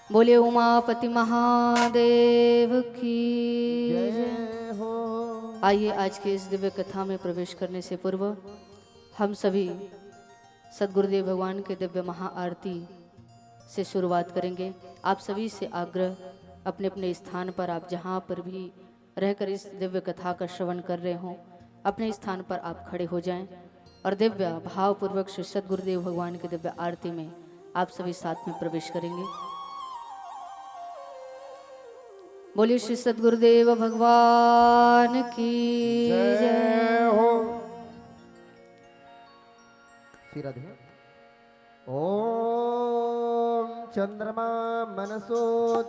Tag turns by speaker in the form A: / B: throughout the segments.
A: बोले उमापति महादेव की
B: जय हो।
A: आइए आज के इस दिव्य कथा में प्रवेश करने से पूर्व हम सभी सद्गुरुदेव भगवान के दिव्य महाआरती से शुरुआत करेंगे। आप सभी से आग्रह, अपने अपने स्थान पर आप जहाँ पर भी रहकर इस दिव्य कथा का श्रवण कर रहे हों, अपने स्थान पर आप खड़े हो जाएं और दिव्य भावपूर्वक श्री सद्गुरुदेव भगवान की दिव्य आरती में आप सभी साथ में प्रवेश करेंगे। बोलिए श्री सद्गुरुदेव भगवान की जय
B: हो। सिराधे। ओम चंद्रमा मनसो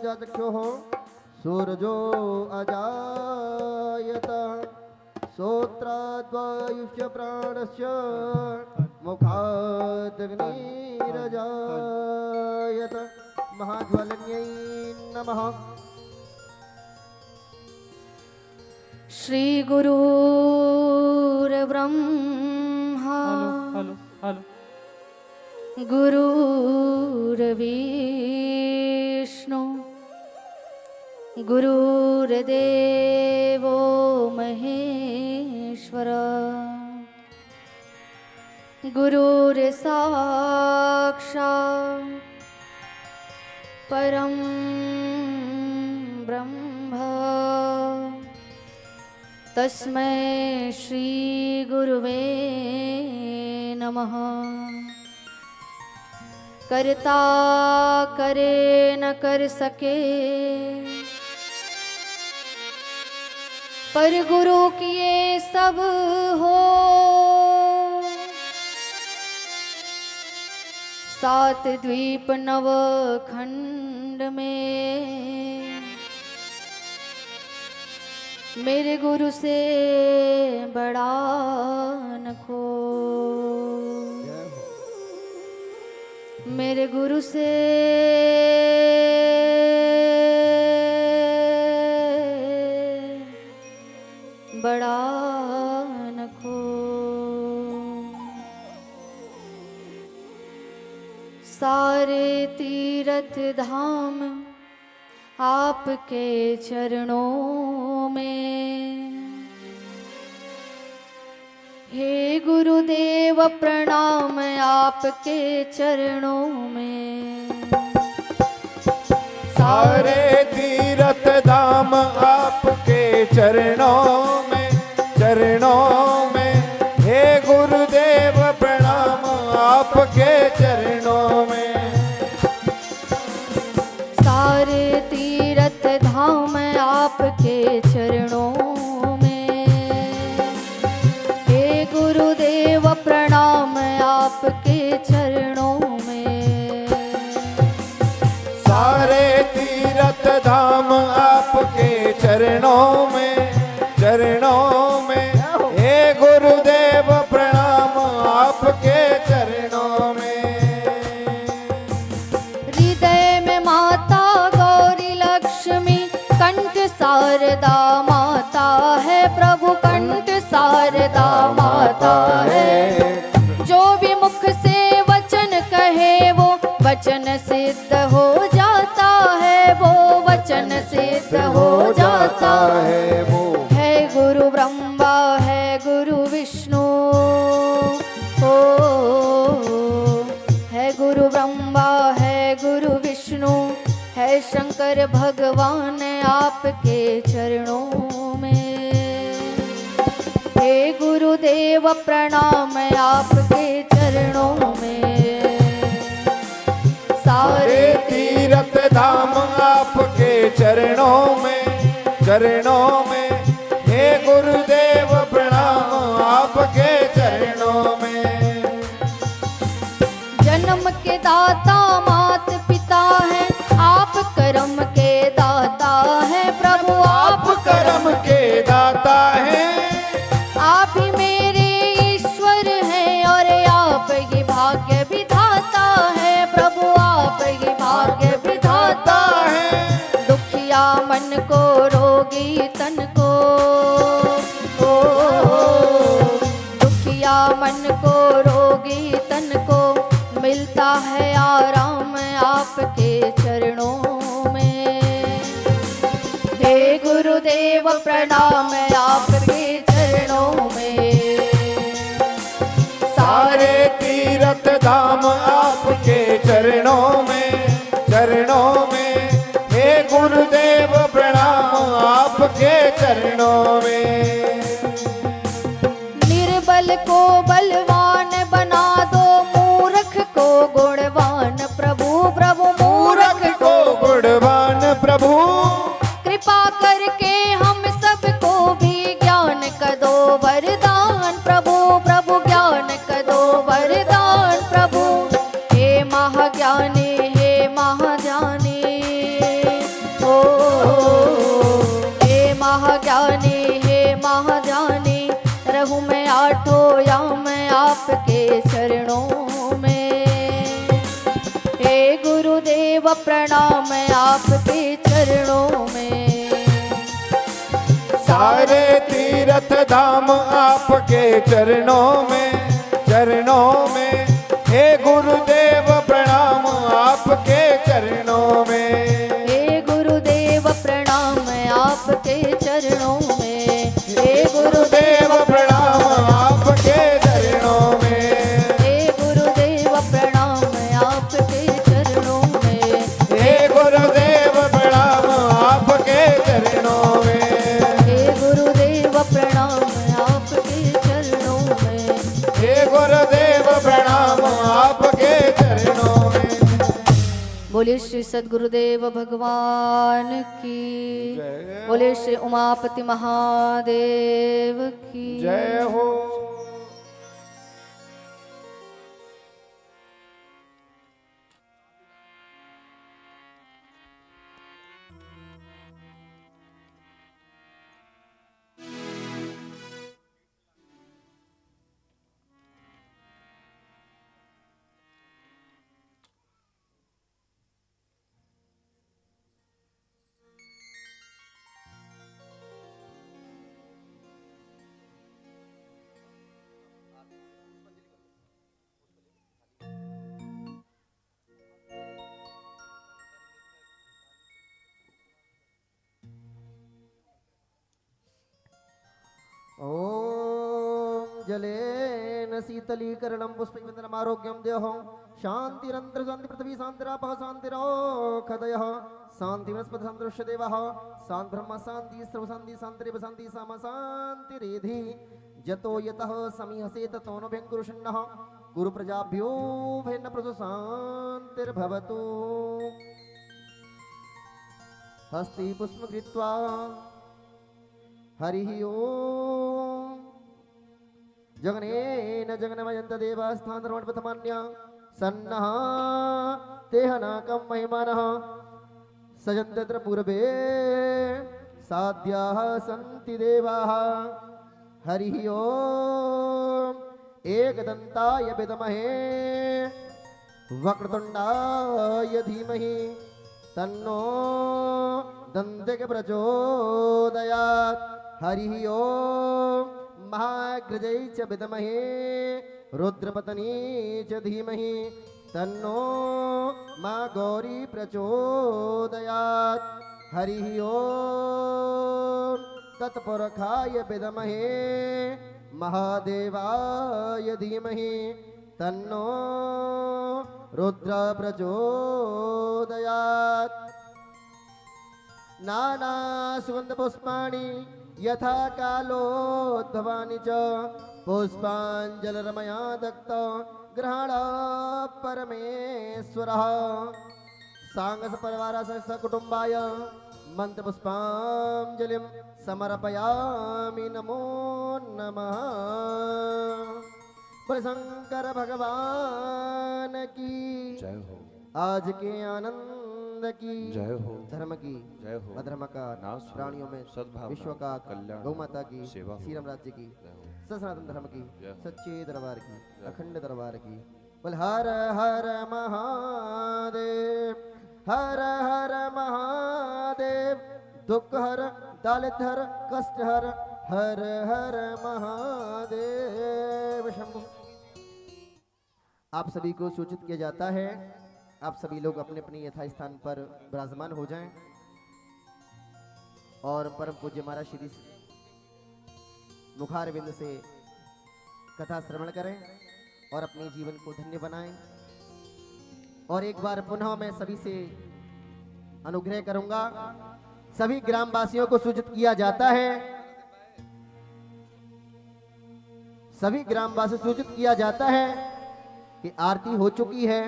B: जक्षुः सूरजो अजायत श्रोत्राद्वायुष्य प्राणस्य मुखादग्निरजायत महाज्वलन्यै नमः।
A: श्री गुरुर्ब्रह्मा गुरुर्विष्णु गुरुर्देवो महेश्वर गुरुर्साक्षात् परं ब्रह्म तस्मै श्री गुरुवे नमः। करता करे न कर सके पर गुरु किए सब हो। सात द्वीप नव खंड में मेरे गुरु से बड़ा न को। मेरे गुरु से बड़ा न को। सारे तीर्थ धाम आपके चरणों में। हे गुरुदेव प्रणाम आपके चरणों में।
B: सारे तीर्थ धाम आपके चरणों में, चरणों में। हे गुरुदेव प्रणाम आपके चरणों में।
A: सारे तीर्थ धाम आपके चरणों में। हे गुरुदेव प्रणाम आपके चरणों में।
B: सारे तीर्थ धाम आपके चरणों में, चरणों में। हे गुरुदेव प्रणाम आपके चरणों में।
A: हृदय में माता गौरी लक्ष्मी, कंठ शारदा माता है प्रभु, कंठ शारदा माता है। जो भी मुख से वचन कहे वो वचन सिद्ध हो जाता है, वो वचन सिद्ध हो जाता है।
B: वो
A: है गुरु ब्रह्मा है गुरु विष्णु, ओ है गुरु ब्रह्मा है गुरु विष्णु, है शंकर भगवान आपके चरणों में। हे गुरुदेव प्रणाम आपके चरणों में।
B: सारे तीर्थ धाम आपके चरणों में, चरणों में। हे गुरुदेव प्रणाम आपके चरणों में।
A: जन्म के दाता मात पिता है, आप कर्म के दाता है प्रभु,
B: आप कर्म के दाता हैं।
A: आप ही मेरे ईश्वर हैं और आप ही भाग्य विधाता है प्रभु, आप ही भाग्य विधाता है। दुखिया मन को रोगी तन को, ओ दुखिया मन को रोगी तन को मिलता है आराम आपके चरणों गुरुदेव प्रणाम आपके चरणों में।
B: सारे तीर्थ धाम आपके चरणों में, चरणों में। हे गुरुदेव प्रणाम आपके चरणों में।
A: निर्बल को बलवान बना दो, मूर्ख को गुणवान प्रभु। प्रभु
B: मूर्ख को गुणवान प्रभु।
A: कृपा करके हम सबको भी ज्ञान का दो वरदान प्रभु। प्रभु ज्ञान का दो वरदान प्रभु। हे महाज्ञानी हे महाज्ञानी, ओ हे महाज्ञानी हे महाज्ञानी, रहूं मैं आठों या मैं आपके चरणों में। हे गुरुदेव प्रणाम आपके चरणों में।
B: सारे तीर्थ धाम आपके चरणों में, चरणों में। हे गुरुदेव प्रणाम आपके चरणों में।
A: हे गुरुदेव प्रणाम आपके चरणों में। हे
B: गुरुदेव प्रणाम आपके चरणों में।
A: हे गुरुदेव प्रणाम आपके चरणों में।
B: हे गुरुदेव प्रणाम आपके चरणों में।
A: हे गुरुदेव प्रणाम आपके चरणों में।
B: हे गुरुदेव प्रणाम आपके चरणों में।
A: बोले श्री सद्गुरुदेव भगवान की
B: जय।
A: बोले श्री उमापति महादेव की
B: जय हो।
C: ओम जलेन शीतलीकरणं पुष्पविन्दनम् आरोग्यं देहो शान्तिरन्त्र शान्ति पृथ्वी शान्तिरापः शान्तिरोषधयः शान्ति वनस्पति शान्तिरुष्य देवः शान्ति ब्रह्म शान्ति सर्व शान्ति शान्तिरेव शान्ति साम शान्तिरेधि जतो यतः समीहसे ततो न व्यङ्कुरुषण्णः गुरु प्रजाभ्यो भिन्न प्रसु शान्तिर्भवतु। हस्ति पुष्प कृत्वा हरिः ओम जगनेन जगन्मयन्त देवास्थानधर्मपथमान्य सन्नः तेहनाकं महिमानः सजन्त्यत्र पूर्वे साध्याः सन्ति देवाः। हरिः ओम एकदन्ताय विद्महे वक्रतुण्डाय धीमहि तन्नो दन्तिः प्रचोदयात्। हरिः ओम महाग्रजै च विद्महे रुद्रपत्नी च धीमहि तन्नो मां गौरी प्रचोदयात्। हरिः ओम तत्पुरुषाय विद्महे महादेवाय धीमहि तन्नो रुद्र प्रचोदयात्। नाना सुगंध पुष्पाणि यथा कालोद्भवानि च पुष्पाञ्जलिर्मया दत्त ग्रहण परमेश्वरः। सांगस परिवार सकुटुम्बाय मंत्र पुष्पाञ्जलिं समर्पयामि। नमो नमः। बोल शंकर भगवान की
B: जय हो।
C: आज के आनंद की
B: जय हो।
C: धर्म की
B: जय हो।
C: अधर्म का
B: नाश हो।
C: प्राणियों में
B: सद्भावना,
C: विश्व का
B: कल्याण,
C: गौ माता की
B: सेवा हो।
C: श्री राम राज्य की
B: जय हो।
C: सनातन धर्म की
B: जय हो।
C: सच्चे दरबार की
B: जय हो।
C: अखंड दरबार की। बोल हर हर महादेव हर हर महादेव। दुख हर दालित हर कष्ट हर हर हर महादेव शंभु। आप सभी को सूचित किया जाता है आप सभी लोग अपने अपने यथा स्थान पर विराजमान हो जाएं और परम पूज्य महाराज श्री मुखारविंद से कथा श्रवण करें और अपने जीवन को धन्य बनाएं। और एक बार पुनः मैं सभी से अनुग्रह करूंगा, सभी ग्रामवासियों को सूचित किया जाता है, सभी ग्रामवासी सूचित किया जाता है कि आरती हो चुकी है।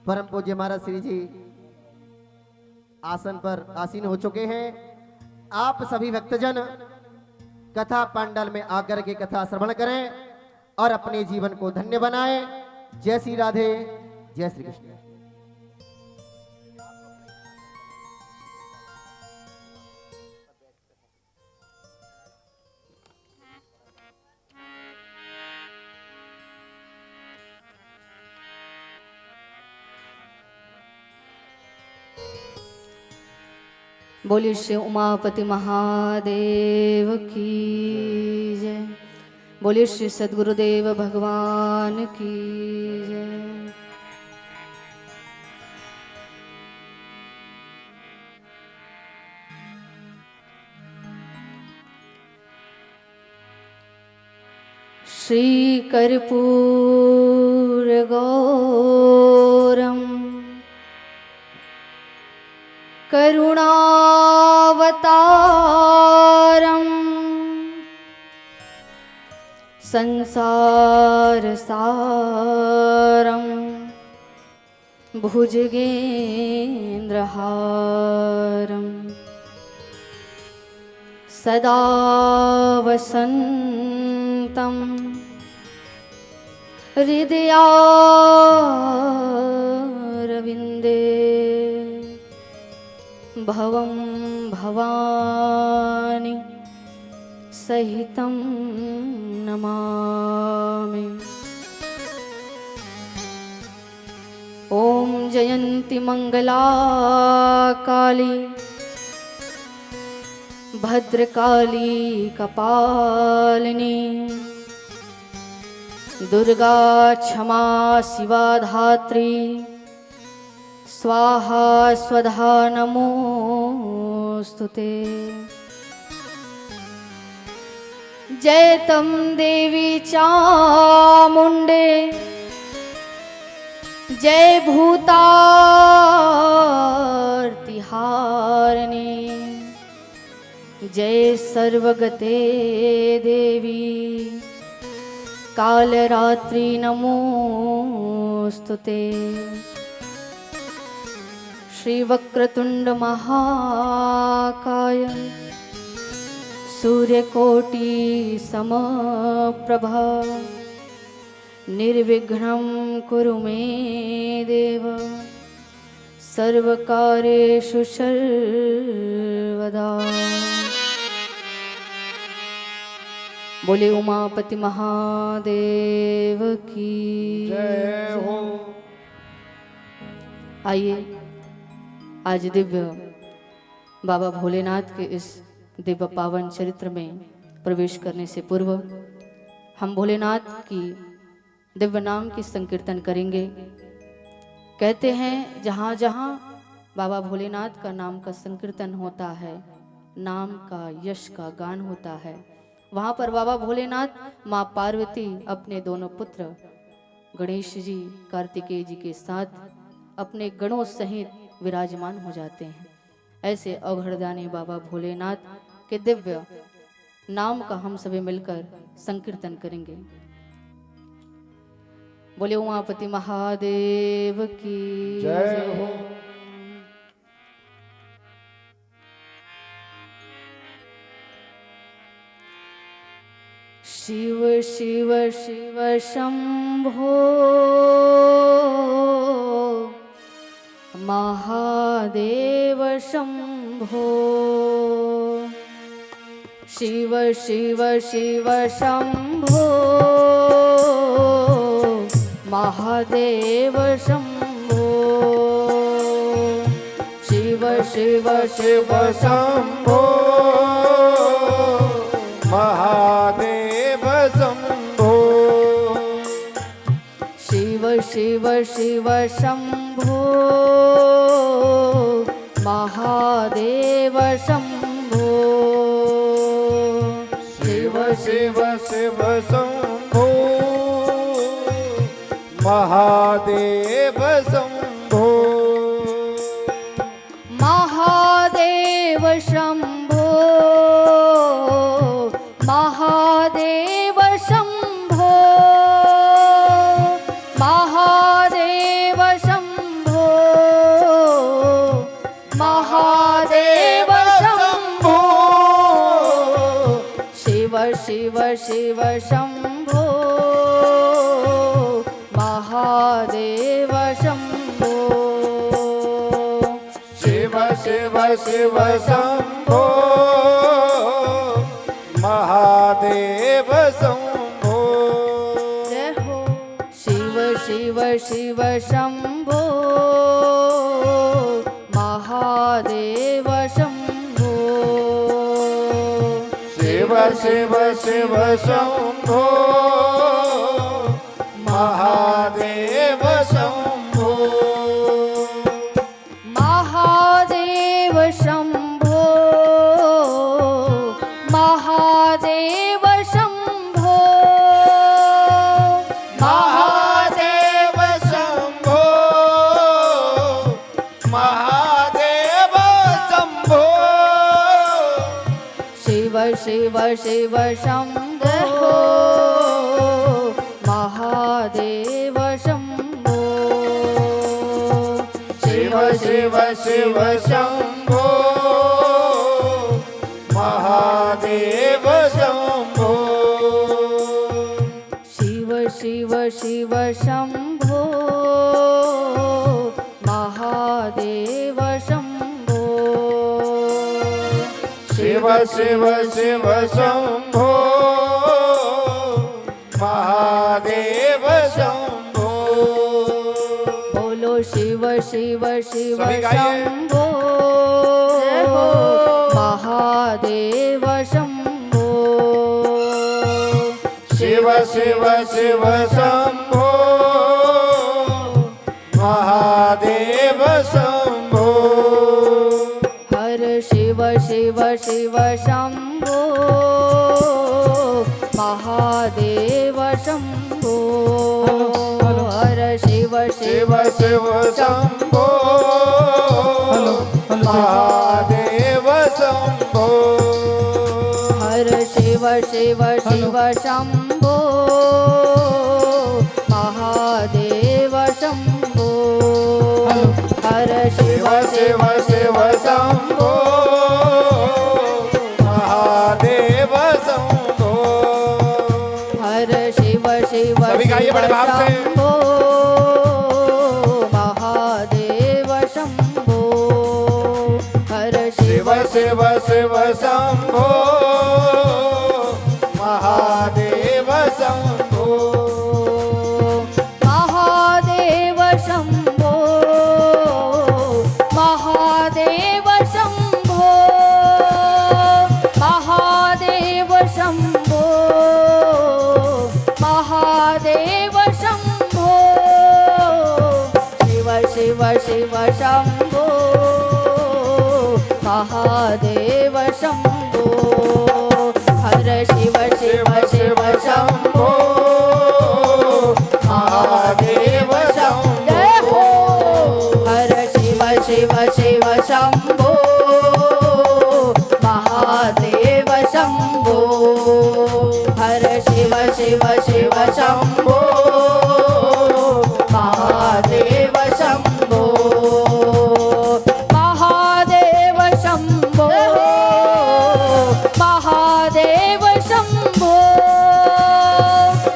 C: परम पूज्य महाराज श्री जी आसन पर आसीन हो चुके हैं। आप सभी भक्तजन कथा पंडाल में आकर के कथा श्रवण करें और अपने जीवन को धन्य बनाएं। जय श्री राधे, जय श्री कृष्ण।
A: बोलिए श्री उमापति महादेव की जय। बोलिए श्री सद्गुरुदेव भगवान की जय। श्री कर्पूर गौरम करुणावतारम संसार सारम भुजगेन्द्रहारम सदा वसन्तं हृदयारविन्दे भवं भवानी सहितं नमामि। ॐ जयन्ति मंगला काली भद्रकाली कपालिनी दुर्गा क्षमा शिवा धात्री स्वाहा स्वधा नमोस्तुते। जय तं देवी चामुंडे जय भूतार्तिहारिणी जय सर्वगते देवी कालरात्रि नमोस्तुते। श्री वक्रतुंड महाकाय सूर्यकोटि समप्रभा निर्विघ्नं कुरु मे देव सर्वकार्येषु सर्वदा। बोले उमापति महादेव की
B: जय हो।
A: आइए आज दिव्य बाबा भोलेनाथ के इस दिव्य पावन चरित्र में प्रवेश करने से पूर्व हम भोलेनाथ की दिव्य नाम की संकीर्तन करेंगे। कहते हैं जहाँ जहाँ बाबा भोलेनाथ का नाम का संकीर्तन होता है, नाम का यश का गान होता है, वहाँ पर बाबा भोलेनाथ माँ पार्वती अपने दोनों पुत्र गणेश जी कार्तिकेय जी के साथ अपने गणों सहित विराजमान हो जाते हैं। ऐसे अघड़दानी बाबा भोलेनाथ के दिव्य नाम का हम सभी मिलकर संकीर्तन करेंगे। बोले उमापति महादेव की
B: जय हो।
A: शिव शिव शिव शंभो महादेव शंभो शिव शिव शिव शंभो महादेव शंभो शिव शिव शिव
B: शंभो महादेव शंभो
A: शिव शिव शिव शंभो महादेव शंभो
B: शिव शिव शिव शंभो महादेव शंभो
A: महादेव शंभो महादेव शंभो महादेव शंभो महादेव शंभो शिव शिव शिव शंभो महादेव शंभो
B: शिव शिव शिव शंभो महादेव शंभो
A: जय हो शिव शिव शिव शंभो महादेव शंभो
B: शिव शिव शिव शंभो महादेव शंभो
A: महादेव शंभो महादेव शंभो
B: महादेव शंभो महादेव शंभो
A: शिव शिव शिव शंभो महादेव शंभो
B: शिव शिव शिव शंभो महादेव शंभो
A: शिव शिव शिव शंभो महादेव शंभो
B: शिव शिव शिव शंभो महादेव शंभो
A: बोलो शिव शिव शिव
B: सभी गाइए।
A: शंभो महादेव शंभो
B: शिव शिव शिव शंभो महादेव शंभो
A: हर शिव शिव शिव शंभो महादेव शंभो हर शिव शिव
B: शिव शिव शंभो महादेव शंभो
A: हर शिव शिव शिव शंभो महादेव शंभो हर शिव
B: शिव शिव शिव शंभो महादेव शंभो
A: हर शिव शिव
B: सभी गाइए
A: शिव
B: बड़े भाव से।
A: शंभो महादेव शंभो हर
B: शिव शिव शिव शंभो महादेव शंभो
A: महादेव शंभो महादेव शंभो महादेव शंभो महादेव शंभो शिव शिव शिव शंभो महादेव शंभो हर शिव शिव शिव शंभो
B: महादेव शंभो
A: जय हो हर शिव शिव शिव शंभो महादेव शंभो हर शिव शिव शिव शंभो महादेव शंभो महादेव शंभो महादेव शंभो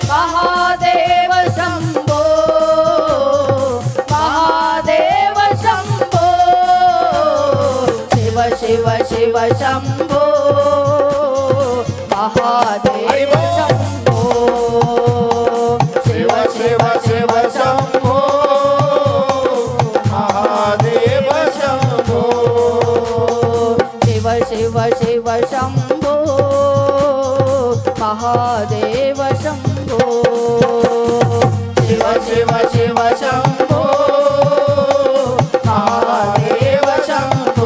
A: महादेव शंभो महादेव शंभो शिव शिव शिव शंभो महादेव शंभो
B: शिव शिव शिव शंभो महादेव शंभो
A: शिव शिव शिव शंभो महादेव शंभो
B: शिव शिव शिव शंभो महादेव शंभो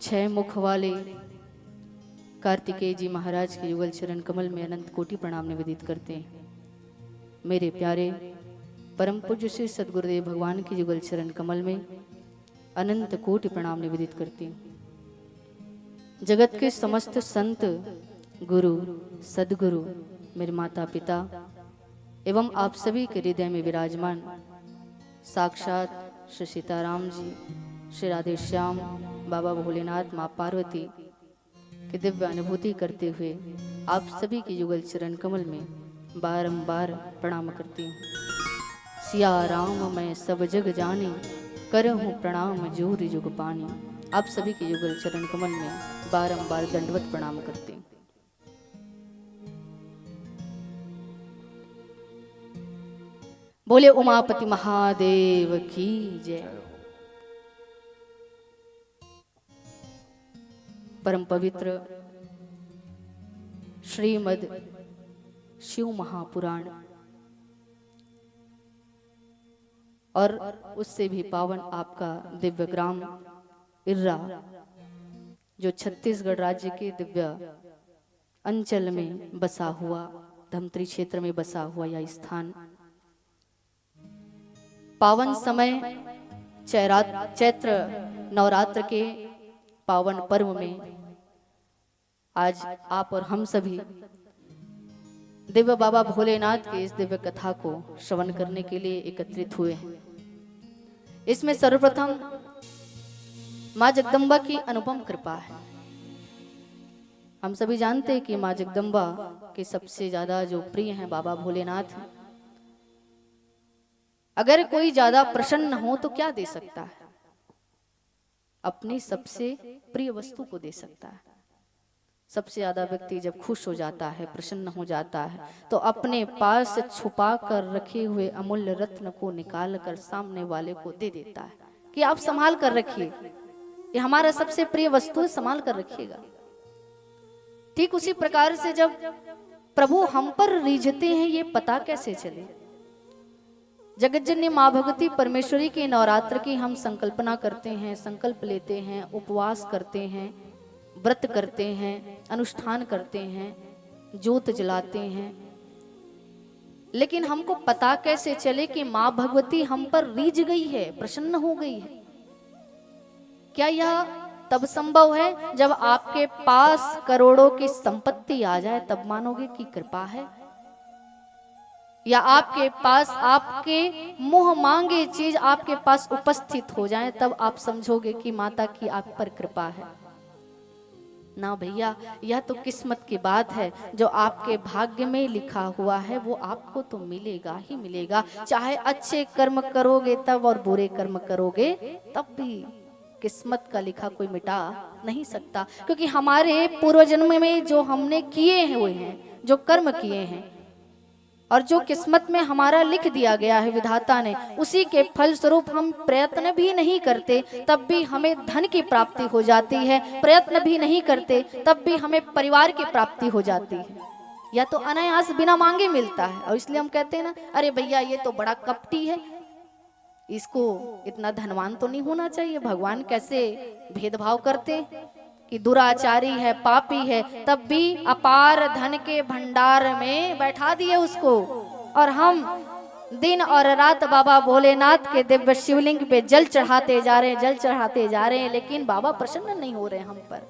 A: छह मुख वाले कार्तिकेय जी महाराज के युगल चरण कमल में अनंत कोटि प्रणाम निवेदित करते हैं। मेरे प्यारे परम पूज्य श्री सदगुरुदेव भगवान के युगल चरण कमल में अनंत कोटि प्रणाम निवेदित करते हैं। जगत के समस्त संत, गुरु, सदगुरु, मेरे माता पिता एवं आप सभी के हृदय में विराजमान साक्षात श्री सीताराम जी, श्री राधे श्याम, बाबा भोलेनाथ, माँ पार्वती की दिव्य अनुभूति करते हुए आप सभी के युगल चरण कमल में बारंबार प्रणाम करती हूँ। सिया राम मैं सब जग जानी, करहूँ प्रणाम जोर जुग पानी। आप सभी के युगल चरण कमल में बारंबार दंडवत प्रणाम करती हूँ। बोले उमापति महादेव की जय। परम पवित्र श्रीमद् शिव महापुराण और उससे भी पावन आपका दिव्य ग्राम इर्रा, जो छत्तीसगढ़ राज्य के दिव्य अंचल में बसा हुआ, धमतरी क्षेत्र में बसा हुआ यह स्थान पावन समय चैत्र नवरात्र के पावन पर्व में आज आप और हम सभी दिव्य बाबा भोलेनाथ के इस दिव्य कथा को श्रवण करने के लिए एकत्रित हुए हैं। इसमें सर्वप्रथम माँ जगदम्बा की अनुपम कृपा है। हम सभी जानते हैं कि माँ जगदम्बा के सबसे ज्यादा जो प्रिय हैं बाबा भोलेनाथ हैं। अगर कोई ज्यादा प्रसन्न हो तो क्या दे सकता है? अपनी सबसे प्रिय वस्तु को दे सकता है। सबसे ज्यादा व्यक्ति जब खुश हो जाता है, प्रसन्न हो जाता है, तो अपने पास छुपा कर रखे हुए अमूल्य रत्न को निकाल कर सामने वाले को दे देता है कि आप संभाल कर रखिए, ये हमारा सबसे प्रिय वस्तु है, संभाल कर रखिएगा। ठीक उसी प्रकार से जब प्रभु हम पर रीझते हैं, ये पता कैसे चले? जगतजननी माँ भगवती परमेश्वरी के नवरात्र की हम संकल्पना करते हैं, संकल्प लेते हैं, उपवास करते हैं, व्रत करते हैं, अनुष्ठान करते हैं, ज्योत जलाते हैं, लेकिन हमको पता कैसे चले कि माँ भगवती हम पर रीझ गई है, प्रसन्न हो गई है? क्या यह तब संभव है जब आपके पास करोड़ों की संपत्ति आ जाए, तब मानोगे कि कृपा है? या आपके पास आपके मुंह मांगे चीज आपके पास उपस्थित हो जाए, तब आप समझोगे कि माता की आप पर कृपा है? ना भैया, यह तो किस्मत की बात है। जो आपके भाग्य में लिखा हुआ है वो आपको तो मिलेगा ही मिलेगा। चाहे अच्छे कर्म करोगे तब और बुरे कर्म करोगे तब भी किस्मत का लिखा कोई मिटा नहीं सकता, क्योंकि हमारे पूर्व जन्म में जो हमने किए हुए हैं, जो कर्म किए हैं और जो किस्मत में हमारा लिख दिया गया है विधाता ने, उसी के फल स्वरूप हम प्रयत्न भी नहीं करते तब भी हमें धन की प्राप्ति हो जाती है, प्रयत्न भी नहीं करते तब भी हमें परिवार की प्राप्ति हो जाती है, या तो अनायास बिना मांगे मिलता है। और इसलिए हम कहते हैं ना, अरे भैया ये तो बड़ा कपटी है, इसको इतना धनवान तो नहीं होना चाहिए। भगवान कैसे भेदभाव करते कि दुराचारी है, पापी है, तब भी अपार धन के भंडार में बैठा दिए उसको, और हम दिन और रात बाबा भोलेनाथ के दिव्य शिवलिंग पे जल चढ़ाते जा रहे हैं, जल चढ़ाते जा रहे हैं, लेकिन बाबा प्रसन्न नहीं हो रहे हम पर।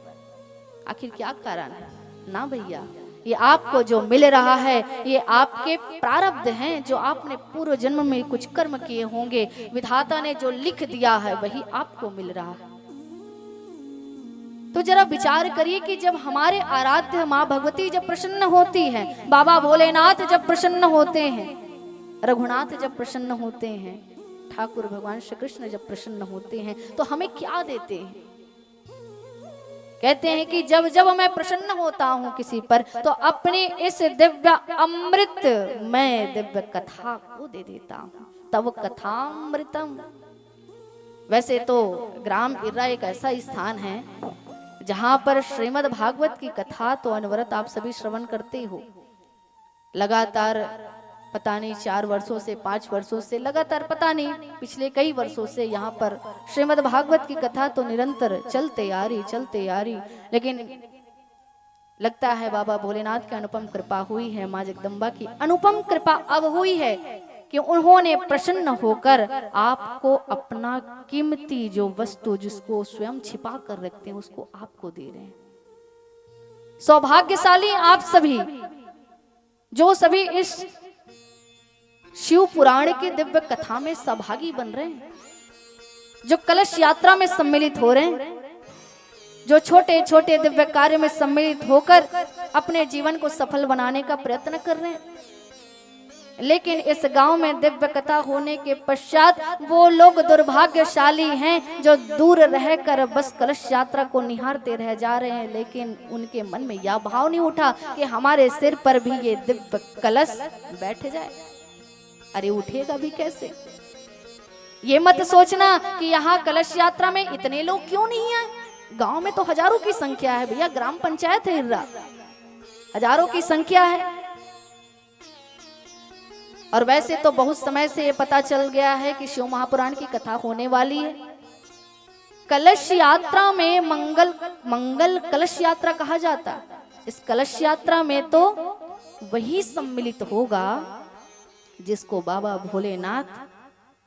A: आखिर क्या कारण है? ना भैया, ये आपको जो मिल रहा है ये आपके प्रारब्ध हैं, जो आपने पूर्व जन्म में कुछ कर्म किए होंगे, विधाता ने जो लिख दिया है वही आपको मिल रहा है। तो जरा विचार करिए कि जब हमारे आराध्य माँ भगवती जब प्रसन्न होती हैं, बाबा भोलेनाथ जब प्रसन्न होते हैं, रघुनाथ जब प्रसन्न होते हैं, ठाकुर भगवान श्री कृष्ण जब प्रसन्न होते हैं, तो हमें क्या देते हैं? कहते हैं कि जब जब मैं प्रसन्न होता हूं किसी पर, तो अपने इस दिव्य अमृत मैं दिव्य कथा को दे देता हूं, तब कथामृतम। वैसे तो ग्राम इर्रा एक ऐसा स्थान है जहां पर श्रीमद् भागवत की कथा तो अनवरत आप सभी श्रवण करते हो। लगातार पता नहीं 4 वर्षों से 5 वर्षों से लगातार, पता नहीं पिछले कई वर्षों से यहाँ पर श्रीमद् भागवत की कथा तो निरंतर चलते आ रही, लेकिन लगता है बाबा भोलेनाथ की अनुपम कृपा हुई है, माँ जगदम्बा की अनुपम कृपा अब हुई है कि उन्होंने प्रसन्न होकर आपको अपना कीमती जो वस्तु जिसको स्वयं छिपा कर रखते हैं उसको आपको दे रहे हैं। सौभाग्यशाली आप सभी जो सभी इस शिव पुराण की दिव्य कथा में सहभागी बन रहे हैं, जो कलश यात्रा में सम्मिलित हो रहे हैं, जो छोटे छोटे दिव्य कार्य में सम्मिलित होकर अपने जीवन को सफल बनाने का प्रयत्न कर रहे हैं। लेकिन इस गांव में दिव्य कथा होने के पश्चात वो लोग दुर्भाग्यशाली हैं जो दूर रहकर बस कलश यात्रा को निहारते रह जा रहे हैं, लेकिन उनके मन में यह भाव नहीं उठा कि हमारे सिर पर भी ये दिव्य कलश बैठ जाए। अरे उठेगा भी कैसे? ये मत सोचना कि यहाँ कलश यात्रा में इतने लोग क्यों नहीं आए। गांव में तो हजारों की संख्या है भैया, ग्राम पंचायत है हिर्रा, हजारों की संख्या है। और वैसे तो बहुत समय से ये पता चल गया है कि शिव महापुराण की कथा होने वाली है। कलश यात्रा में मंगल कलश यात्रा कहा जाता है। इस कलश यात्रा में तो वही सम्मिलित होगा जिसको बाबा भोलेनाथ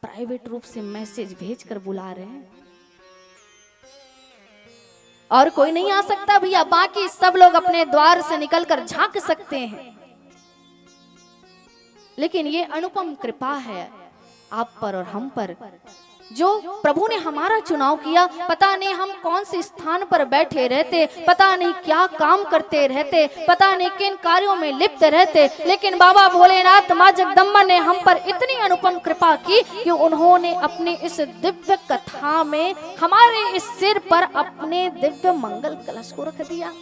A: प्राइवेट रूप से मैसेज भेजकर बुला रहे हैं, और कोई नहीं आ सकता भैया। बाकी सब लोग अपने द्वार से निकलकर झांक सकते हैं, लेकिन ये अनुपम कृपा है आप पर और हम पर, जो प्रभु ने हमारा चुनाव किया। पता नहीं हम कौन से स्थान पर बैठे रहते, पता नहीं क्या काम करते रहते, पता नहीं किन कार्यों में लिप्त रहते, लेकिन बाबा भोलेनाथ माँ जगदम्बा ने हम पर इतनी अनुपम कृपा की कि उन्होंने अपने इस दिव्य कथा में हमारे इस सिर पर अपने दिव्य मंगल कलश को रख दिया।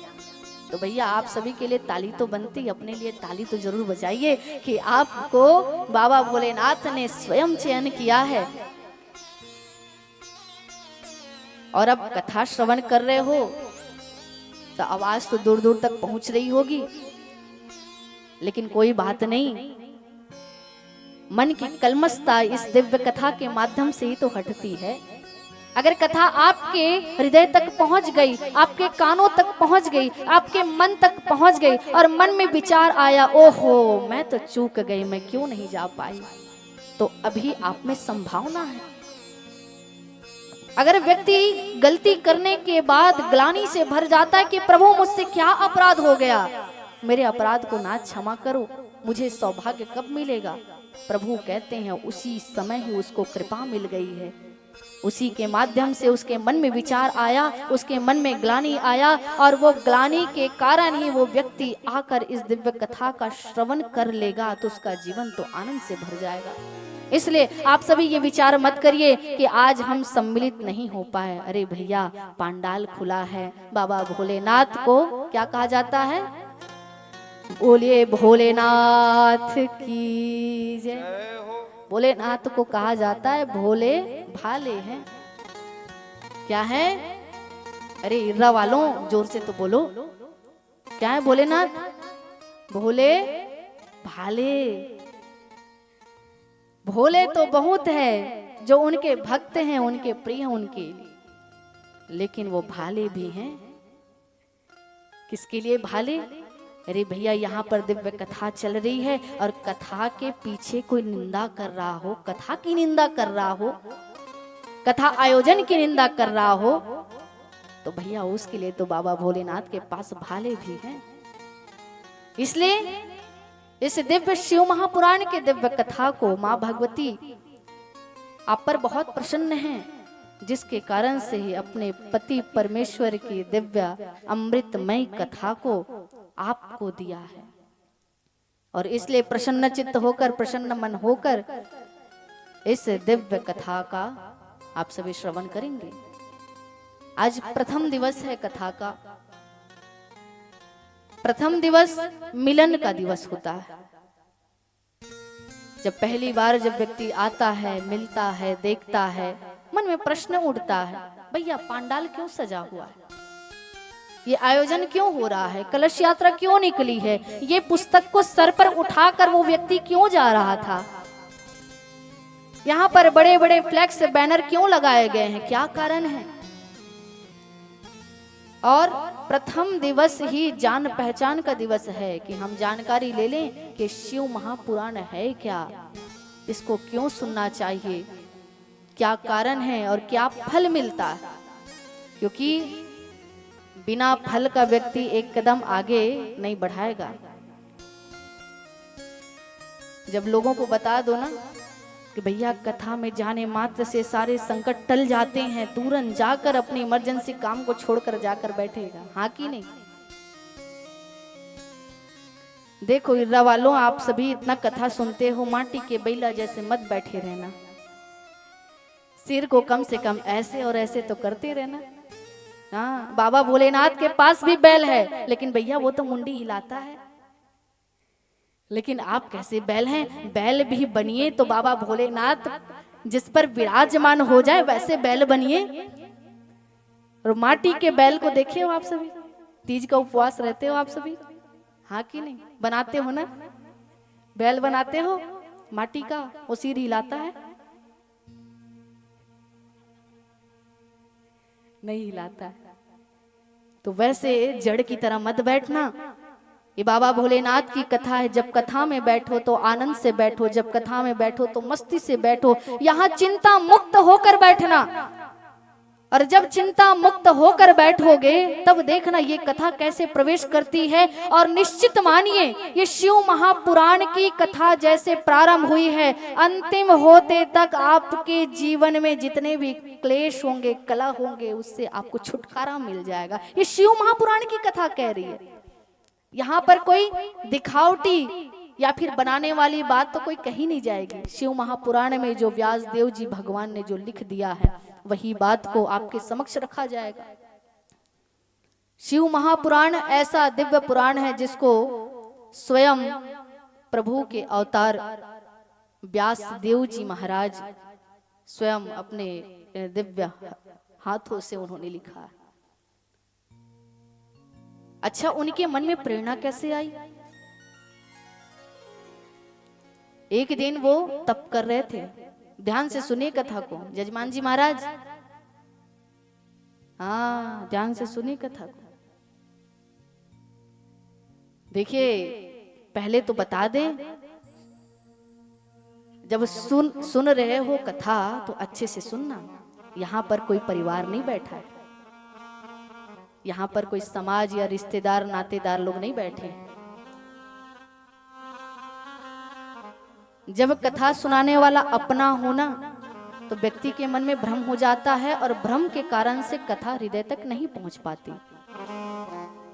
A: तो भैया आप सभी के लिए ताली तो बनती, अपने लिए ताली तो जरूर बजाइए कि आपको बाबा भोलेनाथ ने स्वयं चयन किया है। और अब कथा श्रवण कर रहे हो तो आवाज तो दूर दूर तक पहुंच रही होगी, लेकिन कोई बात नहीं, मन की कलमशता इस दिव्य कथा के माध्यम से ही तो हटती है। अगर कथा आपके हृदय तक पहुंच गई, आपके कानों तक पहुंच गई, आपके मन तक पहुंच गई और मन में विचार आया, ओहो मैं तो चूक गई, मैं क्यों नहीं जा पाई, तो अभी आप में संभावना है। अगर व्यक्ति गलती करने के बाद ग्लानि से भर जाता है कि प्रभु मुझसे क्या अपराध हो गया, मेरे अपराध को ना क्षमा करो, मुझे सौभाग्य कब मिलेगा? प्रभु कहते हैं उसी समय ही उसको कृपा मिल गई है। उसी के माध्यम से उसके मन में विचार आया, उसके मन में ग्लानि आया, और वो ग्लानि के कारण ही वो व्यक्ति आकर इस दिव्य कथा का श्रवण कर लेगा तो उसका जीवन तो आनंद से भर जाएगा। इसलिए आप सभी ये विचार मत करिए कि आज हम सम्मिलित नहीं हो पाए। अरे भैया पांडाल खुला है, बाबा भोलेनाथ को क्या कहा जाता है? बोलिए भोलेनाथ की जय। भोलेनाथ को कहा जाता है भोले भाले हैं। क्या है? अरे इर्रा वालों जोर से तो बोलो, क्या है भोलेनाथ? भोले भाले। भोले तो बहुत है, जो उनके भक्त हैं, उनके प्रिय हैं उनके, लेकिन वो भाले भी हैं। किसके लिए भाले? अरे भैया यहाँ पर दिव्य कथा चल रही है और कथा के पीछे कोई निंदा कर रहा हो, कथा की निंदा कर रहा हो, कथा आयोजन की निंदा कर रहा हो, तो भैया उसके लिए तो बाबा भोलेनाथ के पास भाले भी हैं। इसलिए इस दिव्य शिव महापुराण के दिव्य कथा को माँ भगवती आप पर बहुत प्रसन्न हैं, जिसके कारण से ही अपने पति परमेश्वर की दिव्य अमृतमय कथा को आपको दिया है। और इसलिए प्रसन्न चित्त होकर, प्रसन्न मन होकर इस दिव्य कथा का आप सभी श्रवण करेंगे। आज प्रथम दिवस है कथा का। प्रथम दिवस मिलन का दिवस होता है। जब पहली बार जब व्यक्ति आता है, मिलता है, देखता है, मन में प्रश्न उठता है, भैया पांडाल क्यों सजा हुआ है? ये आयोजन क्यों हो रहा है, कलश यात्रा क्यों निकली है, ये पुस्तक को सर पर उठाकर वो व्यक्ति क्यों जा रहा था, यहाँ पर बड़े बड़े फ्लैक्स बैनर क्यों लगाए गए हैं, क्या कारण है। और प्रथम दिवस ही जान पहचान का दिवस है कि हम जानकारी ले लें कि शिव महापुराण है क्या, इसको क्यों सुनना चाहिए, क्या कारण है और क्या फल मिलता है। क्योंकि बिना फल का व्यक्ति एक कदम आगे नहीं बढ़ाएगा। जब लोगों को बता दो ना कि भैया कथा में जाने मात्र से सारे संकट टल जाते हैं, तुरंत जाकर अपनी इमरजेंसी काम को छोड़कर जाकर बैठेगा, हाँ कि नहीं। देखो इर्रा वालों, आप सभी इतना कथा सुनते हो, माटी के बैला जैसे मत बैठे रहना, सिर को कम से कम ऐसे और ऐसे तो करते रहना। हाँ, बाबा भोलेनाथ के पास भी बैल है, लेकिन भैया वो तो मुंडी हिलाता है, लेकिन आप कैसे बैल हैं, बैल भी बनिए तो बाबा भोलेनाथ जिस पर विराजमान हो जाए वैसे बैल बनिए। और माटी के बैल को देखे हो आप सभी, तीज का उपवास रहते हो आप सभी, हाँ कि नहीं, बनाते हो ना, बैल बनाते हो माटी का, वो सिर हिलाता है, नहीं हिलाता है। तो वैसे जड़ की तरह मत बैठना। ये बाबा भोलेनाथ की कथा है, जब कथा में बैठो तो आनंद से बैठो, जब कथा में बैठो तो मस्ती से बैठो, यहाँ चिंता मुक्त होकर बैठना। और जब चिंता मुक्त होकर बैठोगे तब देखना ये कथा कैसे प्रवेश करती है। और निश्चित मानिए ये शिव महापुराण की कथा जैसे प्रारंभ हुई है, अंतिम होते तक आपके जीवन में जितने भी क्लेश होंगे, कला होंगे, उससे आपको छुटकारा मिल जाएगा। ये शिव महापुराण की कथा कह रही है, यहाँ पर कोई दिखावटी या फिर बनाने वाली बात तो कोई कही नहीं जाएगी। शिव महापुराण में जो व्यास देव जी भगवान ने जो लिख दिया है वही बात को आपके समक्ष रखा जाएगा। शिव महापुराण ऐसा दिव्य पुराण है जिसको स्वयं प्रभु के अवतार व्यास देव जी महाराज स्वयं अपने दिव्य हाथों से उन्होंने लिखा है। अच्छा, उनके मन में प्रेरणा कैसे आई? एक दिन वो तप कर रहे थे, ध्यान से सुनिए कथा को जजमान जी महाराज, हाँ ध्यान से सुनिए कथा को। देखिए पहले तो बता दें, जब सुन रहे हो कथा तो अच्छे से सुनना। यहाँ पर कोई परिवार नहीं बैठा है, यहाँ पर कोई समाज या रिश्तेदार नातेदार लोग नहीं बैठे। जब कथा सुनाने वाला अपना होना तो व्यक्ति के मन में भ्रम हो जाता है और भ्रम के कारण से कथा हृदय तक नहीं पहुंच पाती।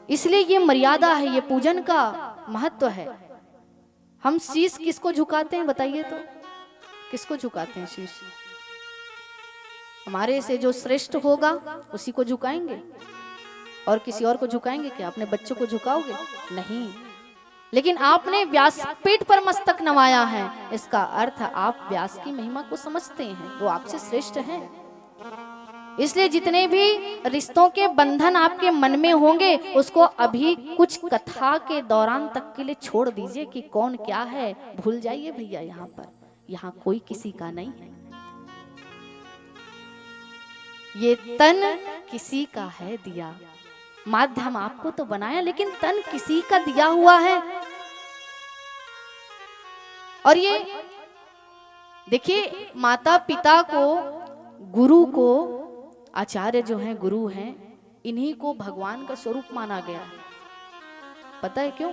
A: इसलिए ये मर्यादा है, ये पूजन का महत्व है। हम शीश किसको झुकाते हैं बताइए तो, किसको झुकाते हैं शीश? हमारे से जो श्रेष्ठ होगा उसी को झुकाएंगे, और किसी और को झुकाएंगे क्या? अपने बच्चों को झुकाओगे? नहीं। लेकिन आपने व्यासपीठ पर मस्तक नवाया है, इसका अर्थ आप व्यास की महिमा को समझते हैं, वो आपसे श्रेष्ठ हैं। इसलिए जितने भी रिश्तों के बंधन आपके मन में होंगे उसको अभी कुछ कथा के दौरान तक के लिए छोड़ दीजिए कि कौन क्या है, भूल जाइए भैया। यहाँ पर यहाँ कोई किसी का नहीं है, ये तन किसी का है दिया। माध्यम आपको तो बनाया लेकिन तन किसी का दिया हुआ है। और ये देखिए, माता पिता को, गुरु को, आचार्य जो हैं, गुरु हैं, इन्हीं को भगवान का स्वरूप माना गया है। पता है क्यों?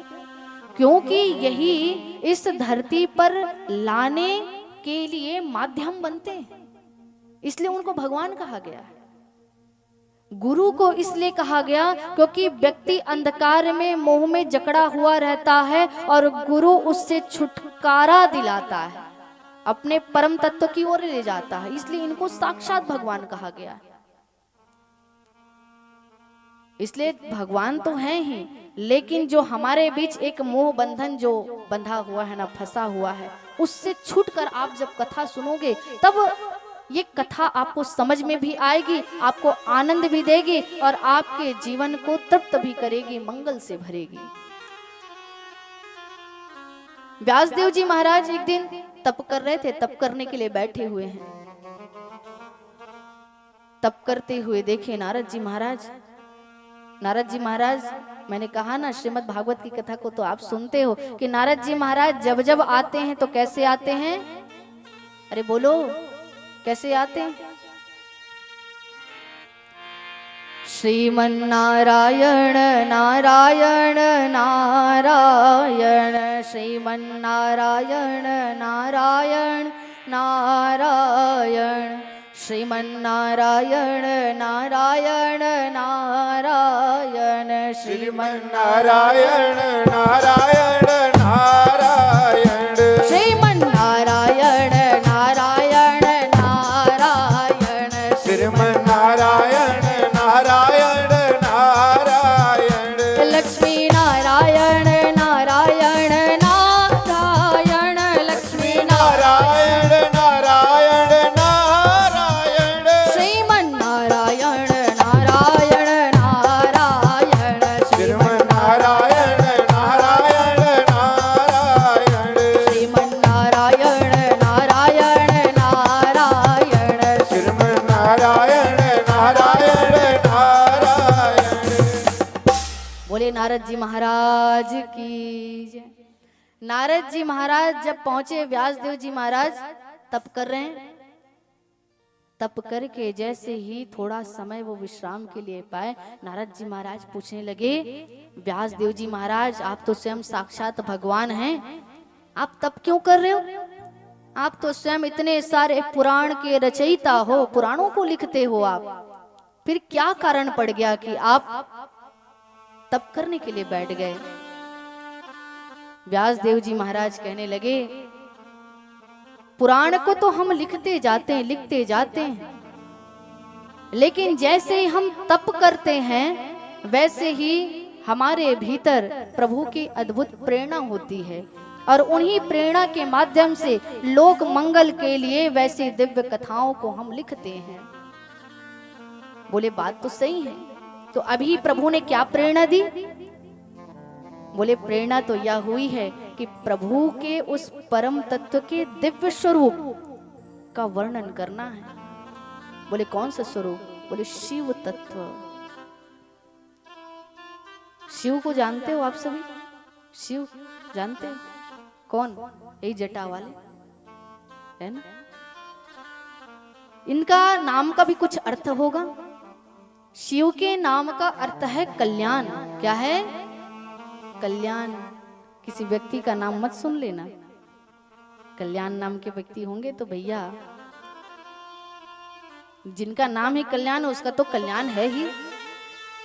A: क्योंकि यही इस धरती पर लाने के लिए माध्यम बनते हैं, इसलिए उनको भगवान कहा गया है। गुरु को इसलिए कहा गया क्योंकि व्यक्ति अंधकार में, मोह में जकड़ा हुआ रहता है और गुरु उससे छुटकारा दिलाता है, अपने परम तत्व की ओर ले जाता है, इसलिए इनको साक्षात भगवान कहा गया है। इसलिए भगवान तो हैं ही, लेकिन जो हमारे बीच एक मोह बंधन जो बंधा हुआ है ना, फंसा हुआ है, उससे छूटकर आप जब कथा सुनोगे तब ये कथा आपको समझ में भी आएगी, आपको आनंद भी देगी और आपके जीवन को तृप्त भी करेगी, मंगल से भरेगी। व्यासदेव जी महाराज एक दिन तप कर रहे थे, तप करने के लिए बैठे हुए हैं। तप करते हुए देखे नारद जी महाराज। नारद जी महाराज, मैंने कहा ना श्रीमद् भागवत की कथा को तो आप सुनते हो कि नारद जी महाराज जब जब आते हैं तो कैसे आते हैं? अरे बोलो, कैसे आते हैं? श्रीमन्नारायण नारायण नारायण, श्रीमन्नारायण नारायण नारायण, श्रीमन्नारायण नारायण नारायण,
B: श्रीमन्नारायण नारायण नारायण,
A: श्रीमन्नारायण नारायण नारायण,
B: श्रीमन्नारायण नारायण नारायण,
A: लक्ष्मी नारायण नारायण नारायण, लक्ष्मी
B: नारायण नारायण नारायण,
A: श्रीमन्नारायण नारायण नारायण,
B: श्रीमन्नारायण नारायण नारायण,
A: श्रीमन्नारायण नारायण नारायण,
B: श्रीमन्नारायण नारायण नारायण।
A: बोले नारद जी महाराज की जय। नारद जी महाराज जब पहुंचे, व्यासदेव जी महाराज तप कर रहे हैं। तप करके जैसे ही थोड़ा समय वो विश्राम के लिए पाए, नारद जी महाराज पूछने लगे, व्यासदेव जी महाराज आप तो स्वयं साक्षात भगवान हैं, आप तप क्यों कर रहे हो? आप तो स्वयं इतने सारे पुराण के रचयिता हो, पुराणों को लिखते हो आप, फिर क्या कारण पड़ गया कि आप तप करने के लिए बैठ गए? व्यासदेव जी महाराज कहने लगे, पुराण को तो हम लिखते जाते हैं, लिखते जाते हैं, लेकिन जैसे ही हम तप करते हैं वैसे ही हमारे भीतर प्रभु की अद्भुत प्रेरणा होती है और उन्हीं प्रेरणा के माध्यम से लोक मंगल के लिए वैसी दिव्य कथाओं को हम लिखते हैं। बोले बात तो सही है, तो अभी प्रभु ने क्या प्रेरणा दी? बोले प्रेरणा तो यह हुई है कि प्रभु के उस परम तत्व के दिव्य स्वरूप का वर्णन करना है। बोले कौन सा स्वरूप? बोले शिव तत्व। शिव को जानते हो आप सभी? शिव जानते हो कौन? यही जटा वाले है ना? इनका नाम का भी कुछ अर्थ होगा। शिव के नाम का अर्थ है कल्याण। क्या है? कल्याण। किसी व्यक्ति का नाम मत सुन लेना, कल्याण नाम के व्यक्ति होंगे तो भैया जिनका नाम ही कल्याण है उसका तो कल्याण है ही,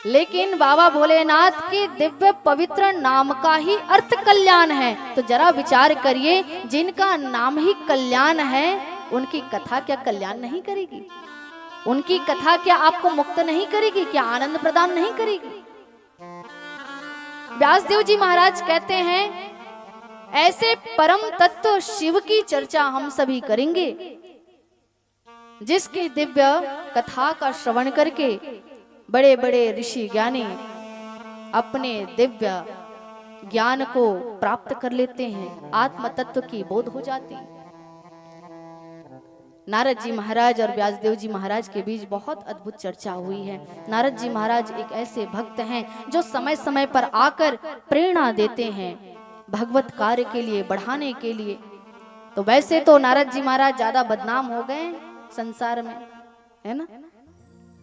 A: लेकिन बाबा भोलेनाथ के दिव्य पवित्र नाम का ही अर्थ कल्याण है। तो जरा विचार करिए, जिनका नाम ही कल्याण है उनकी कथा क्या कल्याण नहीं करेगी? उनकी कथा क्या आपको मुक्त नहीं करेगी? क्या आनंद प्रदान नहीं करेगी? व्यासदेव जी महाराज कहते हैं, ऐसे परम तत्व शिव की चर्चा हम सभी करेंगे, जिसकी दिव्य कथा का श्रवण करके बड़े बड़े ऋषि ज्ञानी अपने दिव्य ज्ञान को प्राप्त कर लेते हैं, आत्म तत्व की बोध हो जाती। नारद जी महाराज और व्यासदेव जी महाराज के बीच बहुत अद्भुत चर्चा हुई है। नारद जी महाराज एक ऐसे भक्त हैं जो समय समय पर आकर प्रेरणा देते हैं भगवत कार्य के लिए, बढ़ाने के लिए। तो वैसे तो नारद जी महाराज ज्यादा बदनाम हो गए संसार में, है ना?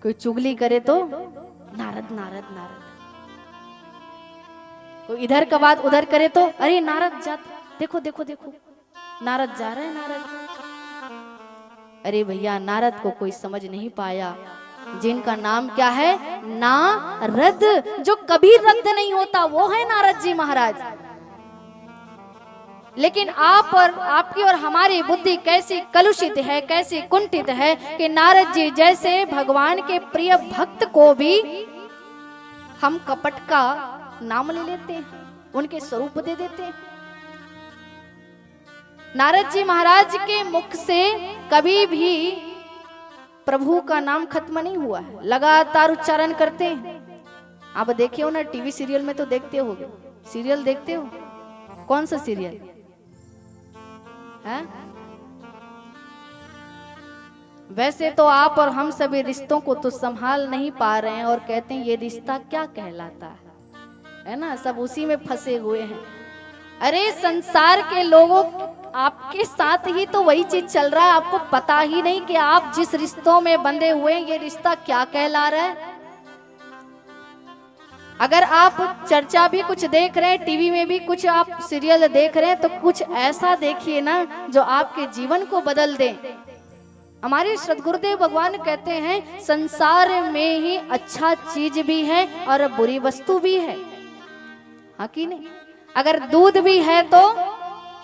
A: कोई चुगली करे तो नारद नारद नारद, कोई इधर का बात उधर करे तो अरे नारद जाते, देखो देखो देखो नारद जा रहे हैं नारद। अरे भैया, नारद को कोई समझ नहीं पाया, जिनका नाम क्या है? नारद, जो कभी रद्द नहीं होता वो है नारद जी महाराज। लेकिन आप और आपकी और हमारी बुद्धि कैसी कलुषित है, कैसी कुंठित है कि नारद जी जैसे भगवान के प्रिय भक्त को भी हम कपट का नाम ले लेते हैं, उनके स्वरूप दे देते हैं। नारद जी महाराज के मुख से कभी भी प्रभु का नाम खत्म नहीं हुआ है, लगातार उच्चारण करते हैं। आप देखे हो ना, टीवी सीरियल में तो देखते होगे, सीरियल देखते हो? कौन सा सीरियल है? वैसे तो आप और हम सभी रिश्तों को तो संभाल नहीं पा रहे हैं और कहते हैं ये रिश्ता क्या कहलाता है ना, सब उसी में फंसे हुए हैं। अरे संसार के लोगों, आपके साथ ही तो वही चीज चल रहा है, आपको पता ही नहीं कि आप जिस रिश्तों में बंधे हुए हैं ये रिश्ता क्या कहला रहा है। अगर आप चर्चा भी कुछ देख रहे हैं, टीवी में भी कुछ आप सीरियल देख रहे हैं, तो कुछ ऐसा देखिए ना जो आपके जीवन को बदल दे। हमारे सदगुरुदेव भगवान कहते हैं संसार में ही अच्छा चीज भी है और बुरी वस्तु भी है, हाँ कि नहीं? अगर दूध भी है तो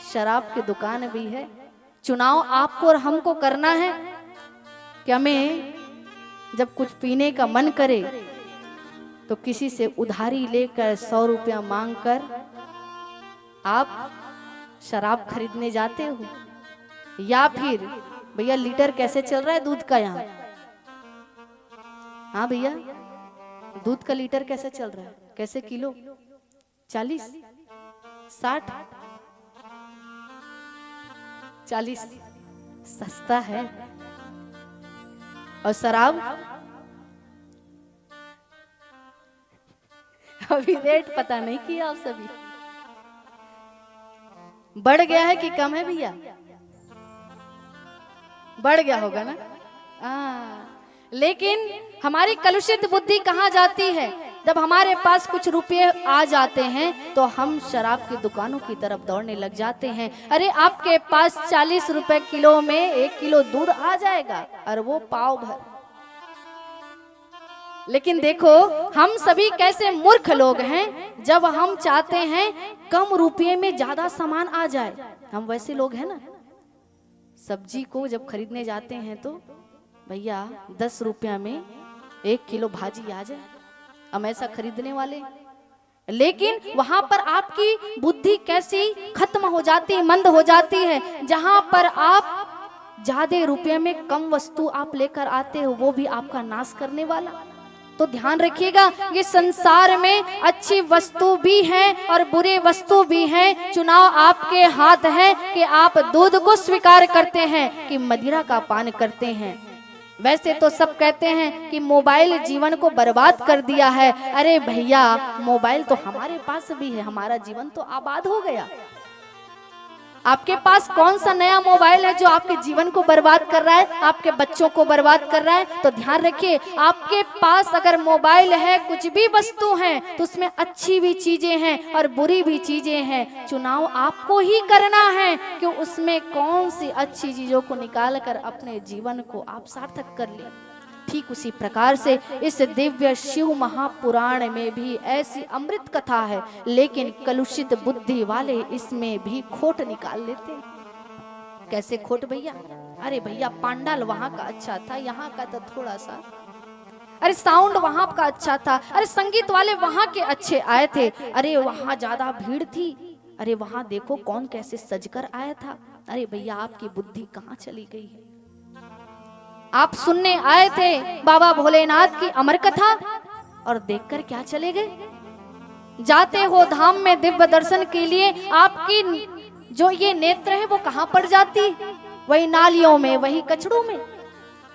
A: शराब की दुकान भी है। चुनाव आपको और हमको करना है कि हमें जब कुछ पीने का मन करे तो किसी से उधारी लेकर 100 रुपया मांग कर आप शराब खरीदने जाते हो, या फिर भैया लीटर कैसे चल रहा है दूध का यहाँ? हाँ भैया, दूध का लीटर कैसे चल रहा है? कैसे किलो? 40, 60, 40 सस्ता है। और शराब अभी रेट पता नहीं किया आप सभी, बढ़ गया है कि कम है भैया? बढ़ गया होगा ना। लेकिन हमारी कलुषित बुद्धि कहाँ जाती है? जब हमारे पास कुछ रुपए आ जाते हैं तो हम शराब की दुकानों की तरफ दौड़ने लग जाते हैं। अरे आपके पास 40 रुपए किलो में 1 किलो दूध आ जाएगा और वो पाव भर। लेकिन देखो हम सभी कैसे मूर्ख लोग हैं, जब हम चाहते हैं कम रुपये में ज्यादा सामान आ जाए। हम वैसे लोग हैं ना, सब्जी को जब खरीदने जाते हैं तो भैया 10 रुपया में 1 किलो भाजी आ जाए, हम ऐसा खरीदने वाले। लेकिन वहां पर आपकी बुद्धि कैसी खत्म हो जाती है, मंद हो जाती है। जहां पर आप ज्यादा रुपये में कम वस्तु आप लेकर आते हो, वो भी आपका नाश करने वाला। तो ध्यान रखिएगा, ये संसार में अच्छी वस्तु भी है और बुरी वस्तु भी है। चुनाव आपके हाथ है कि आप दूध को स्वीकार करते हैं कि मदिरा का पान करते हैं। वैसे तो सब कहते हैं कि मोबाइल जीवन को बर्बाद कर दिया है। अरे भैया, मोबाइल तो हमारे पास भी है, हमारा जीवन तो आबाद हो गया। आपके पास कौन सा नया मोबाइल है जो आपके जीवन को बर्बाद कर रहा है, आपके बच्चों को बर्बाद कर रहा है? तो ध्यान रखिए, आपके पास अगर मोबाइल है, कुछ भी वस्तु है, तो उसमें अच्छी भी चीजें हैं और बुरी भी चीजें हैं। चुनाव आपको ही करना है कि उसमें कौन सी अच्छी चीजों को निकाल कर अपने जीवन को आप सार्थक कर लें। ठीक उसी प्रकार से इस दिव्य शिव महापुराण में भी ऐसी अमृत कथा है, लेकिन कलुषित बुद्धि वाले इसमें भी खोट निकाल लेते हैं। कैसे खोट भैया? अरे भैया, पांडाल वहां का अच्छा था, यहाँ का तो थोड़ा सा। अरे साउंड वहां का अच्छा था, अरे संगीत वाले वहां के अच्छे आए थे, अरे वहां ज्यादा भीड़ थी, अरे वहां देखो कौन कैसे सजकर आया था। अरे भैया, आपकी बुद्धि कहाँ चली गई है? आप सुनने आए थे बाबा भोलेनाथ की अमर कथा और देखकर क्या चले गए? जाते हो धाम में दिव्य दर्शन के लिए, आपकी जो ये नेत्र है वो कहाँ पड़ जाती? वही नालियों में, वही कचड़ों में।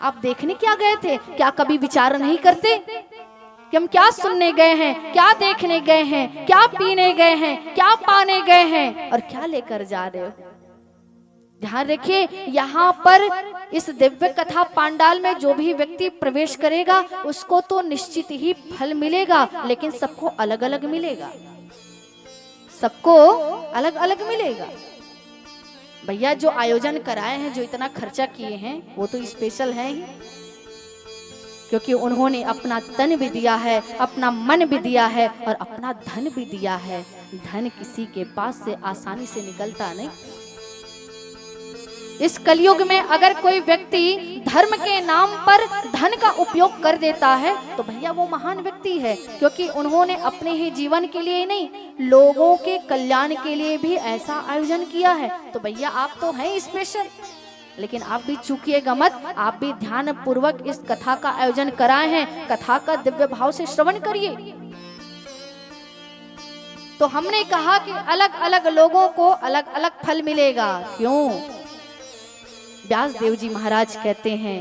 A: आप देखने क्या गए थे? क्या कभी विचार नहीं करते कि हम क्या सुनने गए हैं, क्या देखने गए हैं, क्या पीने गए हैं, क्या पाने गए हैं और क्या लेकर जा रहे हो? ध्यान रखिए, यहाँ पर इस दिव्य कथा पांडाल में जो भी व्यक्ति प्रवेश करेगा उसको तो निश्चित ही फल मिलेगा, लेकिन सबको अलग अलग मिलेगा, सबको अलग अलग मिलेगा। भैया, जो आयोजन कराए हैं, जो इतना खर्चा किए हैं, वो तो स्पेशल है ही, क्योंकि उन्होंने अपना तन भी दिया है, अपना मन भी दिया है और अपना धन भी दिया है। धन किसी के पास से आसानी से निकलता नहीं। इस कलयुग में अगर कोई व्यक्ति धर्म के नाम पर धन का उपयोग कर देता है तो भैया वो महान व्यक्ति है, क्योंकि उन्होंने अपने ही जीवन के लिए नहीं, लोगों के कल्याण के लिए भी ऐसा आयोजन किया है। तो भैया आप तो हैं स्पेशल, लेकिन आप भी चूकिएगा मत, आप भी ध्यान पूर्वक इस कथा का आयोजन कराए हैं, कथा का दिव्य भाव से श्रवण करिए। तो हमने कहा कि अलग अलग लोगों को अलग अलग फल मिलेगा। क्यों? व्यास देव जी महाराज कहते हैं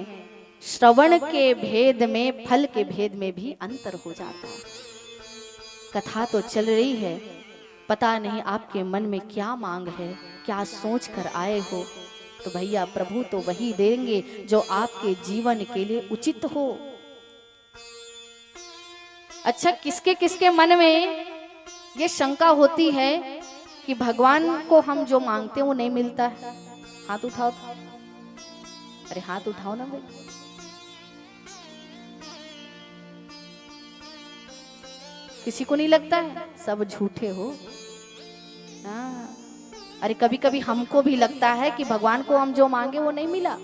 A: श्रवण के भेद में फल के भेद में भी अंतर हो जाता है। कथा तो चल रही है, पता नहीं आपके मन में क्या मांग है, क्या सोच कर आए हो, तो भैया प्रभु तो वही देंगे जो आपके जीवन के लिए उचित हो। अच्छा, किसके किसके मन में ये शंका होती है कि भगवान को हम जो मांगते हैं वो नहीं मिलता है? हाथ उठाओ तो। अरे हाथ उठाओ ना भाई। किसी को नहीं लगता है? सब झूठे हो। हाँ, अरे कभी कभी हमको भी लगता है कि भगवान को हम जो मांगे वो नहीं मिला।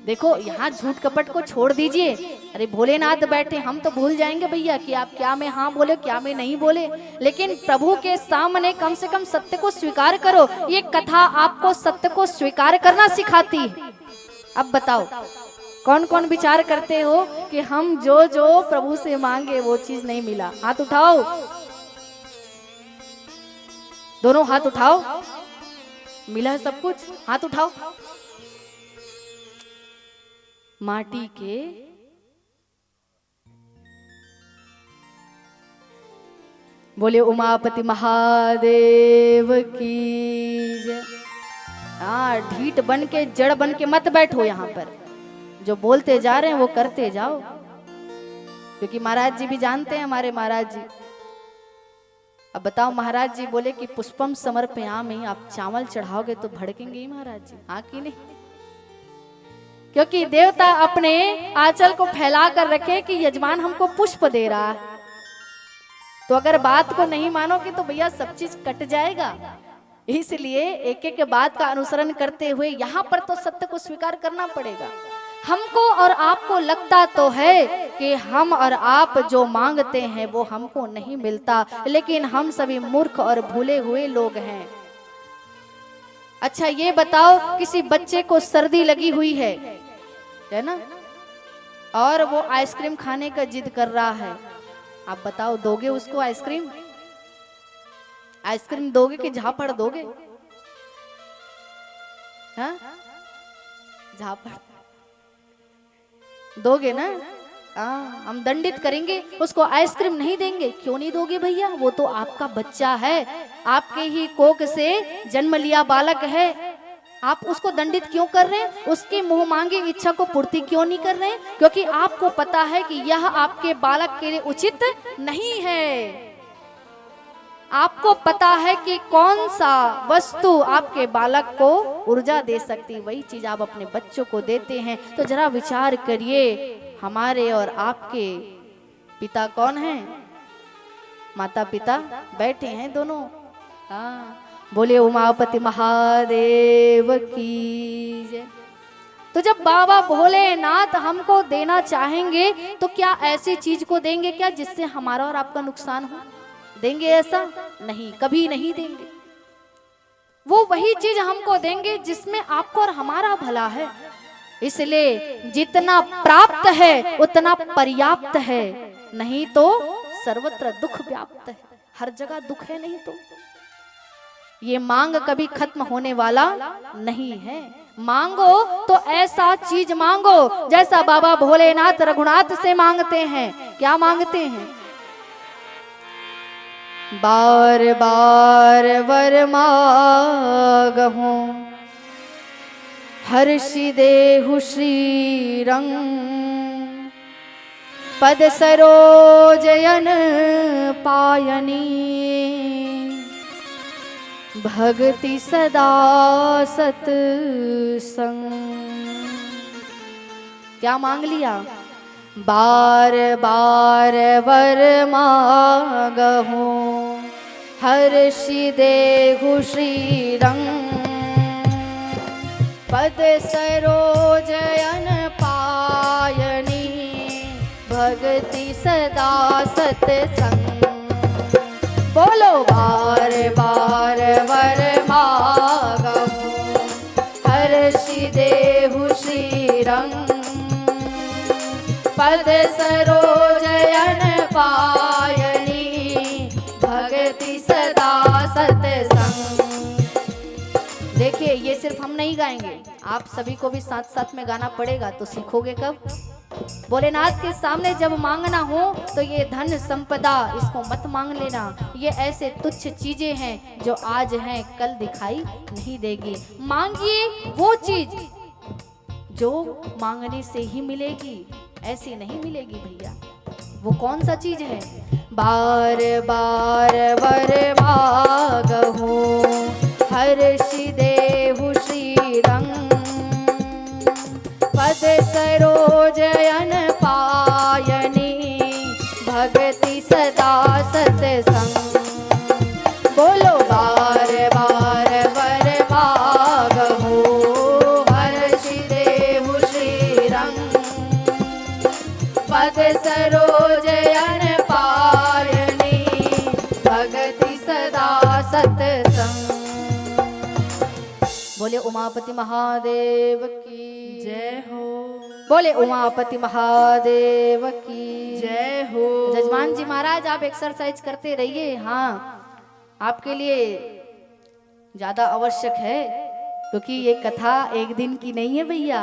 A: देखो यहाँ झूठ कपट को छोड़ दीजिए। अरे भोलेनाथ बैठे, हम तो भूल जाएंगे भैया कि आप क्या में हाँ बोले क्या में नहीं बोले, लेकिन प्रभु के सामने कम से कम सत्य को स्वीकार करो। ये कथा आपको सत्य को स्वीकार करना सिखाती है। अब बताओ कौन कौन विचार करते हो कि हम जो जो प्रभु से मांगे वो चीज नहीं मिला? हाथ उठाओ, दोनों हाथ उठाओ। मिला है सब कुछ? हाथ उठाओ। माटी के बोले उमापति महादेव की जय। हाँ, ढीठ बन के जड़ बन के मत बैठो यहाँ पर। जो बोलते जा रहे हैं वो करते जाओ, क्योंकि महाराज जी भी जानते हैं हमारे महाराज जी। अब बताओ, महाराज जी बोले कि पुष्पम समर्पयामि, आप चावल चढ़ाओगे तो भड़केंगे ही महाराज जी, हाँ कि नहीं? क्योंकि देवता अपने आंचल को फैला कर रखे कि यजमान हमको पुष्प दे रहा है। तो अगर बात को नहीं मानोगे तो भैया सब चीज कट जाएगा। इसलिए एक एक बात का अनुसरण करते हुए यहाँ पर तो सत्य को स्वीकार करना पड़ेगा। हमको और आपको लगता तो है कि हम और आप जो मांगते हैं वो हमको नहीं मिलता, लेकिन हम सभी मूर्ख और भूले हुए लोग हैं। अच्छा ये बताओ, किसी बच्चे को सर्दी लगी हुई है ना, और वो आइसक्रीम खाने का जिद कर रहा है, आप बताओ दोगे उसको आइसक्रीम? आइसक्रीम दोगे कि झापड़ दोगे? हाँ, झापड़ दोगे ना? हम दंडित करेंगे, उसको आइसक्रीम नहीं देंगे। क्यों नहीं दोगे भैया? वो तो आपका बच्चा है, आपके ही कोख से जन्म लिया बालक है। आप उसको दंडित क्यों कर रहे हैं? उसकी मुंह मांगी इच्छा को पूर्ति क्यों नहीं कर रहे हैं? क्योंकि आपको पता है कि यह आपके बालक के लिए उचित नहीं है। आपको पता है कि कौन सा वस्तु आपके बालक को ऊर्जा दे सकती, वही चीज आप अपने बच्चों को देते हैं। तो जरा विचार करिए, हमारे और आपके पिता कौन हैं? माता पिता बैठे हैं दोनों। हाँ, बोले उमापति महादेव की जय। तो जब बाबा भोलेनाथ हमको देना चाहेंगे तो क्या ऐसी चीज को देंगे क्या जिससे हमारा और आपका नुकसान हो? देंगे ऐसा? नहीं, कभी नहीं देंगे। वो वही चीज हमको देंगे जिसमें आपको और हमारा भला है। इसलिए जितना प्राप्त है उतना पर्याप्त है, नहीं तो सर्वत्र दुख व्याप्त है। हर जगह दुख है, नहीं तो ये मांग कभी खत्म होने वाला नहीं है। मांगो तो ऐसा चीज मांगो जैसा बाबा भोलेनाथ रघुनाथ से मांगते हैं। क्या मांगते हैं? बार बार वर मांगहु हर्षि देहु श्री रंग, पद सरोजयन पायनी, भक्ति सदा सत संग। क्या मांग लिया? बार बार वर मांगहु हर्षि देहु श्री रंग, पद सरोजयन पायनी, भक्ति सदा सत्संग। बोलो बार बार वर मांगहु हर्षि देहु श्रीरंग पद सरोजयन पायनी भगति सदा सतसंग। देखिए ये सिर्फ हम नहीं गाएंगे, आप सभी को भी साथ साथ में गाना पड़ेगा। तो सीखोगे कब? भोलेनाथ के सामने जब मांगना हो तो ये धन संपदा इसको मत मांग लेना। ये ऐसे तुच्छ चीजें हैं जो आज हैं कल दिखाई नहीं देगी। मांगिए वो चीज जो मांगने से ही मिलेगी, ऐसी नहीं मिलेगी भैया। वो कौन सा चीज है? बार बार वर मांगहु हर्षि देहु श्रीरंग पद सरोजयन पायनी भगति सदा सतसंग। बोलो बार बार वर मांगहु हर्षि देहु श्रीरंग पद सरोजयन पायनी भगति सदा सतसंग। बोले उमापति महादेव की जय हो। बोले उमापति महादेव की जय हो। जजमान जी महाराज आप एक्सरसाइज करते रहिए। हाँ आपके लिए ज्यादा आवश्यक है, क्योंकि ये कथा एक दिन की नहीं है भैया,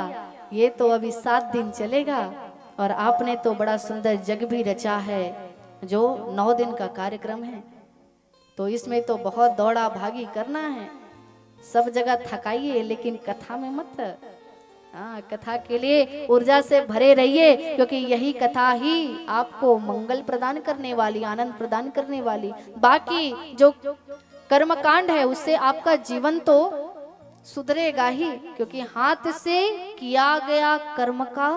A: ये तो अभी 7 दिन चलेगा। और आपने तो बड़ा सुंदर जग भी रचा है जो 9 दिन का कार्यक्रम है। तो इसमें तो बहुत दौड़ा भागी करना है, सब जगह थकाइए लेकिन कथा में मत। हाँ कथा के लिए ऊर्जा से भरे रहिए, क्योंकि यही कथा ही आपको मंगल प्रदान करने वाली, आनंद प्रदान करने वाली। बाकी जो कर्मकांड है उससे आपका जीवन तो सुधरेगा ही, क्योंकि हाथ से किया गया कर्म का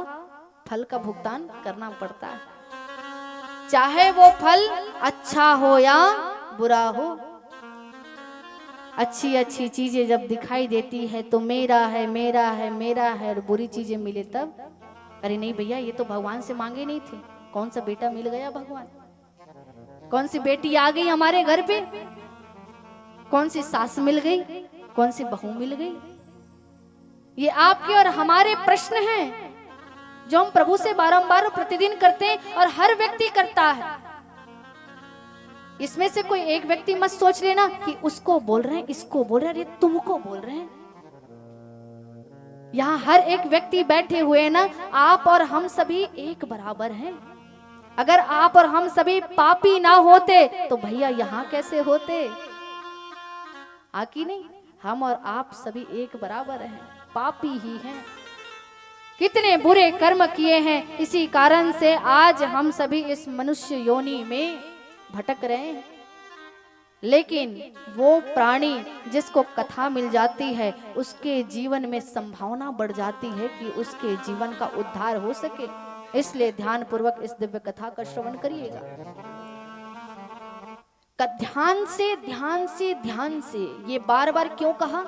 A: फल का भुगतान करना पड़ता है, चाहे वो फल अच्छा हो या बुरा हो। अच्छी अच्छी चीजें जब दिखाई देती है तो मेरा है मेरा है मेरा है, और बुरी चीजें मिले तब अरे नहीं भैया ये तो भगवान से मांगे नहीं थे, कौन सा बेटा मिल गया भगवान, कौन सी बेटी आ गई हमारे घर पे, कौन सी सास मिल गई, कौन सी बहू मिल गई। ये आपके और हमारे प्रश्न हैं जो हम प्रभु से बारंबार प्रतिदिन करते हैं और हर व्यक्ति करता है। इसमें से कोई एक व्यक्ति मत सोच लेना कि उसको बोल रहे हैं, इसको बोल रहे हैं, अरे तुमको बोल रहे हैं। यहाँ हर एक व्यक्ति बैठे हुए हैं ना, आप और हम सभी एक बराबर हैं। अगर आप और हम सभी पापी ना होते तो भैया यहाँ कैसे होते? आकी नहीं, हम और आप सभी एक बराबर हैं, पापी ही हैं। कितने बुरे कर्म किए हैं, इसी कारण से आज हम सभी इस मनुष्य योनि में भटक रहे हैं। लेकिन वो प्राणी जिसको कथा मिल जाती है उसके जीवन में संभावना बढ़ जाती है कि उसके जीवन का उद्धार हो सके। इसलिए ध्यान पूर्वक इस दिव्य कथा का श्रवण करिएगा। ध्यान से ध्यान से ध्यान से, ये बार बार क्यों कहा?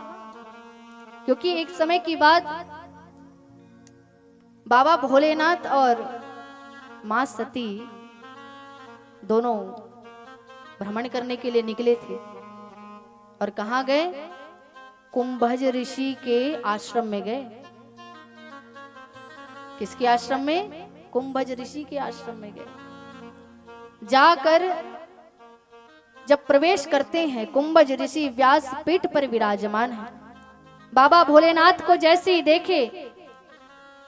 A: क्योंकि एक समय की बात बाबा भोलेनाथ और मां सती दोनों भ्रमण करने के लिए निकले थे। और कहाँ गए? कुंभज ऋषि के आश्रम में गए। किसके आश्रम में? कुंभज ऋषि के आश्रम में गए। जाकर जब प्रवेश करते हैं, कुंभज ऋषि व्यास पीठ पर विराजमान है। बाबा भोलेनाथ को जैसे ही देखे,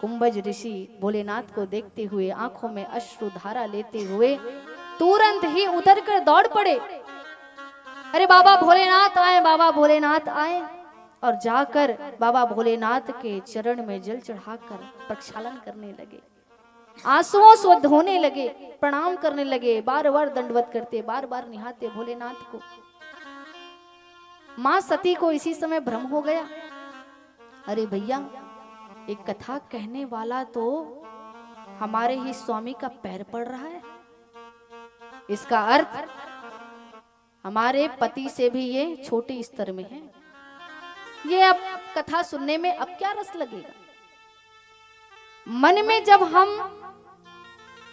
A: कुंभज ऋषि भोलेनाथ को देखते हुए आंखों में अश्रुधारा लेते हुए तुरंत ही उतर कर दौड़ पड़े। अरे बाबा भोलेनाथ आए, बाबा भोलेनाथ आए। और जाकर बाबा भोलेनाथ के चरण में जल चढ़ाकर प्रक्षालन करने लगे, आंसुओं से धोने लगे, प्रणाम करने लगे, बार बार दंडवत करते, बार बार निहाते भोलेनाथ को। मां सती को इसी समय भ्रम हो गया, अरे भैया एक कथा कहने वाला तो हमारे ही स्वामी का पैर पड़ रहा है। इसका अर्थ हमारे पति से भी ये छोटे स्तर में है। ये अब कथा सुनने में अब क्या रस लगेगा? मन में जब हम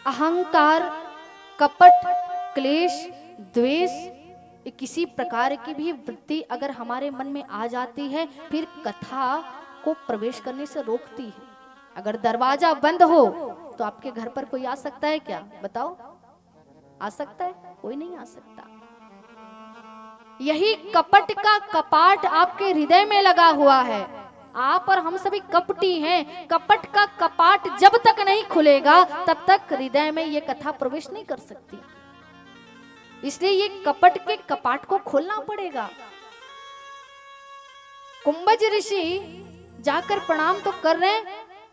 A: अहंकार, कपट, क्लेश, द्वेष, किसी प्रकार की भी वृत्ति अगर हमारे मन में आ जाती है, फिर कथा को प्रवेश करने से रोकती है। अगर दरवाजा बंद हो तो आपके घर पर कोई आ सकता है क्या? बताओ, आ सकता है? कोई नहीं आ सकता। यही कपट का कपाट आपके हृदय में लगा हुआ है। आप और हम सभी कपटी हैं। कपट का कपाट जब तक नहीं खुलेगा तब तक हृदय में ये कथा प्रवेश नहीं कर सकती। इसलिए ये कपट के कपाट को खोलना पड़ेगा। कुंभज ऋषि जाकर प्रणाम तो कर रहे हैं,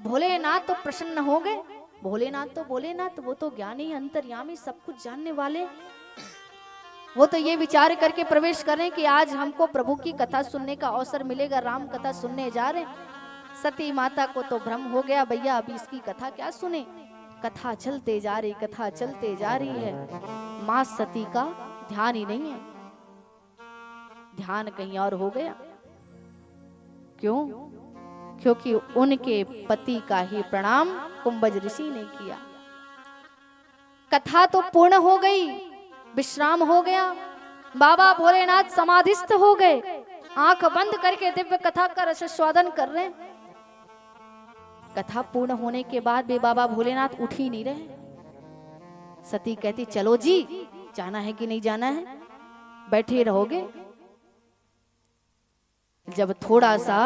A: भोलेनाथ तो प्रसन्न हो गए। भोलेनाथ वो तो ज्ञानी अंतर्यामी सब कुछ जानने वाले, वो तो ये विचार करके प्रवेश करें कि आज हमको प्रभु की कथा सुनने का अवसर मिलेगा, राम कथा सुनने जा रहे हैं। सती माता को तो भ्रम हो गया, भैया अभी इसकी कथा क्या सुने। कथा चलते जा रही है। मां सती का ध्यान ही नहीं है, ध्यान कहीं और हो गया। क्यों? क्योंकि उनके पति का ही प्रणाम कुंभज ऋषि ने किया। कथा तो पूर्ण हो गई, विश्राम हो गया, बाबा भोलेनाथ समाधिस्थ हो गए, आंख बंद करके दिव्य कथा का रसास्वादन कर रहे हैं। कथा पूर्ण होने के बाद भी बाबा भोलेनाथ उठ ही नहीं रहे। सती कहती चलो जी, जाना है कि नहीं जाना है, बैठे रहोगे। जब थोड़ा सा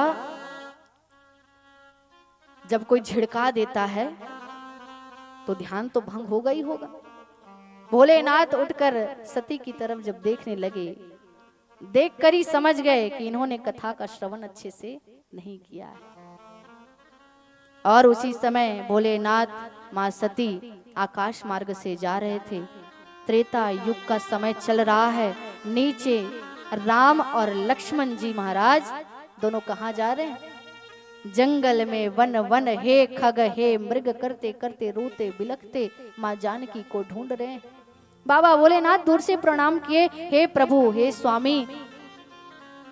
A: जब कोई झिड़का देता है तो ध्यान तो भंग होगा ही होगा। भोलेनाथ उठकर सती की तरफ जब देखने लगे, देखकर ही समझ गए कि इन्होंने कथा का श्रवण अच्छे से नहीं किया है। और उसी समय भोलेनाथ मां सती आकाश मार्ग से जा रहे थे। त्रेता युग का समय चल रहा है। नीचे राम और लक्ष्मण जी महाराज दोनों कहाँ जा रहे हैं? जंगल में वन वन हे खग हे मृग करते करते रोते बिलखते मां जानकी को ढूंढ रहे हैं। बाबा भोलेनाथ दूर से प्रणाम किए, हे प्रभु, हे स्वामी,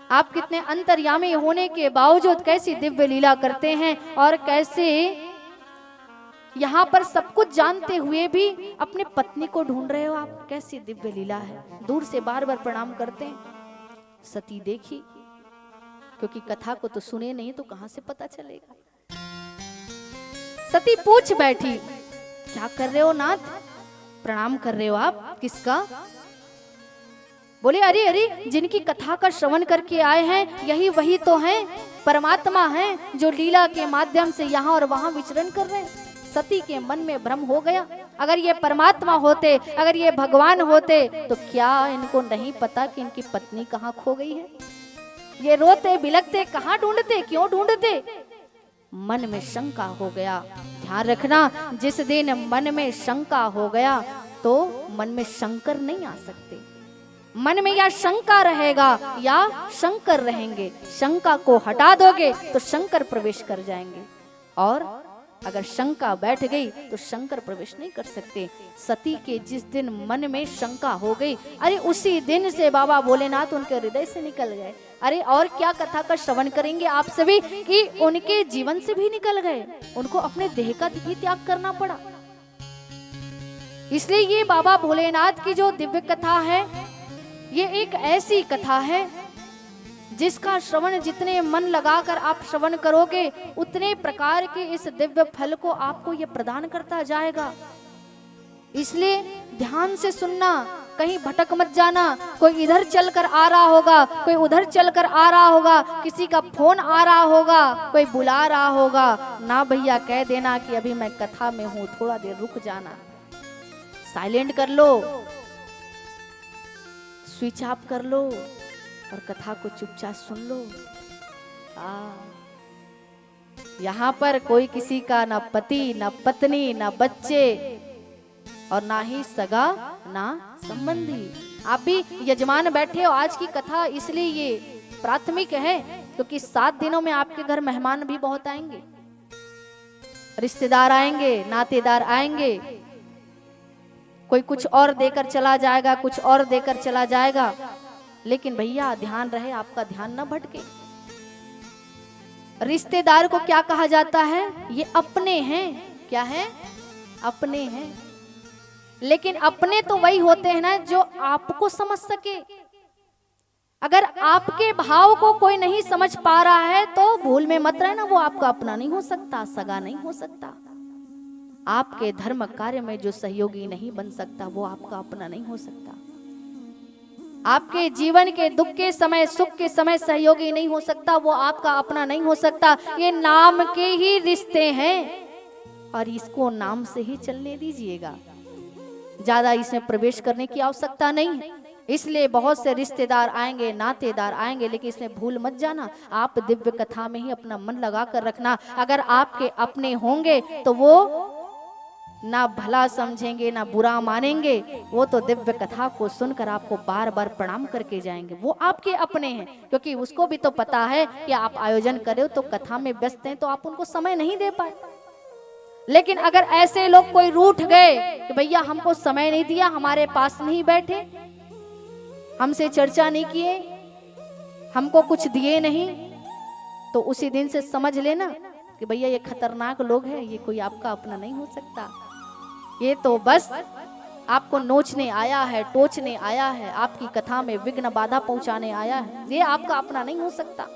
A: आप कितने अंतर्यामी होने के बावजूद कैसी दिव्य लीला करते हैं और कैसे यहाँ पर सब कुछ जानते हुए भी अपने पत्नी को ढूंढ रहे हो आप, कैसी दिव्य लीला है। दूर से बार बार प्रणाम करते हैं। सती देखी, क्योंकि कथा को तो सुने नहीं तो कहां से पता चलेगा। सती पूछ बैठी, क्या कर रहे हो नाथ? प्रणाम कर रहे हो आप? किसका? बोले अरे अरे, जिनकी कथा का श्रवण करके आए हैं यही वही तो हैं, परमात्मा हैं जो लीला के माध्यम से यहाँ और वहां विचरण कर रहे हैं। सती के मन में भ्रम हो गया, अगर ये परमात्मा होते, अगर ये भगवान होते तो क्या इनको नहीं पता कि इनकी पत्नी कहाँ खो गई है? ये रोते बिलखते कहाँ ढूंढते, क्यों ढूंढते? मन में शंका हो गया। ध्यान रखना, जिस दिन मन में शंका हो गया तो मन में शंकर नहीं आ सकते। मन में या शंका रहेगा या शंकर रहेंगे। शंका को हटा दोगे तो शंकर प्रवेश कर जाएंगे, और अगर शंका बैठ गई तो शंकर प्रवेश नहीं कर सकते। सती के जिस दिन मन में शंका हो गई, अरे उसी दिन से बाबा भोलेनाथ उनके हृदय से निकल गए। अरे और क्या कथा का श्रवण करेंगे आप सभी कि उनके जीवन से भी निकल गए, उनको अपने देह का भी त्याग करना पड़ा। इसलिए ये बाबा भोलेनाथ की जो दिव्य कथा है, ये एक ऐसी कथा है जिसका श्रवण जितने मन लगाकर आप श्रवण करोगे उतने प्रकार के इस दिव्य फल को आपको ये प्रदान करता जाएगा। इसलिए ध्यान से सुनना, कहीं भटक मत जाना। कोई इधर चलकर आ रहा होगा, कोई उधर चलकर आ रहा होगा, किसी का फोन आ रहा होगा, कोई बुला रहा होगा, ना भैया कह देना कि अभी मैं कथा में हूं, थोड़ा देर रुक जाना। साइलेंट कर लो, स्विच ऑफ कर लो और कथा को चुपचाप सुन लो। यहाँ पर कोई किसी का ना पति, ना पत्नी, ना बच्चे और ना ही सगा, ना संबंधी। आप भी यजमान बैठे हो। आज की कथा इसलिए ये प्राथमिक है क्योंकि 7 दिनों में आपके घर मेहमान भी बहुत आएंगे, रिश्तेदार आएंगे, नातेदार आएंगे। कोई कुछ और देकर चला जाएगा, कुछ और देकर चला जाएगा, लेकिन भैया ध्यान रहे, आपका ध्यान न भटके। रिश्तेदार को क्या कहा जाता है? ये अपने हैं। क्या है? अपने हैं। लेकिन अपने तो वही होते हैं ना जो आपको समझ सके। अगर आपके भाव को कोई नहीं समझ पा रहा है तो भूल में मत रहना, वो आपका अपना नहीं हो सकता, सगा नहीं हो सकता। आपके धर्म कार्य में जो सहयोगी नहीं बन सकता वो आपका अपना नहीं हो सकता। आपके जीवन के दुख के समय, सुख के समय सहयोगी नहीं हो सकता, वो आपका अपना नहीं हो सकता। ये नाम के ही रिश्ते हैं और इसको नाम से ही चलने दीजिएगा, ज्यादा इसमें प्रवेश करने की आवश्यकता नहीं है। इसलिए बहुत से रिश्तेदार आएंगे, नातेदार आएंगे, लेकिन इसमें भूल मत जाना, आप दिव्य कथा में ही अपना मन लगा कर रखना। अगर आपके अपने होंगे तो वो ना भला समझेंगे ना बुरा मानेंगे, वो तो दिव्य कथा को सुनकर आपको बार बार प्रणाम करके जाएंगे। वो आपके अपने हैं, क्योंकि उसको भी तो पता है कि आप आयोजन करे तो कथा में व्यस्त हैं, तो आप उनको समय नहीं दे पाए। लेकिन अगर ऐसे लोग कोई रूठ गए कि भैया हमको समय नहीं दिया, हमारे पास नहीं बैठे, हमसे चर्चा नहीं किए, हमको कुछ दिए नहीं, तो उसी दिन से समझ लेना कि भैया ये खतरनाक लोग हैं, ये कोई आपका अपना नहीं हो सकता। ये तो बस आपको नोचने आया है, टोचने आया है, आपकी कथा में विघ्न बाधा पहुंचाने आया है, ये आपका अपना नहीं हो सकता।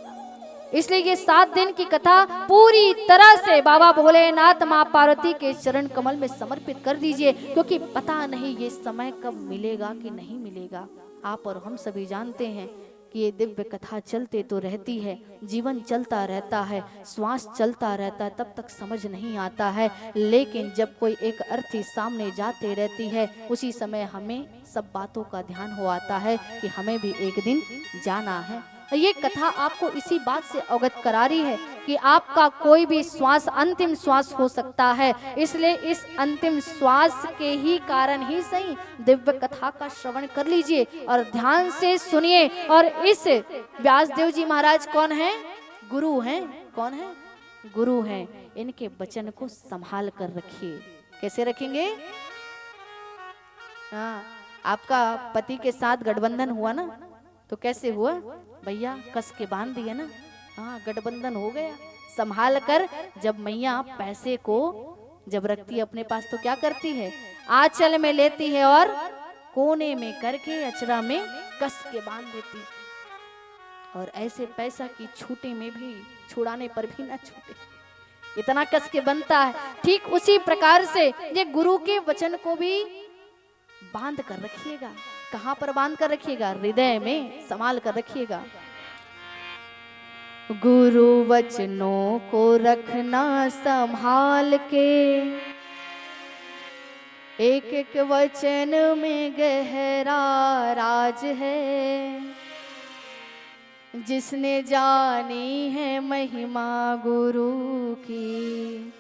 A: इसलिए ये 7 दिन की कथा पूरी तरह से बाबा भोलेनाथ माँ पार्वती के चरण कमल में समर्पित कर दीजिए, क्योंकि पता नहीं ये समय कब मिलेगा कि नहीं मिलेगा। आप और हम सभी जानते हैं कि ये दिव्य कथा चलते तो रहती है, जीवन चलता रहता है, श्वास चलता रहता है, तब तक समझ नहीं आता है। लेकिन जब कोई एक अर्थी सामने जाते रहती है, उसी समय हमें सब बातों का ध्यान हो आता है कि हमें भी एक दिन जाना है। ये कथा आपको इसी बात से अवगत करा रही है कि आपका कोई भी श्वास अंतिम श्वास हो सकता है। इसलिए इस अंतिम श्वास के ही कारण ही सही दिव्य कथा का श्रवण कर लीजिए और ध्यान से सुनिए। और इस व्यासदेव जी महाराज कौन है? गुरु हैं। कौन है? गुरु हैं। इनके वचन को संभाल कर रखिए। कैसे रखेंगे? हाँ, आपका पति के साथ गठबंधन हुआ ना, तो कैसे हुआ भैया? कस के बांध दिए ना, हाँ गठबंधन हो गया। संभाल कर, जब मैया पैसे को जब रखती है अपने पास तो क्या करती है? आंचल में लेती है और कोने में करके अचरा में कस के बांध देती है। और ऐसे पैसा की छूटे में भी, छुड़ाने पर भी ना छूटे, इतना कस के बनता है। ठीक उसी प्रकार से ये गुरु के वचन को भी बांध कर रखिएगा। कहां पर बांध कर रखिएगा? हृदय में संभाल कर रखिएगा। गुरु वचनों को रखना संभाल के, एक एक वचन में गहरा राज है। जिसने जानी है महिमा गुरु की,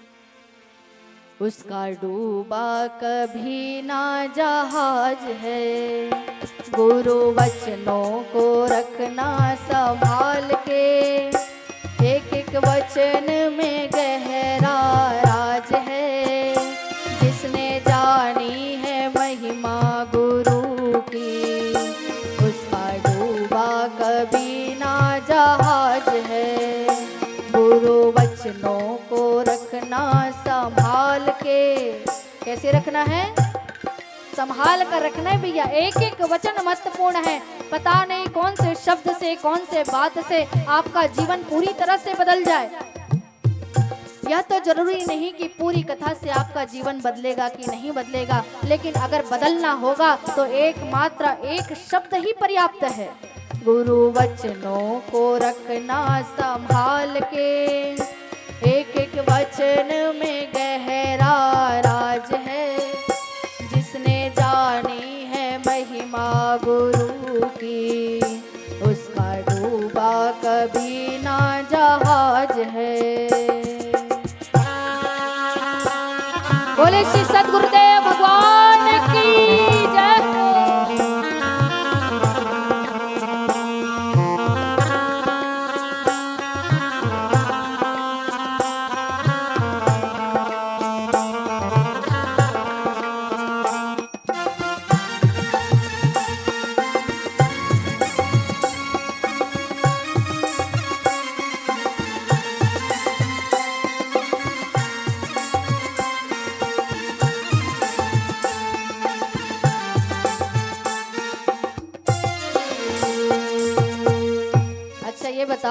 A: उसका डूबा कभी ना जहाज है। गुरु वचनों को रखना संभाल के, एक एक वचन में गहरा राज है। जिसने जानी है महिमा गुरु की, उसका डूबा कभी ना जहाज है। गुरु वचनों को रखना संभाल के। कैसे रखना है? संभाल कर रखना है भैया। एक एक वचन महत्वपूर्ण है। पता नहीं कौन से शब्द से, कौन से बात से आपका जीवन पूरी तरह से बदल जाए। यह तो जरूरी नहीं कि पूरी कथा से आपका जीवन बदलेगा कि नहीं बदलेगा, लेकिन अगर बदलना होगा तो एकमात्र एक शब्द ही पर्याप्त है। गुरु वचनों को रखना संभाल के, एक एक वचन में गहरा राज है। जिसने जानी है महिमा गुरु की, उसका डूबा कभी ना जहाज है। बोले श्री सद्गुरुदेव भगवान की जय हो।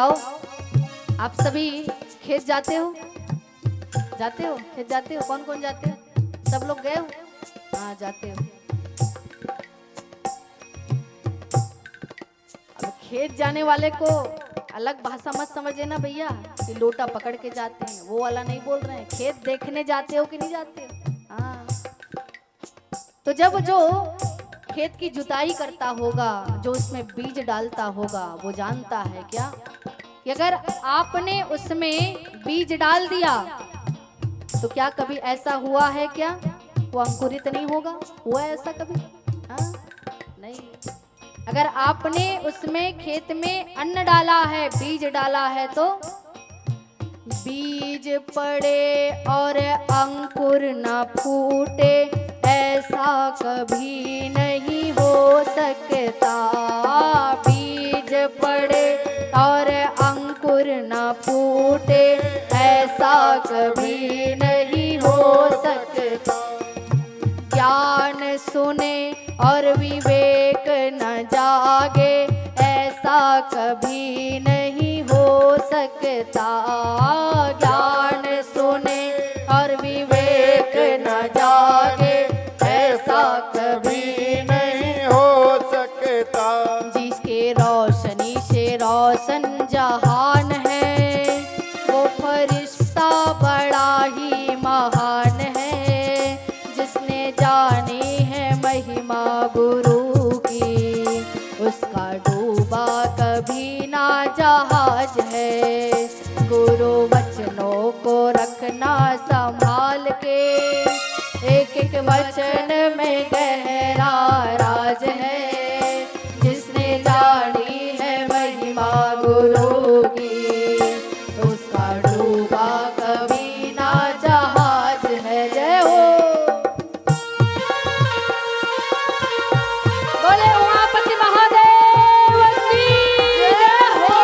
A: बताओ, आप सभी खेत जाते हो? जाते हो? खेत जाते हो? कौन कौन जाते हो? सब लोग गए हो? हाँ जाते हो। अब खेत जाने वाले को अलग भाषा मत समझ लेना भैया कि लोटा पकड़ के जाते हैं, वो वाला नहीं बोल रहे हैं। खेत देखने जाते हो कि नहीं जाते हो? हाँ। तो जब जो खेत की जुताई करता होगा, जो उसमें बीज डालता होगा, वो जानता है क्या कि अगर आपने उसमें बीज डाल दिया तो क्या कभी ऐसा हुआ है क्या वो अंकुरित नहीं होगा? हुआ है ऐसा कभी? हाँ नहीं। अगर आपने उसमें खेत में अन्न डाला है, बीज डाला है, तो बीज पड़े और अंकुर न फूटे ऐसा कभी नहीं हो सकता। बीज पड़े और अंकुर न फूटे ऐसा कभी नहीं हो सकता। ज्ञान सुने और विवेक न जागे ऐसा कभी नहीं हो सकता। ज्ञान सुने और विवेक न जागे ऐसा कभी
B: नहीं हो सकता।
A: जिसके रोशनी से रोशन जहान है वो फरिश्ता बड़ा ही महान है। जिसने जानी है महिमा गुरु की उसका डूबा कभी ना जहाज है। गुरु वचनों को रखना संभाल के, एक एक वचन में गहरा राज है। जिसने जानी है महिमा गुरु की उसका डूबा कभी ना जहाज है। जय हो बोले उमापति महादेव की जय हो।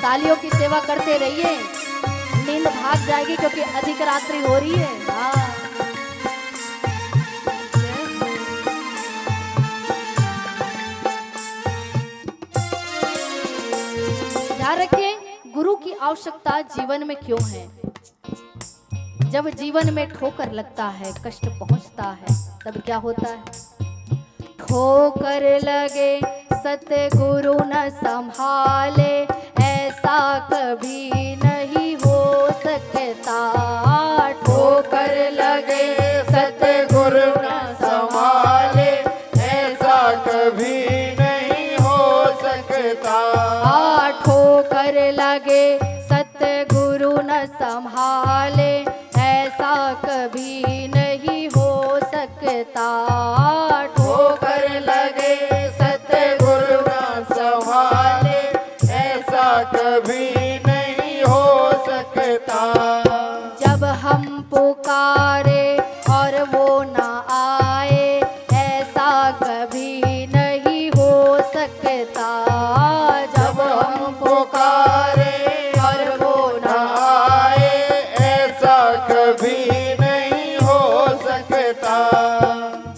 A: तालियों की सेवा करते रहिए, नींद भाग जाएगी क्योंकि अधिक रात्रि हो रही है। हाँ। ध्यान रखिए, गुरु की आवश्यकता जीवन में क्यों है। जब जीवन में ठोकर लगता है, कष्ट पहुंचता है, तब क्या होता है? ठोकर लगे सतगुरु न संभाले ऐसा कभी नहीं हो सकता। ठोकर लगे
B: सतगुरु न संभाले ऐसा कभी नहीं हो सकता।
A: ठोकर लगे सतगुरु न संभाले ऐसा कभी नहीं हो सकता।
B: ठोकर लगे सतगुरु न संभाले ऐसा कभी नहीं हो सकता।
A: जब हम पुकारे और वो ना आए ऐसा कभी नहीं हो सकता। जब हम
B: पुकारे और वो न आए ऐसा कभी नहीं हो सकता।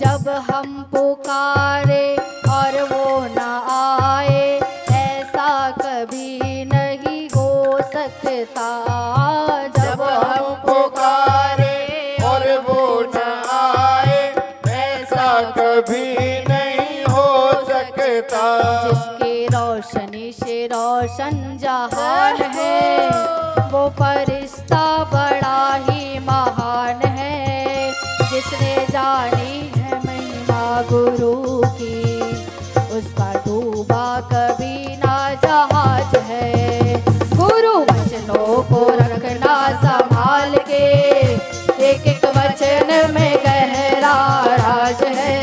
A: जब हम पुकारे और वो ना आए ऐसा कभी नहीं हो सकता।
B: जब हम पुकारे और वो न आए ऐसा कभी नहीं हो सकता।
A: जिसके रोशनी से रोशन जहान है वो फरिश्ता बड़ा ही महान है। जिसने जानी है महिमा गुरु की उसका डूबा कभी ना जहाज है। गुरु वचनों को रखना संभाल के, एक एक वचन में गहरा राज है।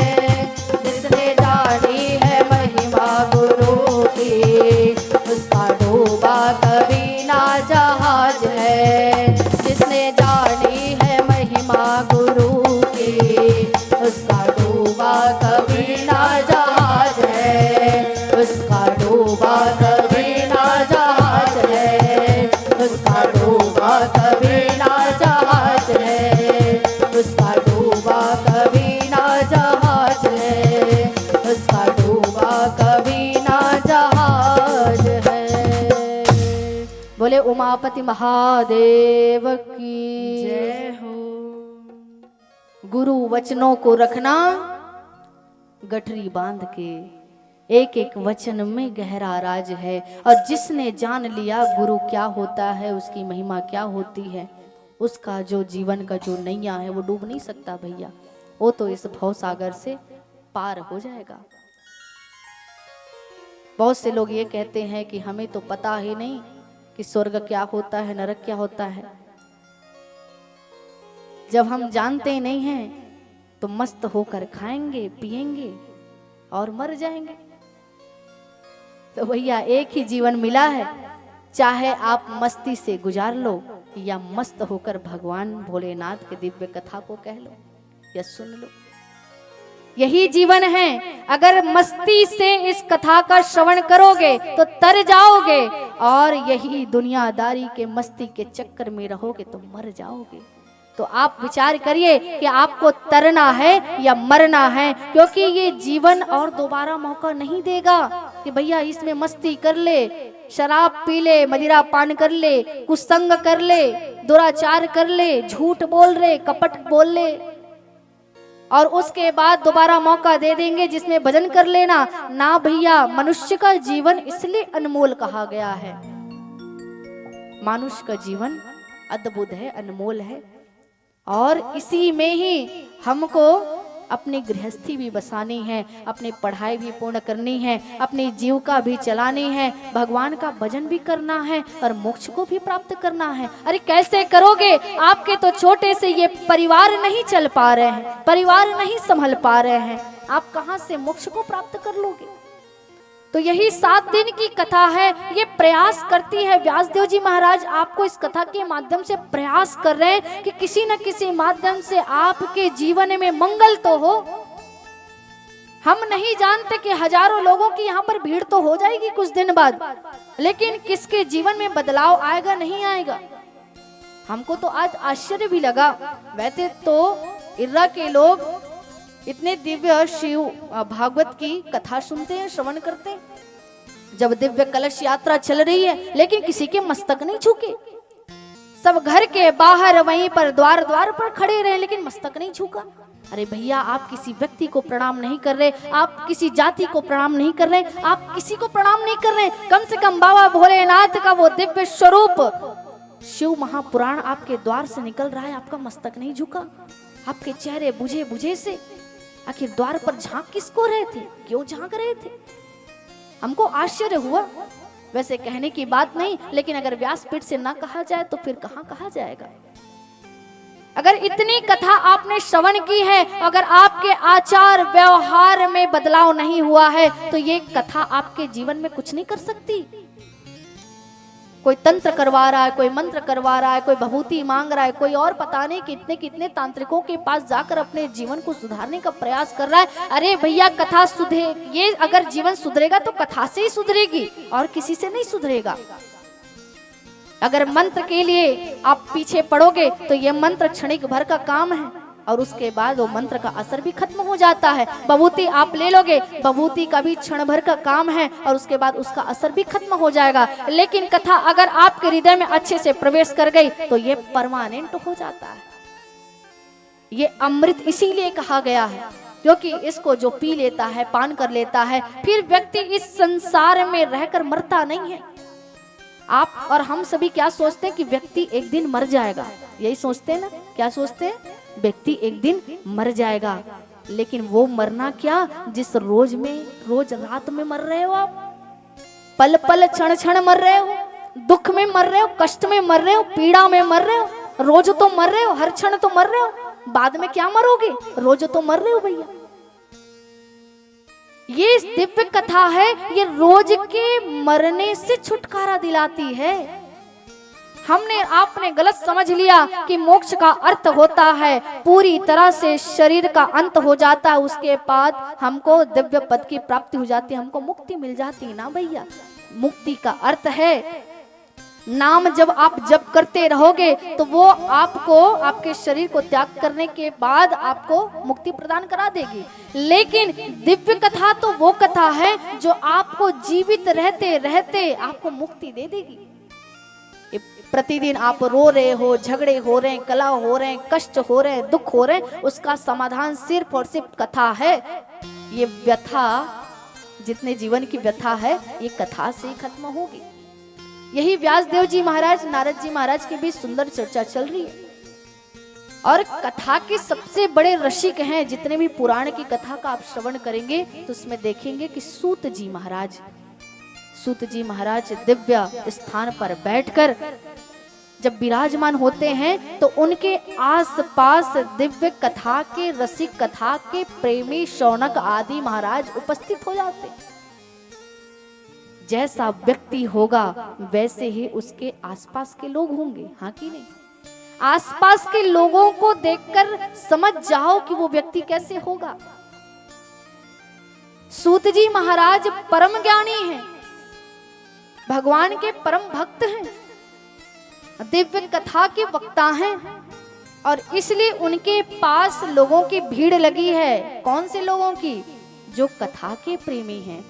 A: कभी ना जहाज है, उसका डूबा कभी ना जहाज है, उसका डूबा कभी ना जहाज है, उसका डूबा कभी ना जहाज है। बोले उमापति महादेव की
B: जय हो।
A: गुरु वचनों को रखना गठरी बांध के, एक एक वचन में गहरा राज है। और जिसने जान लिया गुरु क्या होता है, उसकी महिमा क्या होती है, उसका जो जीवन का जो नैया है वो डूब नहीं सकता भैया, वो तो इस भव सागर से पार हो जाएगा। बहुत से लोग ये कहते हैं कि हमें तो पता ही नहीं कि स्वर्ग क्या होता है, नरक क्या होता है। जब हम जानते नहीं हैं तो मस्त होकर खाएंगे पिएंगे और मर जाएंगे। तो भैया एक ही जीवन मिला है, चाहे आप मस्ती से गुजार लो या मस्त होकर भगवान भोलेनाथ के दिव्य कथा को कह लो या सुन लो। यही जीवन है। अगर मस्ती से इस कथा का श्रवण करोगे तो तर जाओगे, और यही दुनियादारी के मस्ती के चक्कर में रहोगे तो मर जाओगे। तो आप विचार करिए कि आपको तरना है या मरना है, क्योंकि ये जीवन और दोबारा मौका नहीं देगा कि भैया इसमें मस्ती कर ले, शराब पी ले, मदिरा पान कर ले, कुसंग कर ले, दुराचार कर ले, झूठ बोल ले, कपट बोल ले, और उसके बाद दोबारा मौका दे देंगे जिसमें भजन कर लेना। ना भैया, मनुष्य का जीवन इसलिए अनमोल कहा गया है। मनुष्य का जीवन अद्भुत है, अनमोल है, और इसी में ही हमको अपनी गृहस्थी भी बसानी है, अपनी पढ़ाई भी पूर्ण करनी है, अपनी जीविका भी चलानी है, भगवान का भजन भी करना है और मोक्ष को भी प्राप्त करना है। अरे कैसे करोगे? आपके तो छोटे से ये परिवार नहीं चल पा रहे हैं, परिवार नहीं संभल पा रहे हैं, आप कहां से मोक्ष को प्राप्त कर लोगे? तो यही 7 दिन की कथा है, ये प्रयास करती है। व्यासदेव जी महाराज आपको इस कथा के माध्यम से प्रयास कर रहे हैं कि किसी न किसी माध्यम से आपके जीवन में मंगल तो हो। हम नहीं जानते कि हजारों लोगों की यहाँ पर भीड़ तो हो जाएगी कुछ दिन बाद, लेकिन किसके जीवन में बदलाव आएगा नहीं आएगा। हमको तो आज आश्चर्य भी लगा। वैसे तो इर्रा के लोग इतने दिव्य शिव भागवत की कथा सुनते हैं, श्रवण करते हैं। जब दिव्य कलश यात्रा चल रही है, लेकिन किसी के मस्तक नहीं झुके। सब घर के बाहर वहीं पर द्वार द्वार पर खड़े रहे, लेकिन मस्तक नहीं झुका। अरे भैया, आप किसी व्यक्ति को प्रणाम नहीं कर रहे, आप किसी जाति को प्रणाम नहीं कर रहे, आप किसी को प्रणाम नहीं कर रहे, कम से कम बाबा भोलेनाथ का वो दिव्य स्वरूप शिव महापुराण आपके द्वार से निकल रहा है, आपका मस्तक नहीं झुका। आपके चेहरे बुझे बुझे से, आखिर द्वार पर झांक किसको रहे थे, क्यों झांक रहे थे? हमको आश्चर्य हुआ। वैसे कहने की बात नहीं, लेकिन अगर व्यासपीठ से ना कहा जाए तो फिर कहाँ कहा जाएगा? अगर इतनी कथा आपने श्रवण की है, अगर आपके आचार व्यवहार में बदलाव नहीं हुआ है, तो ये कथा आपके जीवन में कुछ नहीं कर सकती। कोई तंत्र करवा रहा है, कोई मंत्र करवा रहा है, कोई भभूति मांग रहा है, कोई और पता नहीं कितने कितने तांत्रिकों के पास जाकर अपने जीवन को सुधारने का प्रयास कर रहा है। अरे भैया, कथा सुधरे, ये अगर जीवन सुधरेगा तो कथा से ही सुधरेगी और किसी से नहीं सुधरेगा। अगर मंत्र के लिए आप पीछे पड़ोगे तो ये मंत्र क्षणिक भर का काम है और उसके बाद वो मंत्र का असर भी खत्म हो जाता है। भभूति आप ले लोगे, भभूति का भी क्षण भर का काम है और उसके बाद उसका असर भी खत्म हो जाएगा। लेकिन कथा अगर आपके हृदय में अच्छे से प्रवेश कर गई तो ये परमानेंट हो जाता है। ये अमृत इसीलिए कहा गया है क्योंकि इसको जो पी लेता है, पान कर लेता है, फिर व्यक्ति इस संसार में रहकर मरता नहीं है। आप और हम सभी क्या सोचते हैं कि व्यक्ति एक दिन मर जाएगा, यही सोचते हैं ना? क्या सोचते हैं? व्यक्ति एक दिन मर जाएगा, लेकिन वो मरना क्या जिस रोज रात में मर रहे हो आप, पल पल क्षण क्षण मर रहे हो, दुख में मर रहे हो, कष्ट में मर रहे हो, पीड़ा में मर रहे हो, रोज तो मर रहे हो, हर क्षण तो मर रहे हो, बाद में क्या मरोगे? रोज तो मर रहे हो भैया। ये दिव्य कथा है, ये रोज के मरने से छुटकारा दिलाती है। हमने आपने गलत समझ लिया कि मोक्ष का अर्थ होता है पूरी तरह से शरीर का अंत हो जाता है, उसके बाद हमको दिव्य पद की प्राप्ति हो जाती है, हमको मुक्ति मिल जाती है। ना भैया, मुक्ति का अर्थ है। नाम जब आप जप करते रहोगे तो वो आपको आपके शरीर को त्याग करने के बाद आपको मुक्ति प्रदान करा देगी। लेकिन दिव्य कथा तो वो कथा है जो आपको जीवित रहते रहते आपको मुक्ति दे देगी। प्रतिदिन आप रो रहे हो, झगड़े हो रहे हैं, कलह हो रहे हैं, कष्ट हो रहे हैं, दुख हो रहे हैं, उसका समाधान सिर्फ और सिर्फ कथा है। ये व्यथा, जितने जीवन की व्यथा है, ये कथा से ही खत्म होगी। यही व्यासदेव जी महाराज, नारद जी महाराज के बीच सुंदर चर्चा चल रही है। और कथा के सबसे बड़े रसिक हैं। जितने भी पुराण की कथा का आप श्रवण करेंगे तो उसमें देखेंगे कि सूत जी महाराज दिव्य स्थान पर बैठकर जब विराजमान होते हैं तो उनके आसपास दिव्य कथा के रसिक, कथा के प्रेमी, शौनक आदि महाराज उपस्थित हो जाते। जैसा व्यक्ति होगा वैसे ही उसके आसपास के लोग होंगे, हाँ कि नहीं? आसपास के लोगों को देखकर समझ जाओ कि वो व्यक्ति कैसे होगा। सूत जी महाराज परम ज्ञानी हैं, भगवान के परम भक्त हैं, दिव्य कथा के वक्ता हैं, और इसलिए उनके पास लोगों की भीड़ लगी है। कौन से लोगों की? जो कथा के प्रेमी हैं।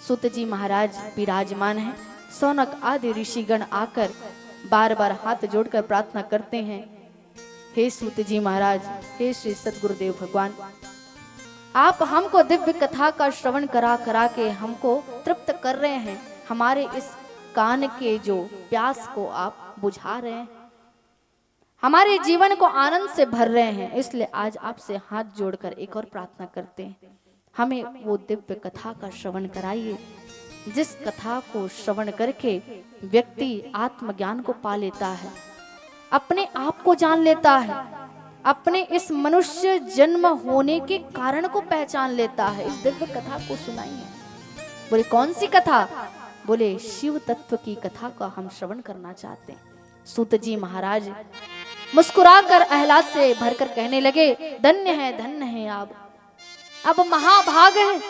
A: सूत जी महाराज विराजमान हैं। शौनक आदि ऋषिगण आकर बार बार हाथ जोड़कर प्रार्थना करते हैं, हे सूत जी महाराज, हे श्री सद्गुरुदेव भगवान, आप हमको दिव्य कथा का श्रवण करा करा के हमको तृप्त कर रहे हैं। हमारे इस कान के जो प्यास को आप बुझा रहे हैं, हमारे जीवन को आनंद से भर रहे हैं। इसलिए आज आपसे हाथ जोड़कर एक और प्रार्थना करते हैं, हमें वो दिव्य कथा का श्रवण कराइए जिस कथा को श्रवण करके व्यक्ति आत्मज्ञान को पा लेता है, अपने आप को जान लेता है, अपने इस मनुष्य जन्म होने के कारण को पहचान लेता है। इस दिव्य कथा को सुनाइए। बोले कौन सी कथा? बोले शिव तत्व की कथा का हम श्रवण करना चाहते हैं। सूत जी महाराज मुस्कुराकर आह्लाद से भरकर कहने लगे, धन्य है आप, अब महाभाग है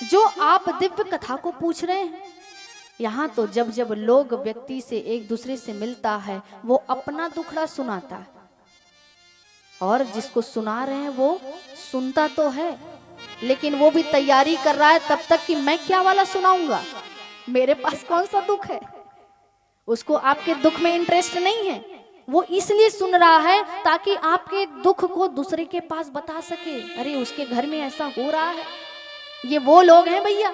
A: जो आप दिव्य कथा को पूछ रहे हैं। यहाँ तो जब जब लोग व्यक्ति से एक दूसरे से मिलता है वो अपना दुखड़ा सुनाता है, और जिसको सुना रहे हैं वो सुनता तो है, लेकिन वो भी तैयारी कर रहा है तब तक कि मैं क्या वाला सुनाऊंगा, मेरे पास कौन सा दुख है। उसको आपके दुख में इंटरेस्ट नहीं है, वो इसलिए सुन रहा है ताकि आपके दुख को दूसरे के पास बता सके। अरे उसके घर में ऐसा हो रहा है। ये वो लोग हैं भैया।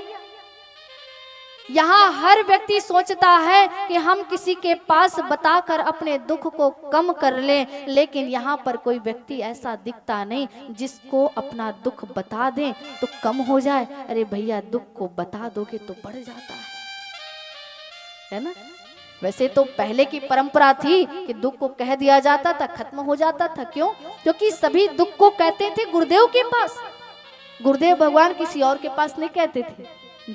A: यहाँ हर व्यक्ति सोचता है कि हम किसी के पास बताकर अपने दुख को कम कर लें, लेकिन यहाँ पर कोई व्यक्ति ऐसा दिखता नहीं जिसको अपना दुख बता दें तो कम हो जाए। अरे भैया दुख को बता दोगे तो बढ़ जाता है ना। वैसे तो पहले की परंपरा थी कि दुख को कह दिया जाता था, खत्म हो जाता था। क्यों? क्योंकि सभी दुख को कहते थे गुरुदेव के पास। गुरुदेव भगवान किसी और के पास नहीं कहते थे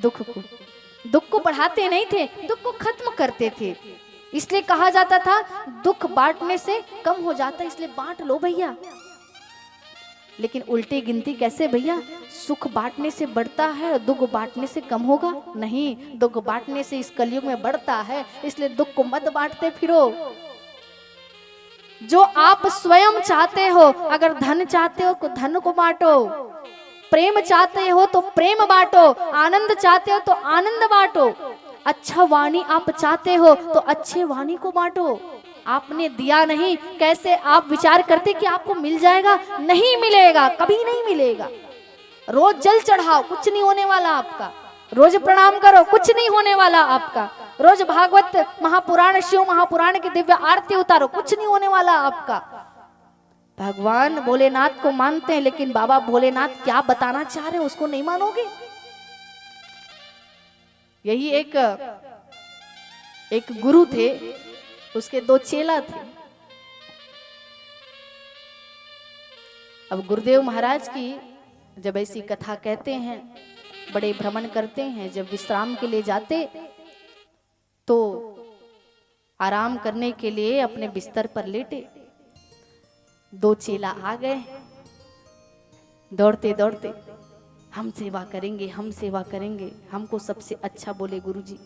A: दुख को बढ़ाते नहीं थे, दुख को खत्म करते थे। इसलिए कहा जाता था दुख बांटने से कम हो जाता है, इसलिए बांट लो भैया। लेकिन उल्टी गिनती कैसे भैया? सुख बांटने से बढ़ता है, दुख बांटने से कम होगा? नहीं, दुख बांटने से इस कलयुग में बढ़ता है, इसलिए दुख को मत बांटते फिरो। जो आप स्वयं चाहते हो, अगर धन चाहते हो तो धन को बांटो, प्रेम चाहते हो तो प्रेम बांटो, आनंद चाहते हो तो आनंद बांटो, अच्छा वाणी आप चाहते हो तो अच्छे वाणी को बांटो। आपने दिया नहीं, कैसे आप विचार करते कि आपको मिल जाएगा? नहीं मिलेगा, कभी नहीं मिलेगा। रोज जल चढ़ाओ, कुछ नहीं होने वाला आपका। रोज प्रणाम करो, कुछ नहीं होने वाला आपका। रोज भागवत महापुराण, शिव महापुराण की दिव्य आरती उतारो, कुछ नहीं होने वाला आपका। भगवान भोलेनाथ को मानते हैं, लेकिन बाबा भोलेनाथ क्या बताना चाह रहे हैं उसको नहीं मानोगे। यही एक गुरु थे, उसके 2 चेला थे। अब गुरुदेव महाराज की जब ऐसी कथा कहते हैं, बड़े भ्रमण करते हैं, जब विश्राम के लिए जाते तो आराम करने के लिए अपने बिस्तर पर लेटे। 2 चेला आ गए दौड़ते दौड़ते, हम सेवा करेंगे, हम सेवा करेंगे। हमको सबसे अच्छा बोले गुरुजी।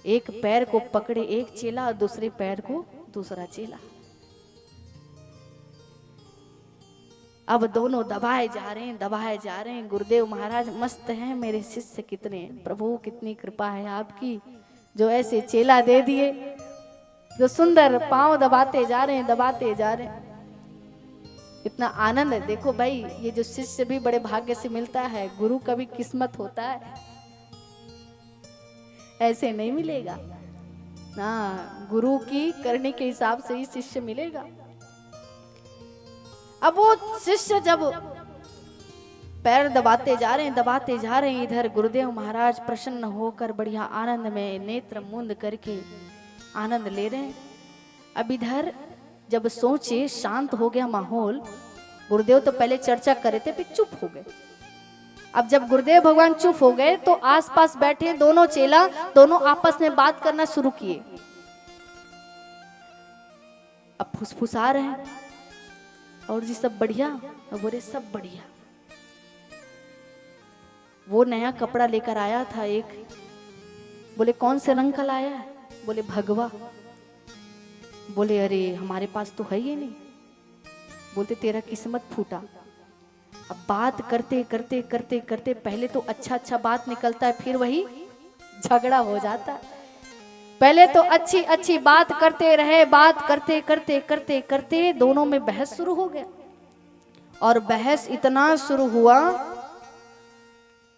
A: एक पैर को पकड़े एक चेला और दूसरे पैर को दूसरा चेला। अब दोनों दबाए जा रहे हैं, दबाए जा रहे हैं। गुरुदेव महाराज मस्त हैं, मेरे शिष्य कितने हैं। प्रभु कितनी कृपा है आपकी, जो ऐसे चेला दे दिए, जो सुंदर पांव दबाते जा रहे हैं, दबाते जा रहे हैं। इतना आनंद है। देखो भाई, ये जो शिष्य भी बड़े भाग्य से मिलता है, गुरु का भी किस्मत होता है, ऐसे नहीं मिलेगा ना। गुरु की करने के हिसाब से ही शिष्य मिलेगा। अब वो शिष्य जब पैर दबाते जा रहे हैं, दबाते जा रहे हैं, इधर गुरुदेव महाराज प्रसन्न होकर बढ़िया आनंद में नेत्र मूंद करके आनंद ले रहे हैं। अब इधर जब सोचे, शांत हो गया माहौल। गुरुदेव तो पहले चर्चा कर रहे थे, फिर चुप हो गए। अब जब गुरुदेव भगवान चुप हो गए तो आसपास बैठे दोनों चेला, दोनों आपस में बात करना शुरू किए। अब फुसफुसा रहे हैं, और जी सब बढ़िया? बोले सब बढ़िया। वो नया कपड़ा लेकर आया था एक। बोले कौन से रंग का लाया है? बोले भगवा। बोले अरे हमारे पास तो है ही नहीं। बोलते तेरा किस्मत फूटा। अब बात करते करते करते करते पहले तो अच्छा अच्छा बात निकलता है, फिर वही झगड़ा हो जाता है। पहले तो अच्छी अच्छी बात करते रहे, बात करते करते करते करते दोनों में बहस शुरू हो गया। और बहस इतना शुरू हुआ,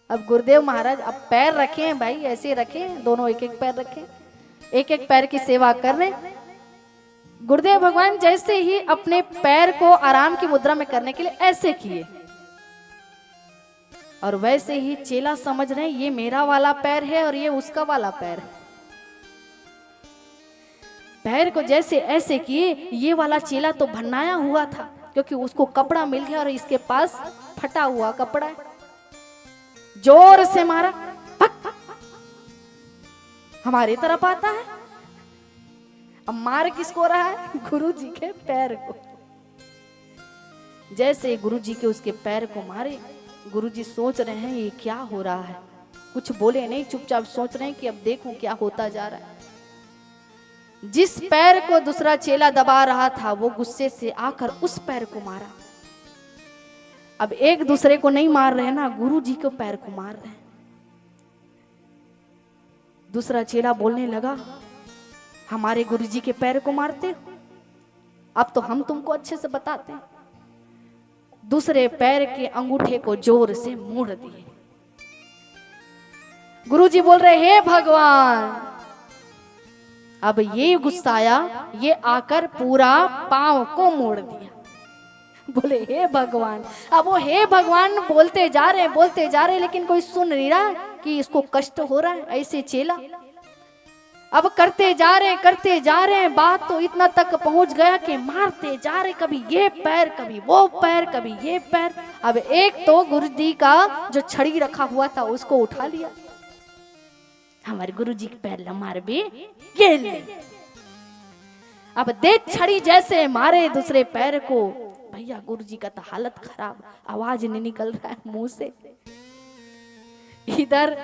A: अब गुरुदेव महाराज अब पैर रखे हैं भाई, ऐसे रखे हैं, दोनों एक एक पैर रखे, एक एक पैर की सेवा कर रहे हैं। गुरुदेव भगवान जैसे ही अपने पैर को आराम की मुद्रा में करने के लिए ऐसे किए, और वैसे ही चेला समझ रहे हैं ये मेरा वाला पैर है और ये उसका वाला पैर है। पैर को जैसे ऐसे किए, ये वाला चेला तो भन्नाया हुआ था क्योंकि उसको कपड़ा मिल गया और इसके पास फटा हुआ कपड़ा है। जोर से मारा, हमारी तरफ आता है। अब मार किसको रहा है? गुरु जी के पैर को। जैसे गुरु जी के उसके पैर को मारे, गुरु जी सोच रहे हैं ये क्या हो रहा है। कुछ बोले नहीं, चुपचाप सोच रहे हैं कि अब देखूं क्या होता जा रहा है। जिस पैर को दूसरा चेला दबा रहा था, वो गुस्से से आकर उस पैर को मारा। अब एक दूसरे को नहीं मार रहे ना, गुरु जी को पैर को मार रहे हैं। दूसरा चेला बोलने लगा, हमारे गुरु जी के पैर को मारते हो, अब तो हम तुमको अच्छे से बताते हैं। दूसरे पैर के अंगूठे को जोर से मोड़ दिए। गुरु जी बोल रहे, हे भगवान। अब ये गुस्साया, ये आकर पूरा पांव को मोड़ दिया। बोले हे भगवान। अब वो हे भगवान बोलते जा रहे, बोलते जा रहे, लेकिन कोई सुन नहीं रहा कि इसको कष्ट हो रहा है। ऐसे चेला अब करते जा रहे, करते जा रहे। बात तो इतना तक पहुंच गया कि मारते जा रहे, कभी ये पैर, कभी वो पैर, कभी ये पैर। अब एक तो गुरु जी का जो छड़ी रखा हुआ था उसको उठा लिया। हमारे गुरु जी के पैर मार भी ये ले। अब देख छड़ी जैसे मारे दूसरे पैर को, भैया गुरु जी का तो हालत खराब, आवाज नहीं निकल रहा है मुंह से। इधर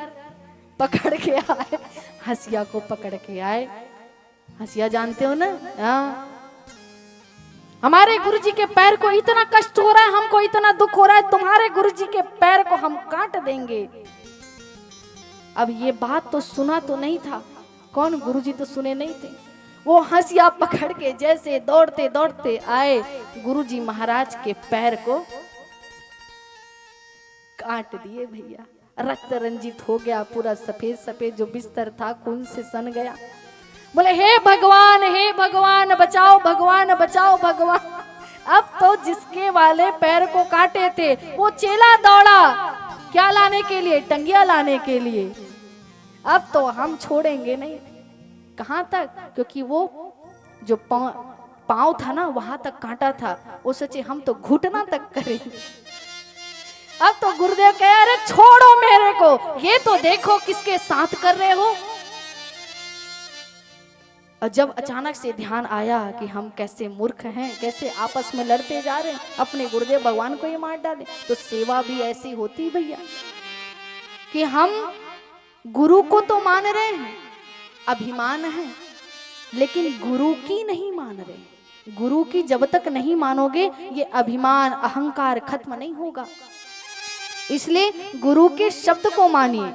A: पकड़ के आए, हसिया को पकड़ के आए। हसिया जानते हो ना? हाँ, हमारे गुरुजी के पैर को इतना कष्ट हो रहा है, हमको इतना दुख हो रहा है, तुम्हारे गुरुजी के पैर को हम काट देंगे। अब ये बात तो सुना तो नहीं था, कौन गुरुजी तो सुने नहीं थे। वो हसिया पकड़ के जैसे दौड़ते दौड़ते आए, गुरुजी महाराज के पैर को काट दिए। भैया रक्त रंजित हो गया, पूरा सफेद सफेद जो बिस्तर था खून से सन गया। बोले हे भगवान बचाओ, भगवान बचाओ, भगवान। अब तो जिसके वाले पैर को काटे थे वो चेला दौड़ा, क्या लाने के लिए? टंगिया लाने के लिए। अब तो हम छोड़ेंगे नहीं। कहां तक? क्योंकि वो जो पांव था ना, वहां तक कांटा था। वो सोचे हम तो घुटना तक करेंगे। अब तो गुरुदेव कह अरे छोड़ो मेरे को, ये तो देखो किसके साथ कर रहे हो। और जब अचानक से ध्यान आया कि हम कैसे मूर्ख हैं, कैसे आपस में लड़ते जा रहे हैं, अपने गुरुदेव भगवान को ये मार डाले। तो सेवा भी ऐसी होती भैया कि हम गुरु को तो मान रहे हैं, अभिमान है, लेकिन गुरु की नहीं मान रहे। गुरु की जब तक नहीं मानोगे ये अभिमान अहंकार खत्म नहीं होगा। इसलिए गुरु के शब्द को मानिए।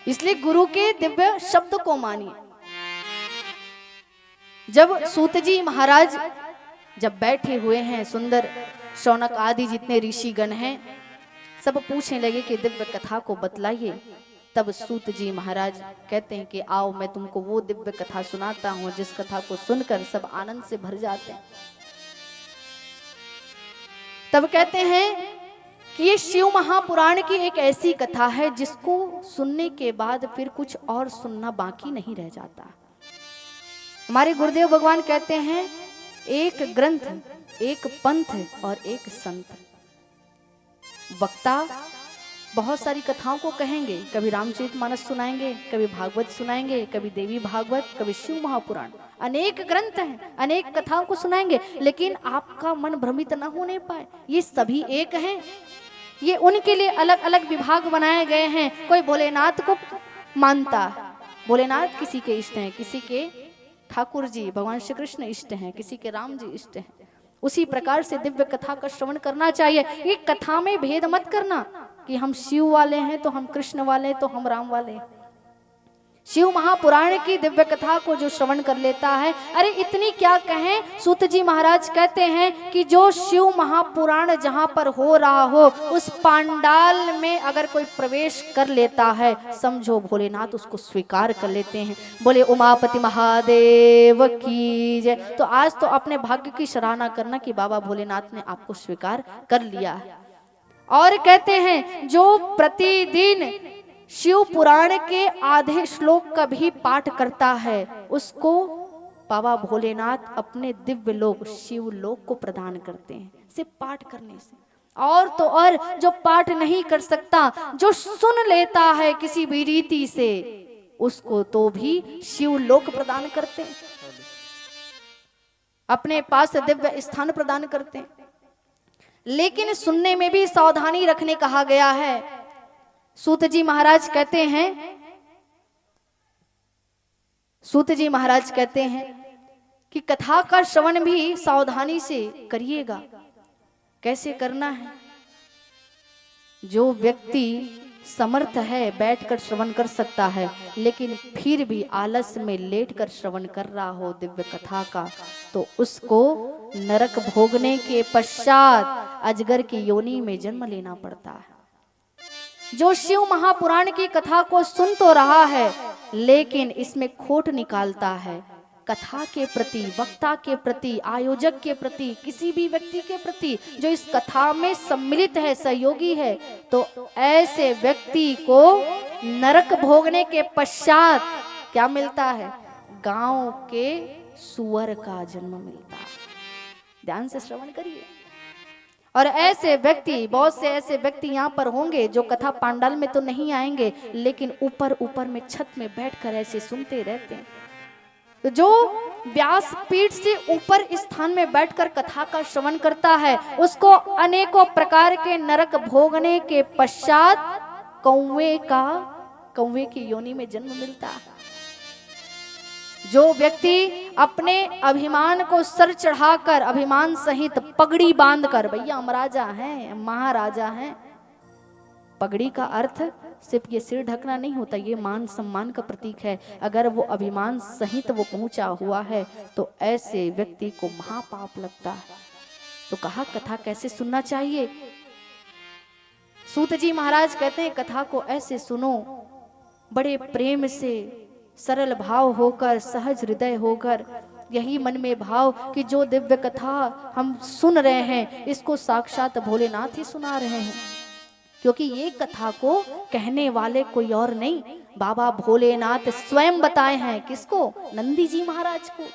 A: इसलिए गुरु के दिव्य शब्द को मानिए। जब सूत जी महाराज जब बैठे हुए हैं, सुंदर शौनक आदि जितने ऋषिगण हैं सब पूछने लगे कि दिव्य कथा को बतलाइए। तब सूत जी महाराज कहते हैं कि आओ मैं तुमको वो दिव्य कथा सुनाता हूँ जिस कथा को सुनकर सब आनंद से भर जाते हैं। तब कहते हैं कि ये शिव महापुराण की एक ऐसी कथा है जिसको सुनने के बाद फिर कुछ और सुनना बाकी नहीं रह जाता। हमारे गुरुदेव भगवान कहते हैं एक ग्रंथ, एक पंथ और एक संत। वक्ता बहुत सारी कथाओं को कहेंगे, कभी रामचरितमानस सुनाएंगे, कभी भागवत सुनाएंगे, कभी देवी भागवत, कभी शिव महापुराण, अनेक ग्रंथ हैं, अनेक कथाओं को सुनाएंगे, लेकिन आपका मन भ्रमित न होने पाए। ये सभी एक हैं। ये उनके लिए अलग अलग विभाग बनाए गए हैं। कोई भोलेनाथ को मानता है, भोलेनाथ किसी के इष्ट हैं, किसी के ठाकुर जी भगवान श्री कृष्ण इष्ट हैं, किसी के राम जी इष्ट हैं। उसी प्रकार से दिव्य कथा का श्रवण करना चाहिए। ये कथा में भेद मत करना कि हम शिव वाले हैं तो हम कृष्ण वाले तो हम राम वाले हैं। शिव महापुराण की दिव्य कथा को जो श्रवण कर लेता है, अरे इतनी क्या कहें, सूत जी महाराज कहते हैं कि जो शिव महापुराण जहां पर हो रहा हो उस पांडाल में अगर कोई प्रवेश कर लेता है, समझो भोलेनाथ उसको स्वीकार कर लेते हैं। बोले उमापति महादेव की जय। तो आज तो अपने भाग्य की सराहना करना कि बाबा भोलेनाथ ने आपको स्वीकार कर लिया है। और कहते हैं जो प्रतिदिन शिव पुराण के आधे श्लोक का भी पाठ करता है उसको बाबा भोलेनाथ अपने दिव्य लोक शिव लोक को प्रदान करते हैं, सिर्फ पाठ करने से। और तो और जो पाठ नहीं कर सकता, जो सुन लेता है किसी भी रीति से, उसको तो भी शिव लोक प्रदान करते हैं, अपने पास दिव्य स्थान प्रदान करते हैं। लेकिन सुनने में भी सावधानी रखने कहा गया है। सूत जी महाराज कहते हैं, सूत जी महाराज कहते हैं कि कथा का श्रवण भी सावधानी से करिएगा। कैसे करना है? जो व्यक्ति समर्थ है बैठकर श्रवण कर सकता है, लेकिन फिर भी आलस में लेटकर श्रवण कर रहा हो दिव्य कथा का, तो उसको नरक भोगने के पश्चात अजगर की योनि में जन्म लेना पड़ता है। जो शिव महापुराण की कथा को सुन तो रहा है, लेकिन इसमें खोट निकालता है, कथा के प्रति, वक्ता के प्रति, आयोजक के प्रति, किसी भी व्यक्ति के प्रति जो इस कथा में सम्मिलित है, सहयोगी है, तो ऐसे व्यक्ति को नरक भोगने के पश्चात क्या मिलता है? गांव के सुअर का जन्म मिलता है। ध्यान से श्रवण करिए। और ऐसे व्यक्ति, बहुत से ऐसे व्यक्ति यहाँ पर होंगे जो कथा पांडाल में तो नहीं आएंगे, लेकिन ऊपर ऊपर में छत में बैठकर ऐसे सुनते रहते हैं। तो जो व्यास पीठ से ऊपर स्थान में बैठकर कथा का श्रवण करता है, उसको अनेकों प्रकार के नरक भोगने के पश्चात कौवे की योनि में जन्म मिलता है। जो व्यक्ति अपने अभिमान को सर चढ़ाकर, अभिमान सहित पगड़ी बांधकर, भैया हम राजा हैं, महाराजा हैं, पगड़ी का अर्थ सिर्फ ये सिर ढकना नहीं होता, ये मान सम्मान का प्रतीक है। अगर वो अभिमान सहित वो पहुंचा हुआ है तो ऐसे व्यक्ति को महापाप लगता है। तो कहा कथा कैसे सुनना चाहिए? सूत जी महाराज कहते हैं कथा को ऐसे सुनो, बड़े प्रेम से, सरल भाव होकर, सहज हृदय होकर, यही मन में भाव कि जो दिव्य कथा हम सुन रहे हैं इसको साक्षात भोलेनाथ ही सुना रहे हैं। क्योंकि ये कथा को कहने वाले कोई और नहीं, बाबा भोलेनाथ स्वयं बताए हैं। किसको? नंदी जी महाराज को।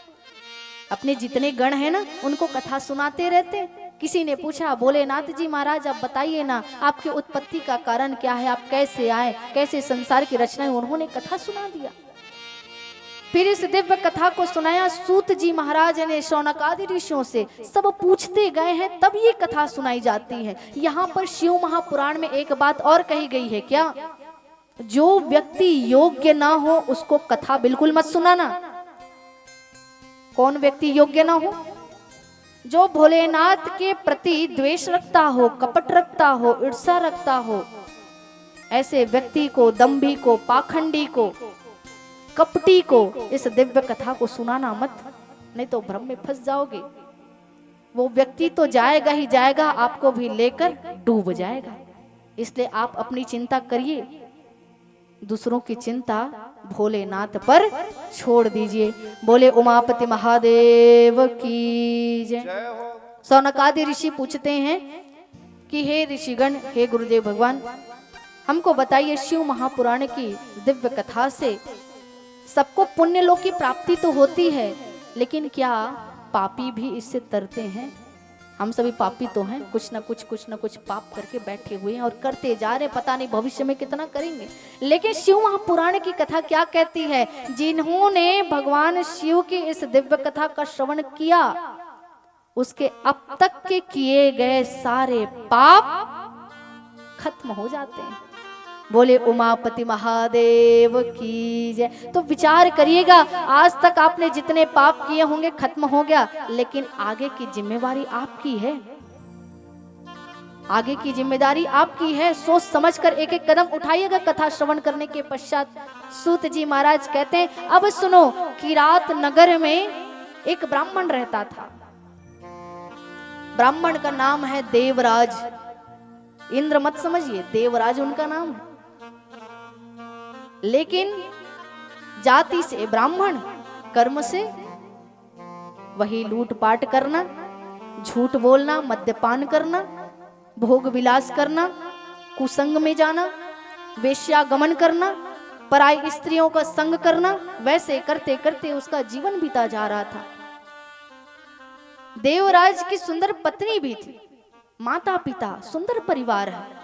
A: अपने जितने गण हैं ना, उनको कथा सुनाते रहते किसी ने पूछा, बोले नाथ जी महाराज आप बताइए ना, आपके उत्पत्ति का कारण क्या है, आप कैसे आए, कैसे संसार की रचना है। उन्होंने कथा सुना दिया। फिर इस दिव्य कथा को सुनाया सूत जी महाराज ने शौनक आदि ऋषियों से, सब पूछते गए हैं तब ये कथा सुनाई जाती है। यहाँ पर शिव महापुराण में एक बात और कही गई है, क्या? जो व्यक्ति योग्य ना हो उसको कथा बिल्कुल मत सुनाना। कौन व्यक्ति योग्य ना हो? जो भोलेनाथ के प्रति द्वेष रखता हो, कपट रखता हो, ईर्ष्या रखता हो, ऐसे व्यक्ति को, दंभी को, पाखंडी को, कपटी को इस दिव्य कथा को सुनाना मत, नहीं तो भ्रम में फंस जाओगे। वो व्यक्ति तो जाएगा ही जाएगा, आपको भी लेकर डूब जाएगा। इसलिए आप अपनी चिंता करिए, दूसरों की चिंता भोलेनाथ पर छोड़ दीजिए। बोले उमापति महादेव की जय। शौनक आदि ऋषि पूछते हैं कि हे ऋषिगण, हे गुरुदेव भगवान, हमको बताइए शिव महापुराण की दिव्य कथा से सबको पुण्य लोक की प्राप्ति तो होती है, लेकिन क्या पापी भी इससे तरते हैं? हम सभी पापी तो हैं, कुछ ना कुछ पाप करके बैठे हुए हैं और करते जा रहे, पता नहीं भविष्य में कितना करेंगे। लेकिन शिव महापुराण की कथा क्या कहती है? जिन्होंने भगवान शिव की इस दिव्य कथा का श्रवण किया, उसके अब तक के किए गए सारे पाप खत्म हो जाते हैं। बोले उमापति महादेव की जय। तो विचार करिएगा, आज तक आपने जितने पाप किए होंगे खत्म हो गया, लेकिन आगे की जिम्मेवारी आपकी है। आगे की जिम्मेदारी आपकी है। सोच समझकर एक एक कदम उठाइएगा। कथा श्रवण करने के पश्चात सूत जी महाराज कहते हैं, अब सुनो, किरात नगर में एक ब्राह्मण रहता था। ब्राह्मण का नाम है देवराज। इंद्र मत समझिए, देवराज उनका नाम है। लेकिन जाति से ब्राह्मण, कर्म से वही लूटपाट करना, झूठ बोलना, मद्यपान करना, भोग विलास करना, कुसंग में जाना, वेश्यागमन करना, पराई स्त्रियों का संग करना, वैसे करते करते उसका जीवन बीता जा रहा था। देवराज की सुंदर पत्नी भी थी, माता पिता, सुंदर परिवार है,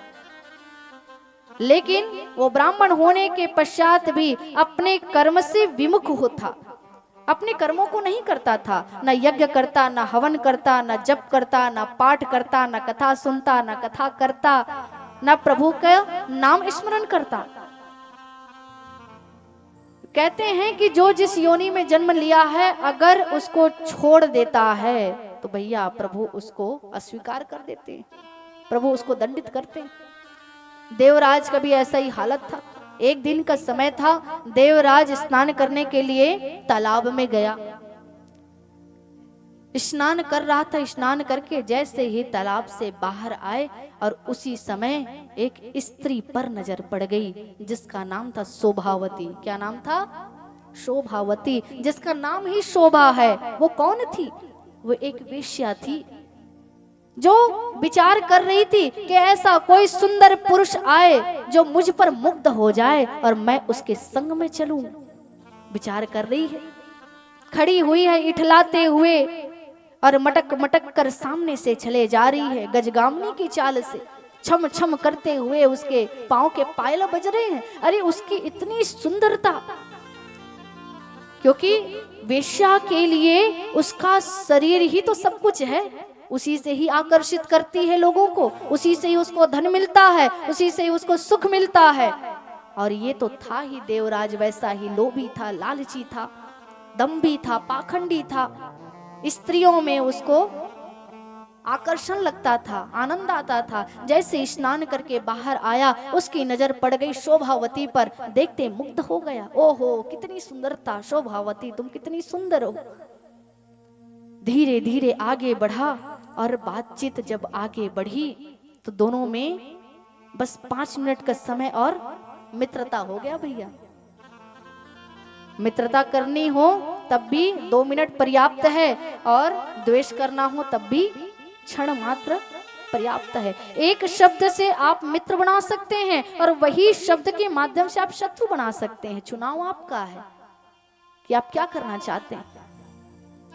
A: लेकिन वो ब्राह्मण होने के पश्चात भी अपने कर्म से विमुख होता, अपने कर्मों को नहीं करता था। न यज्ञ करता, न हवन करता, न जप करता, न पाठ करता, न कथा सुनता, न कथा करता, न प्रभु का नाम स्मरण करता। कहते हैं कि जो जिस योनि में जन्म लिया है, अगर उसको छोड़ देता है तो भैया प्रभु उसको अस्वीकार कर देते हैं, प्रभु उसको दंडित करते हैं। देवराज का भी ऐसा ही हालत था। एक दिन का समय था, देवराज स्नान करने के लिए तालाब में गया। स्नान कर रहा था। स्नान करके जैसे ही तालाब से बाहर आए और उसी समय एक स्त्री पर नजर पड़ गई, जिसका नाम था शोभावती। क्या नाम था? शोभावती, जिसका नाम ही शोभा है। वो कौन थी? वो एक वेश्या थी, जो विचार कर रही थी कि ऐसा कोई सुंदर पुरुष आए जो मुझ पर मुग्ध हो जाए और मैं उसके संग में चलूं। विचार कर रही है, खड़ी हुई है इठलाते हुए और मटक मटक कर सामने से चले जा रही है। गजगामनी की चाल से छम छम करते हुए उसके पांव के पायल बज रहे हैं। अरे उसकी इतनी सुंदरता, क्योंकि वेश्या के लिए उसका शरीर ही तो सब कुछ है, उसी से ही आकर्षित करती है लोगों को, उसी से ही उसको धन मिलता है, उसी से ही उसको सुख मिलता है। और ये तो था ही देवराज वैसा ही लोभी था, लालची था, दंभी था, पाखंडी था। स्त्रियों में उसको आकर्षण लगता था, आनंद आता था। जैसे स्नान करके बाहर आया, उसकी नजर पड़ गई शोभावती पर, देखते मुग्ध हो गया। ओहो कितनी सुंदरता, शोभावती तुम कितनी सुंदर हो। धीरे धीरे आगे बढ़ा और बातचीत जब आगे बढ़ी तो दोनों में बस 5 मिनट का समय और मित्रता हो गया। भैया मित्रता करनी हो तब भी 2 मिनट पर्याप्त है, और द्वेष करना हो तब भी क्षण मात्र पर्याप्त है। एक शब्द से आप मित्र बना सकते हैं और वही शब्द के माध्यम से आप शत्रु बना सकते हैं। चुनाव आपका है कि आप क्या करना चाहते हैं।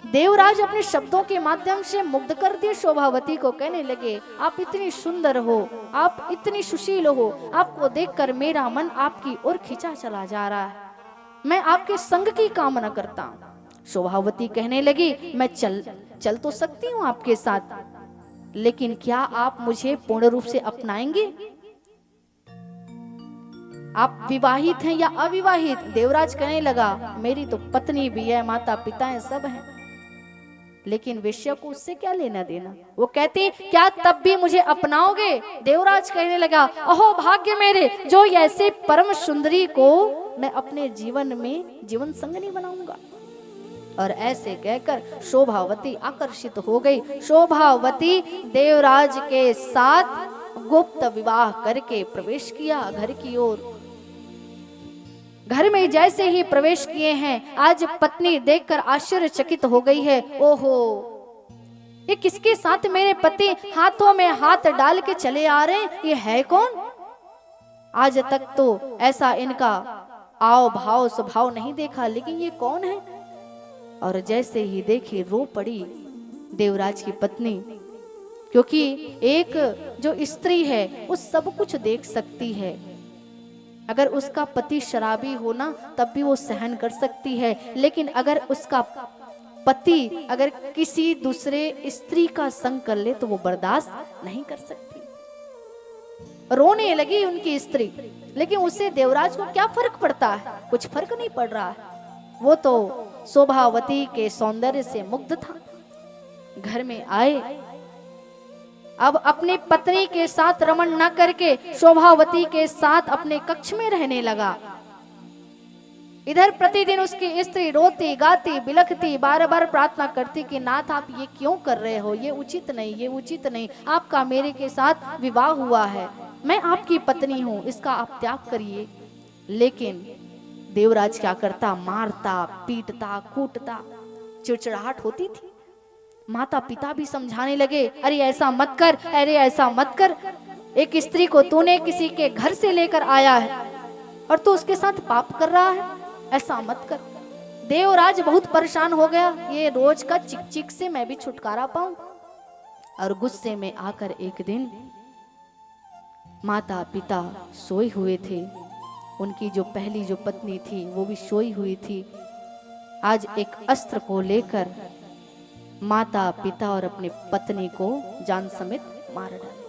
A: देवराज अपने शब्दों के माध्यम से मुग्ध कर दिए शोभावती को। कहने लगे, आप इतनी सुंदर हो, आप इतनी सुशील हो, आपको देखकर मेरा मन आपकी ओर खिंचा चला जा रहा है, मैं आपके संग की कामना करता हूं। शोभावती कहने लगी, मैं चल तो सकती हूँ आपके साथ, लेकिन क्या आप मुझे पूर्ण रूप से अपनाएंगे? आप विवाहित हैं या अविवाहित? देवराज कहने लगा, मेरी तो पत्नी भी है, माता पिता है, सब हैं, लेकिन वेश्या को उससे क्या लेना देना। वो कहती, क्या तब भी मुझे अपनाओगे? देवराज कहने लगा, अहो भाग्य मेरे, जो ऐसे परम सुंदरी को मैं अपने जीवन में जीवन संगनी बनाऊंगा। और ऐसे कहकर शोभावती आकर्षित हो गई। शोभावती देवराज के साथ गुप्त विवाह करके प्रवेश किया घर की ओर। घर में जैसे ही प्रवेश किए हैं, आज पत्नी देखकर आश्चर्यचकित हो गई है। ओहो, ये किसके साथ मेरे पति हाथों में हाथ डाल के चले आ रहे हैं? ये है कौन? आज तक तो ऐसा इनका आव भाव स्वभाव नहीं देखा, लेकिन ये कौन है? और जैसे ही देखी रो पड़ी देवराज की पत्नी, क्योंकि एक जो स्त्री है वो सब कुछ देख सकती है। अगर उसका पति शराबी हो ना, तब भी वो सहन कर सकती है, लेकिन अगर उसका पति अगर किसी दूसरे स्त्री का संग कर ले तो वो बर्दाश्त नहीं कर सकती। रोने लगी उनकी स्त्री, लेकिन उससे देवराज को क्या फर्क पड़ता है? कुछ फर्क नहीं पड़ रहा है। वो तो शोभावती के सौंदर्य से मुग्ध था। घर में आए, अब अपनी पत्नी के साथ रमण न करके शोभावती के साथ अपने कक्ष में रहने लगा। इधर प्रतिदिन उसकी स्त्री रोती गाती बिलखती बार बार प्रार्थना करती कि नाथ आप ये क्यों कर रहे हो, ये उचित नहीं, ये उचित नहीं, आपका मेरे के साथ विवाह हुआ है, मैं आपकी पत्नी हूँ, इसका आप त्याग करिए। लेकिन देवराज क्या करता? मारता पीटता कूटता, चिड़चिड़ाहट होती थी। माता पिता भी समझाने लगे, अरे ऐसा मत कर, अरे ऐसा मत कर, एक स्त्री को तूने किसी के घर से लेकर आया है और तू उसके साथ पाप कर रहा है, ऐसा मत कर। देवराज बहुत परेशान हो गया, ये रोज का चिक चिक से मैं भी छुटकारा पाऊं। और गुस्से में आकर एक दिन माता पिता सोए हुए थे, उनकी जो पहली जो पत्नी थी वो भी सोई हुई थी। आज एक अस्त्र को लेकर माता पिता और अपनी पत्नी को जान समेत मार डाले।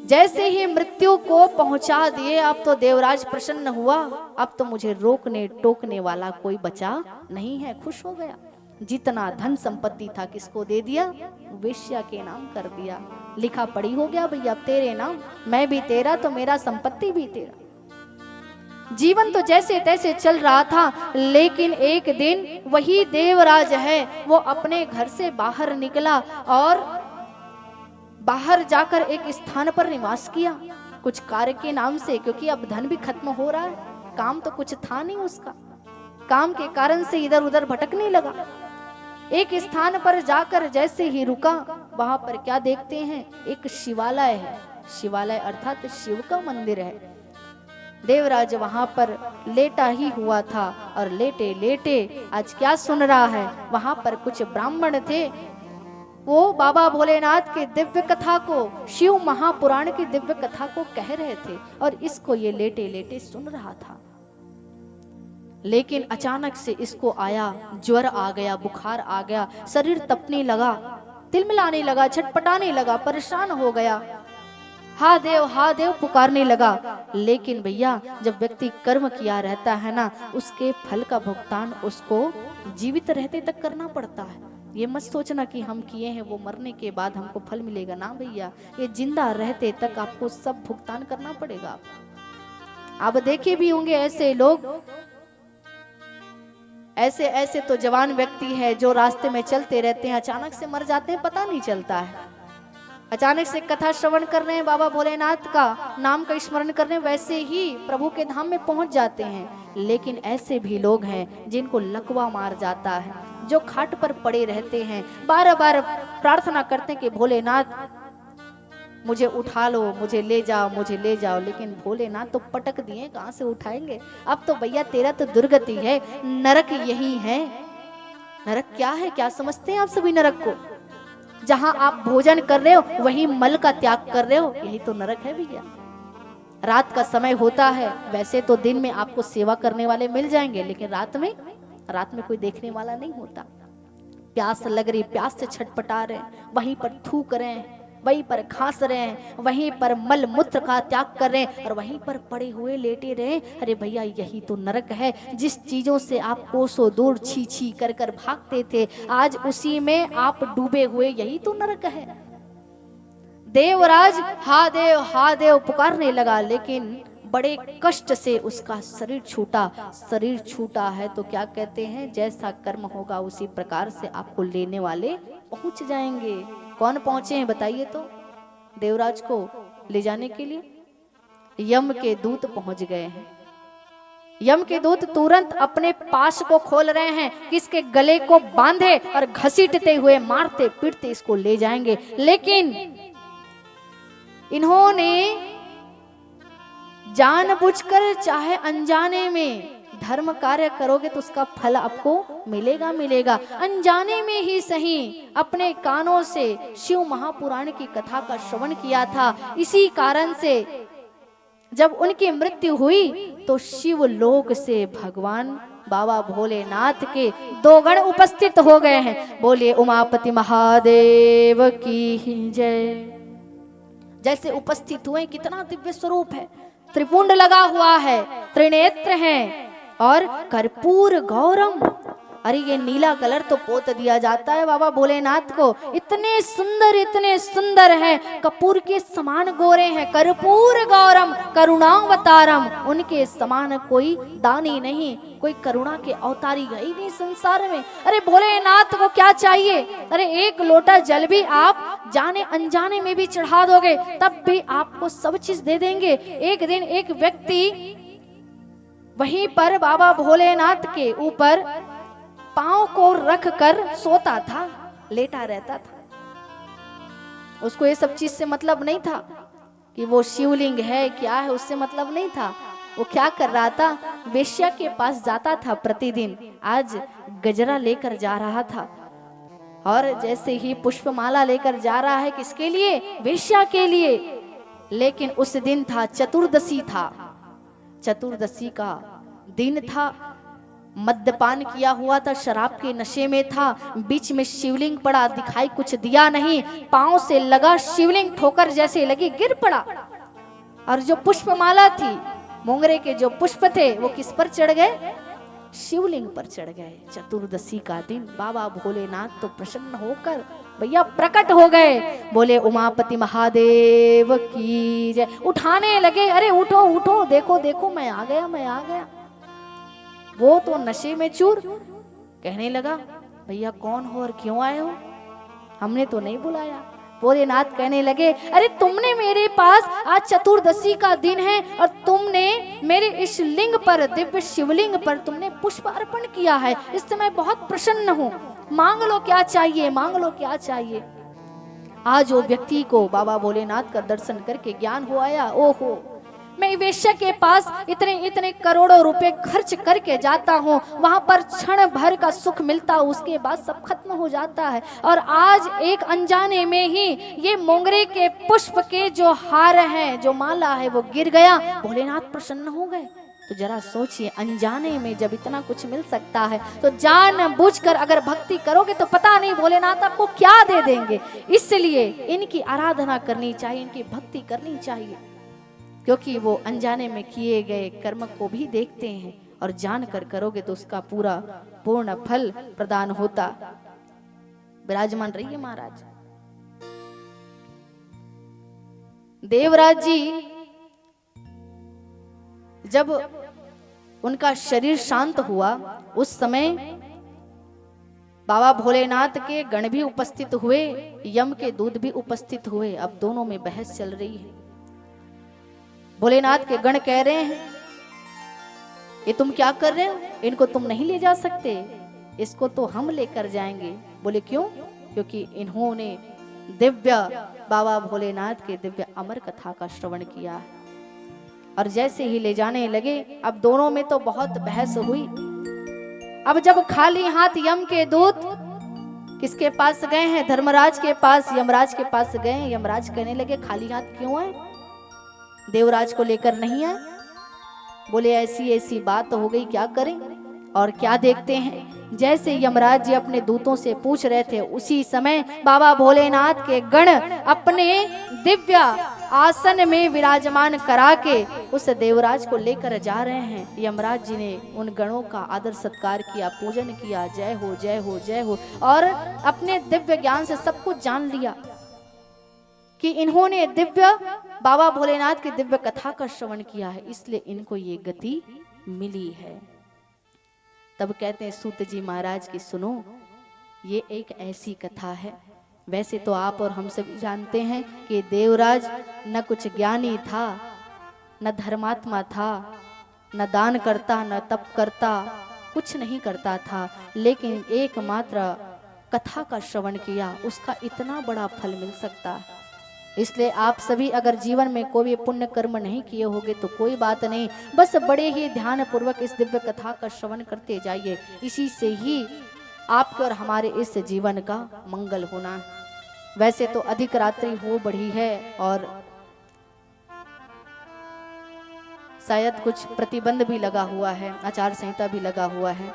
A: जैसे ही मृत्यु को पहुंचा दिए, अब तो देवराज प्रसन्न हुआ, अब तो मुझे रोकने टोकने वाला कोई बचा नहीं है। खुश हो गया। जितना धन संपत्ति था किसको दे दिया? वेश्या के नाम कर दिया। लिखा पड़ी हो गया, भैया अब तेरे नाम, मैं भी तेरा तो मेरा संपत्ति भी तेरा। जीवन तो जैसे तैसे चल रहा था, लेकिन एक दिन वही देवराज है वो अपने घर से बाहर निकला और बाहर जाकर एक स्थान पर निवास किया कुछ कार्य के नाम से, क्योंकि अब धन भी खत्म हो रहा है, काम तो कुछ था नहीं उसका, काम के कारण से इधर उधर भटकने लगा। एक स्थान पर जाकर जैसे ही रुका, वहां पर क्या देखते हैं? एक शिवालय है। शिवालय अर्थात शिव का मंदिर है। देवराज वहां पर लेटा ही हुआ था और लेटे लेटे आज क्या सुन रहा है? वहां पर कुछ ब्राह्मण थे, वो बाबा भोलेनाथ की दिव्य कथा को, शिव महापुराण की दिव्य कथा को कह रहे थे और इसको ये लेटे लेटे सुन रहा था। लेकिन अचानक से इसको आया, ज्वर आ गया, बुखार आ गया, शरीर तपने लगा, तिलमिलाने लगा, छटपटाने लगा, परेशान हो गया, हा देव पुकारने लगा। लेकिन भैया जब व्यक्ति कर्म किया रहता है ना, उसके फल का भुगतान उसको जीवित रहते तक करना पड़ता है। ये मत सोचना कि हम किए हैं वो मरने के बाद हमको फल मिलेगा, ना भैया, ये जिंदा रहते तक आपको सब भुगतान करना पड़ेगा। आप देखे भी होंगे ऐसे लोग, ऐसे तो जवान व्यक्ति है जो रास्ते में चलते रहते हैं, अचानक से मर जाते हैं, पता नहीं चलता है। अचानक से कथा श्रवण कर रहे हैं, बाबा भोलेनाथ का नाम का स्मरण कर रहे हैं, वैसे ही प्रभु के धाम में पहुंच जाते हैं। लेकिन ऐसे भी लोग हैं जिनको लकवा मार जाता है, जो खाट पर पड़े रहते हैं, बार बार प्रार्थना करते हैं कि भोलेनाथ मुझे उठा लो, मुझे ले जाओ, मुझे ले जाओ। लेकिन भोलेनाथ तो पटक दिए, कहाँ से उठाएंगे। अब तो भैया तेरा तो दुर्गति है, नरक यही है। नरक क्या है, क्या समझते हैं आप सभी नरक को? जहां आप भोजन कर रहे हो वहीं मल का त्याग कर रहे हो, यही तो नरक है भैया। रात का समय होता है, वैसे तो दिन में आपको सेवा करने वाले मिल जाएंगे, लेकिन रात में कोई देखने वाला नहीं होता। प्यास लग रही, प्यास से छटपटा रहे हैं, वहीं पर थूक रहे हैं, वहीं पर खांस रहे हैं, वहीं पर मल मूत्र का त्याग कर रहे हैं और वहीं पर पड़े हुए लेटे रहे। अरे भैया यही तो नरक है। जिस चीजों से आप कोसों दूर छी छी कर कर भागते थे, आज उसी में आप डूबे हुए, यही तो नरक है। देवराज हा देव पुकारने लगा, लेकिन बड़े कष्ट से उसका शरीर छूटा। शरीर छूटा है तो क्या कहते हैं, जैसा कर्म होगा उसी प्रकार से आपको लेने वाले पहुंच जाएंगे। कौन पहुंचे हैं बताइए तो? देवराज को ले जाने के लिए यम के दूत पहुंच गए हैं। यम के दूत तुरंत अपने पाश को खोल रहे हैं, किसके गले को बांधे और घसीटते हुए मारते पीटते इसको ले जाएंगे। लेकिन इन्होंने जानबूझकर चाहे अनजाने में धर्म कार्य करोगे तो उसका फल आपको मिलेगा मिलेगा। अनजाने में ही सही अपने कानों से शिव महापुराण की कथा का श्रवण किया था। इसी कारण से जब उनकी मृत्यु हुई तो शिव लोक से भगवान बाबा भोलेनाथ के 2 गण उपस्थित हो गए हैं। बोलिए उमापति महादेव की जय। जैसे उपस्थित हुए, कितना दिव्य स्वरूप है। त्रिपुंड लगा हुआ है, त्रिनेत्र हैं और कर्पूर गौरम। अरे ये नीला कलर तो पोत दिया जाता है बाबा भोलेनाथ को। इतने सुंदर हैं, कपूर के समान गोरे हैं। कर्पूर गौरम करुणावतारम, उनके समान कोई दानी नहीं, कोई करुणा के अवतारी है ही नहीं संसार में। अरे भोलेनाथ को क्या चाहिए? अरे 1 लोटा जल भी आप जाने अनजाने में भी चढ़ा दोगे तब भी आपको सब चीज दे देंगे। एक दिन एक व्यक्ति वहीं पर बाबा भोलेनाथ के ऊपर पांव को रख कर सोता था, लेटा रहता था। उसको ये सब चीज से मतलब नहीं था कि वो शिवलिंग है क्या है, उससे मतलब नहीं था। वो क्या कर रहा था, वेश्या के पास जाता था प्रतिदिन। आज गजरा लेकर जा रहा था और जैसे ही पुष्पमाला लेकर जा रहा है, किसके लिए? वेश्या के लिए। लेकिन उस दिन था चतुर्दशी था, चतुर्दशी का दिन था। मद्यपान किया हुआ था, शराब के नशे में था। बीच में शिवलिंग पड़ा, दिखाई कुछ दिया नहीं। पांव से लगा शिवलिंग, ठोकर जैसे लगी, गिर पड़ा। और जो पुष्पमाला थी, मोंगरे के जो पुष्प थे, वो किस पर चढ़ गए? शिवलिंग पर चढ़ गए। चतुर्दशी का दिन बाबा भोलेनाथ तो प्रसन्न होकर भैया प्रकट हो गए। बोले उमापति महादेव की जय। उठाने लगे, अरे उठो उठो, देखो देखो मैं आ गया, मैं आ गया। वो तो नशे में चूर, कहने लगा भैया कौन हो और क्यों आए हो, हमने तो नहीं बुलाया। भोलेनाथ कहने लगे अरे तुमने मेरे पास, आज चतुर्दशी का दिन है और तुमने मेरे इस लिंग पर, दिव्य शिवलिंग पर तुमने पुष्प अर्पण किया है, इससे मैं बहुत प्रसन्न हूँ। मांग लो क्या चाहिए, मांग लो क्या चाहिए। आज वो व्यक्ति को बाबा भोलेनाथ का दर्शन करके ज्ञान हो आया, ओहो मैं वेश्या के पास इतने इतने करोड़ों रुपए खर्च करके जाता हूँ, वहां पर क्षण भर का सुख मिलता, उसके बाद सब खत्म हो जाता है। और आज एक अनजाने में ही ये मोंगरे के पुष्प के जो हार हैं, जो माला है, वो गिर गया। भोलेनाथ प्रसन्न हो गए। तो जरा सोचिए, अनजाने में जब इतना कुछ मिल सकता है तो जानबूझकर अगर भक्ति करोगे तो पता नहीं भोलेनाथ आपको क्या दे देंगे। इसलिए इनकी आराधना करनी चाहिए, इनकी भक्ति करनी चाहिए, क्योंकि वो अनजाने में किए गए कर्म को भी देखते हैं और जानकर करोगे तो उसका पूरा पूर्ण फल प्रदान होता। विराजमान रहिए महाराज। देवराज जी जब उनका शरीर शांत हुआ, उस समय बाबा भोलेनाथ के गण भी उपस्थित हुए, यम के दूत भी उपस्थित हुए। अब दोनों में बहस चल रही है। भोलेनाथ के गण कह रहे हैं ये तुम क्या कर रहे हो, इनको तुम नहीं ले जा सकते, इसको तो हम लेकर जाएंगे। बोले क्यों? क्योंकि इन्होंने दिव्य बाबा भोलेनाथ के दिव्य अमर कथा का श्रवण किया। और जैसे ही ले जाने लगे, अब दोनों में तो बहुत बहस हुई। अब जब खाली हाथ यम के दूत किसके पास गए हैं? धर्मराज के पास, यमराज के पास गए। यमराज कहने लगे खाली हाथ क्यों है, देवराज को लेकर नहीं आए? बोले ऐसी ऐसी बात हो गई, क्या करें? और क्या देखते हैं, जैसे यमराज जी अपने दूतों से पूछ रहे थे, उसी समय बाबा भोलेनाथ के गण अपने दिव्य आसन में विराजमान करा के उस देवराज को लेकर जा रहे हैं। यमराज जी ने उन गणों का आदर सत्कार किया, पूजन किया, जय हो जय हो जय हो, और अपने दिव्य ज्ञान से सब कुछ जान लिया कि इन्होंने दिव्य बाबा भोलेनाथ की दिव्य कथा का श्रवण किया है, इसलिए इनको ये गति मिली है। तब कहते हैं सूत जी महाराज की सुनो, ये एक ऐसी कथा है। वैसे तो आप और हम सभी जानते हैं कि देवराज न कुछ ज्ञानी था, न धर्मात्मा था, न दान करता, न तप करता, कुछ नहीं करता था, लेकिन एकमात्र कथा का श्रवण किया, उसका इतना बड़ा फल मिल सकता है। इसलिए आप सभी अगर जीवन में कोई भी पुण्य कर्म नहीं किए होंगे तो कोई बात नहीं, बस बड़े ही ध्यान पूर्वक इस दिव्य कथा का श्रवण करते जाइए। इसी से ही आपके और हमारे इस जीवन का मंगल होना। वैसे तो अधिक रात्रि हो बढ़ी है और शायद कुछ प्रतिबंध भी लगा हुआ है, आचार संहिता भी लगा हुआ है।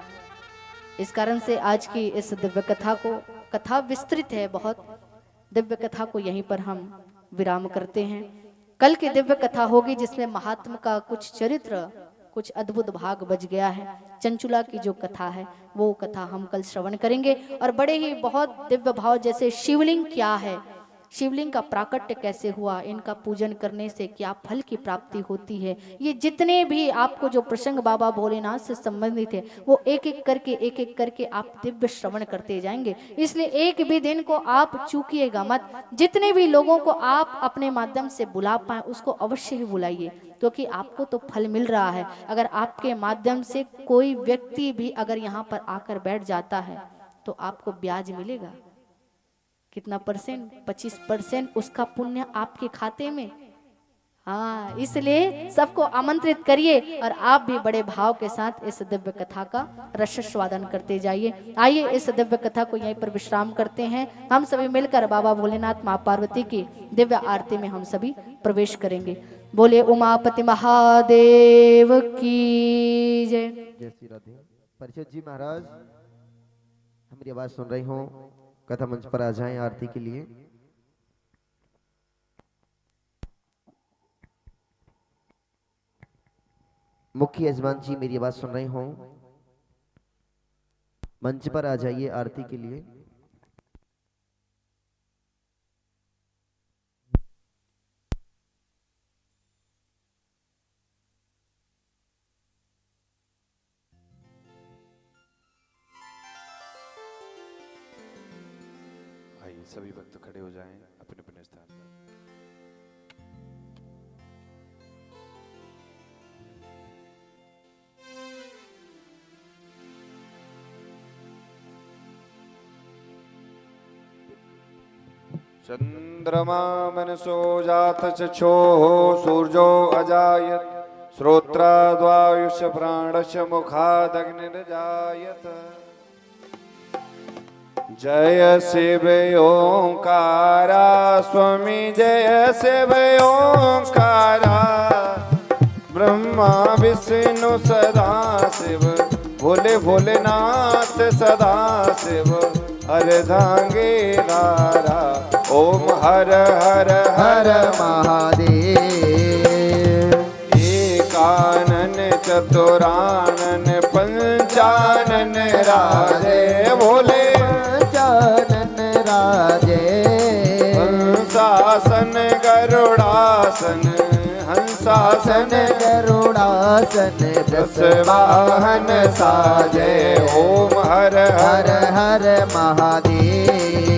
A: इस कारण से आज की इस दिव्य कथा को, कथा विस्तृत है बहुत, दिव्य कथा को यहीं पर हम विराम करते हैं। कल की दिव्य कथा होगी जिसमें महात्मा का कुछ चरित्र, कुछ अद्भुत भाग बच गया है। चंचुला की जो कथा है वो कथा हम कल श्रवण करेंगे, और बड़े ही बहुत दिव्य भाव, जैसे शिवलिंग क्या है, शिवलिंग का प्राकट्य कैसे हुआ, इनका पूजन करने से क्या फल की प्राप्ति होती है, ये जितने भी आपको जो प्रसंग बाबा भोलेनाथ से संबंधित है वो एक एक करके आप दिव्य श्रवण करते जाएंगे। इसलिए एक भी दिन को आप चूकिएगा मत। जितने भी लोगों को आप अपने माध्यम से बुला पाए उसको अवश्य ही बुलाइए, क्योंकि आपको तो फल मिल रहा है। अगर आपके माध्यम से कोई व्यक्ति भी अगर यहाँ पर आकर बैठ जाता है तो आपको ब्याज मिलेगा। कितना परसेंट? 25% उसका पुण्य आपके खाते में। हाँ, इसलिए सबको आमंत्रित करिए और आप भी बड़े भाव के साथ इस दिव्य कथा का रसस्वादन करते जाइए। आइए इस दिव्य कथा को यहीं पर विश्राम करते हैं। हम सभी मिलकर बाबा भोलेनाथ माँ पार्वती की दिव्य आरती में हम सभी प्रवेश करेंगे। बोले उमापति महादेव की जय।
C: जय श्री राधे। परिषद जी महाराज हमारी आवाज सुन रही हो, कथा मंच पर आ जाएं आरती के लिए। मुख्य यजमान जी मेरी आवाज सुन रहे हो, मंच पर आ जाइए आरती के लिए।
B: आइए सभी भक्त खड़े हो जाएं अपने अपने स्थान पर। चंद्रमा मनसो जात चक्षो सूर्यो अजायत श्रोत्राद्वायुष प्राणश मुखादग्निर्जायत। जय शिव ओंकारा स्वामी जय शिव ओंकारा, ब्रह्मा विष्णु सदा शिव, भोले भोलेनाथ सदा शिव, अर्धांगे धारा। ओम हर हर हर
C: महादेव।
B: एकानन चतुरानन पंचानन राधे भोले
C: पंचानन राधे।
B: हंसासन गरुड़ासन, हंसासन
C: गरुड़ासन,
B: दस वाहन साजे। ओम हर
C: हर हर महादेव।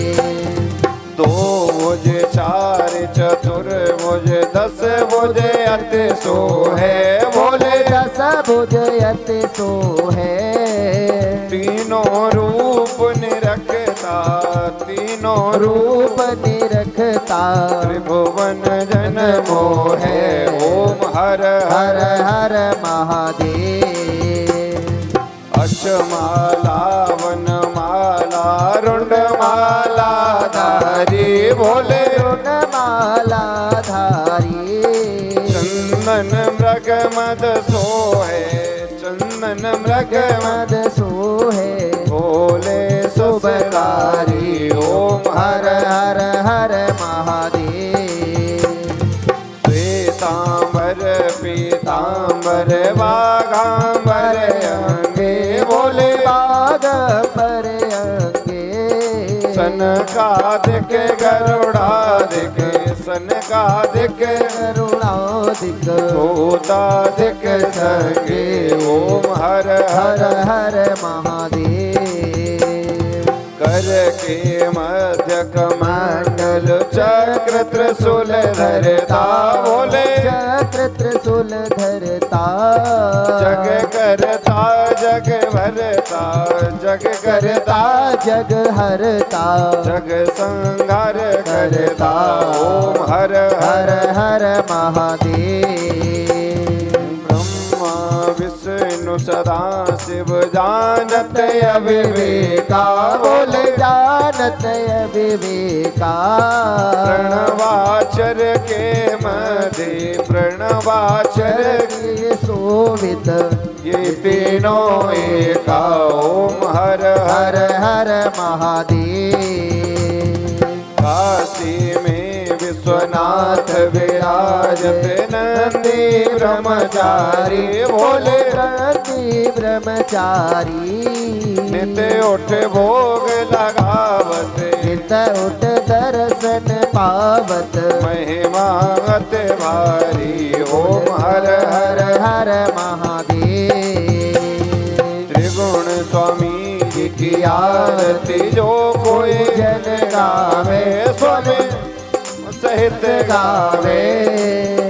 B: दो भुज चार चतुर्भुज, दस भुज अति सोहे भोले,
C: 10 भुज अति सोहे।
B: तीनों रूप निरखता, तीनों
C: रूप निरखता, करता
B: त्रिभुवन जन मोहे ओम हर
C: हर
B: हर
C: हर महादेव
B: अक्षमाला वनमाला रुंडमाला धारी भोले
C: माला धारी
B: चंदन मृग मद सोहे चंदन मृग मद
C: मद सोहे
B: भोले सुबकारी ओम
C: हर
B: हर
C: हर हर महादेव
B: श्वेतांबर पीतांबर वाघांबर अंगे भोले
C: बाग पर अंगे
B: सनकादिक गरुड़ादिक सनकादिक
C: करुणादिक
B: भूतादिक संगे ओम हर
C: हर
B: हर
C: हर महादेव
B: कर के मध्य कमंडल चक्र त्रिशूल धरता भोले
C: चक्र त्रिशूल धरता
B: जग करता जग भरता जग करता
C: जग हरता
B: जग संहार करता ओम हर
C: हर
B: हर
C: हर महादेव
B: ब्रह्मा विष्णु सदा शिव जानत अविवेका
C: बोले जानत विवेका
B: प्रणवाचर के मध्य प्रणवाचर
C: के शोभित
B: ये तीनों एका ओम हर
C: हर
B: हर
C: हर महादेव
B: काशी में विश्वनाथ विराजत नंदी ब्रह्मचारी भोले
C: नंदी ब्रह्मचारी
B: नित उठ भोग लगावत
C: नित उठ दर्शन पावत
B: महिमा अत भारी ओम हर
C: हर
B: हर
C: हर महादेव
B: त्रिगुण स्वामी जी की आरती जो कोई जन गावे स्वामी सहित गावे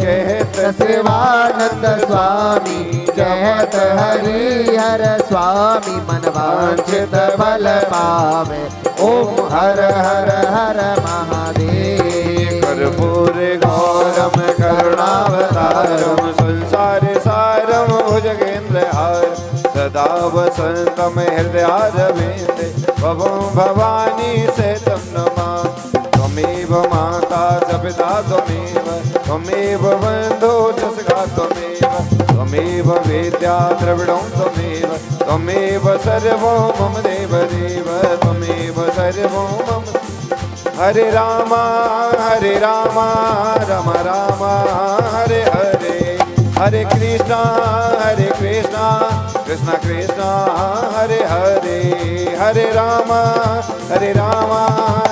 B: कहत
C: शिवानंद स्वामी कहत हरि हर स्वामी मन वांछित फल पावे ओम हर हर हर महादेव
B: कर्पूर गौरम करुणावतारम संसार सारम भुजगेंद्र हार सदा वसंतम हृदयारविंदे भवं भवानी से तम नमः त्वमेव माता च पिता त्वमेव बन्धो च सखा त्वमेव वेद्या द्रविणं त्वमेव सर्वं मम देव त्वमेव सर्वं मम हरे राम राम राम हरे हरे हरे कृष्णा कृष्णा कृष्णा हरे हरे हरे राम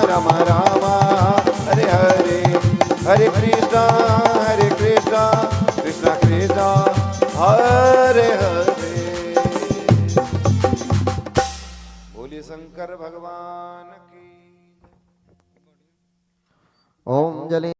B: राम राम हरे हरे हरे कृष्णा कृष्णा कृष्णा हरे हरे बोलिए शंकर भगवान की
C: ओम जले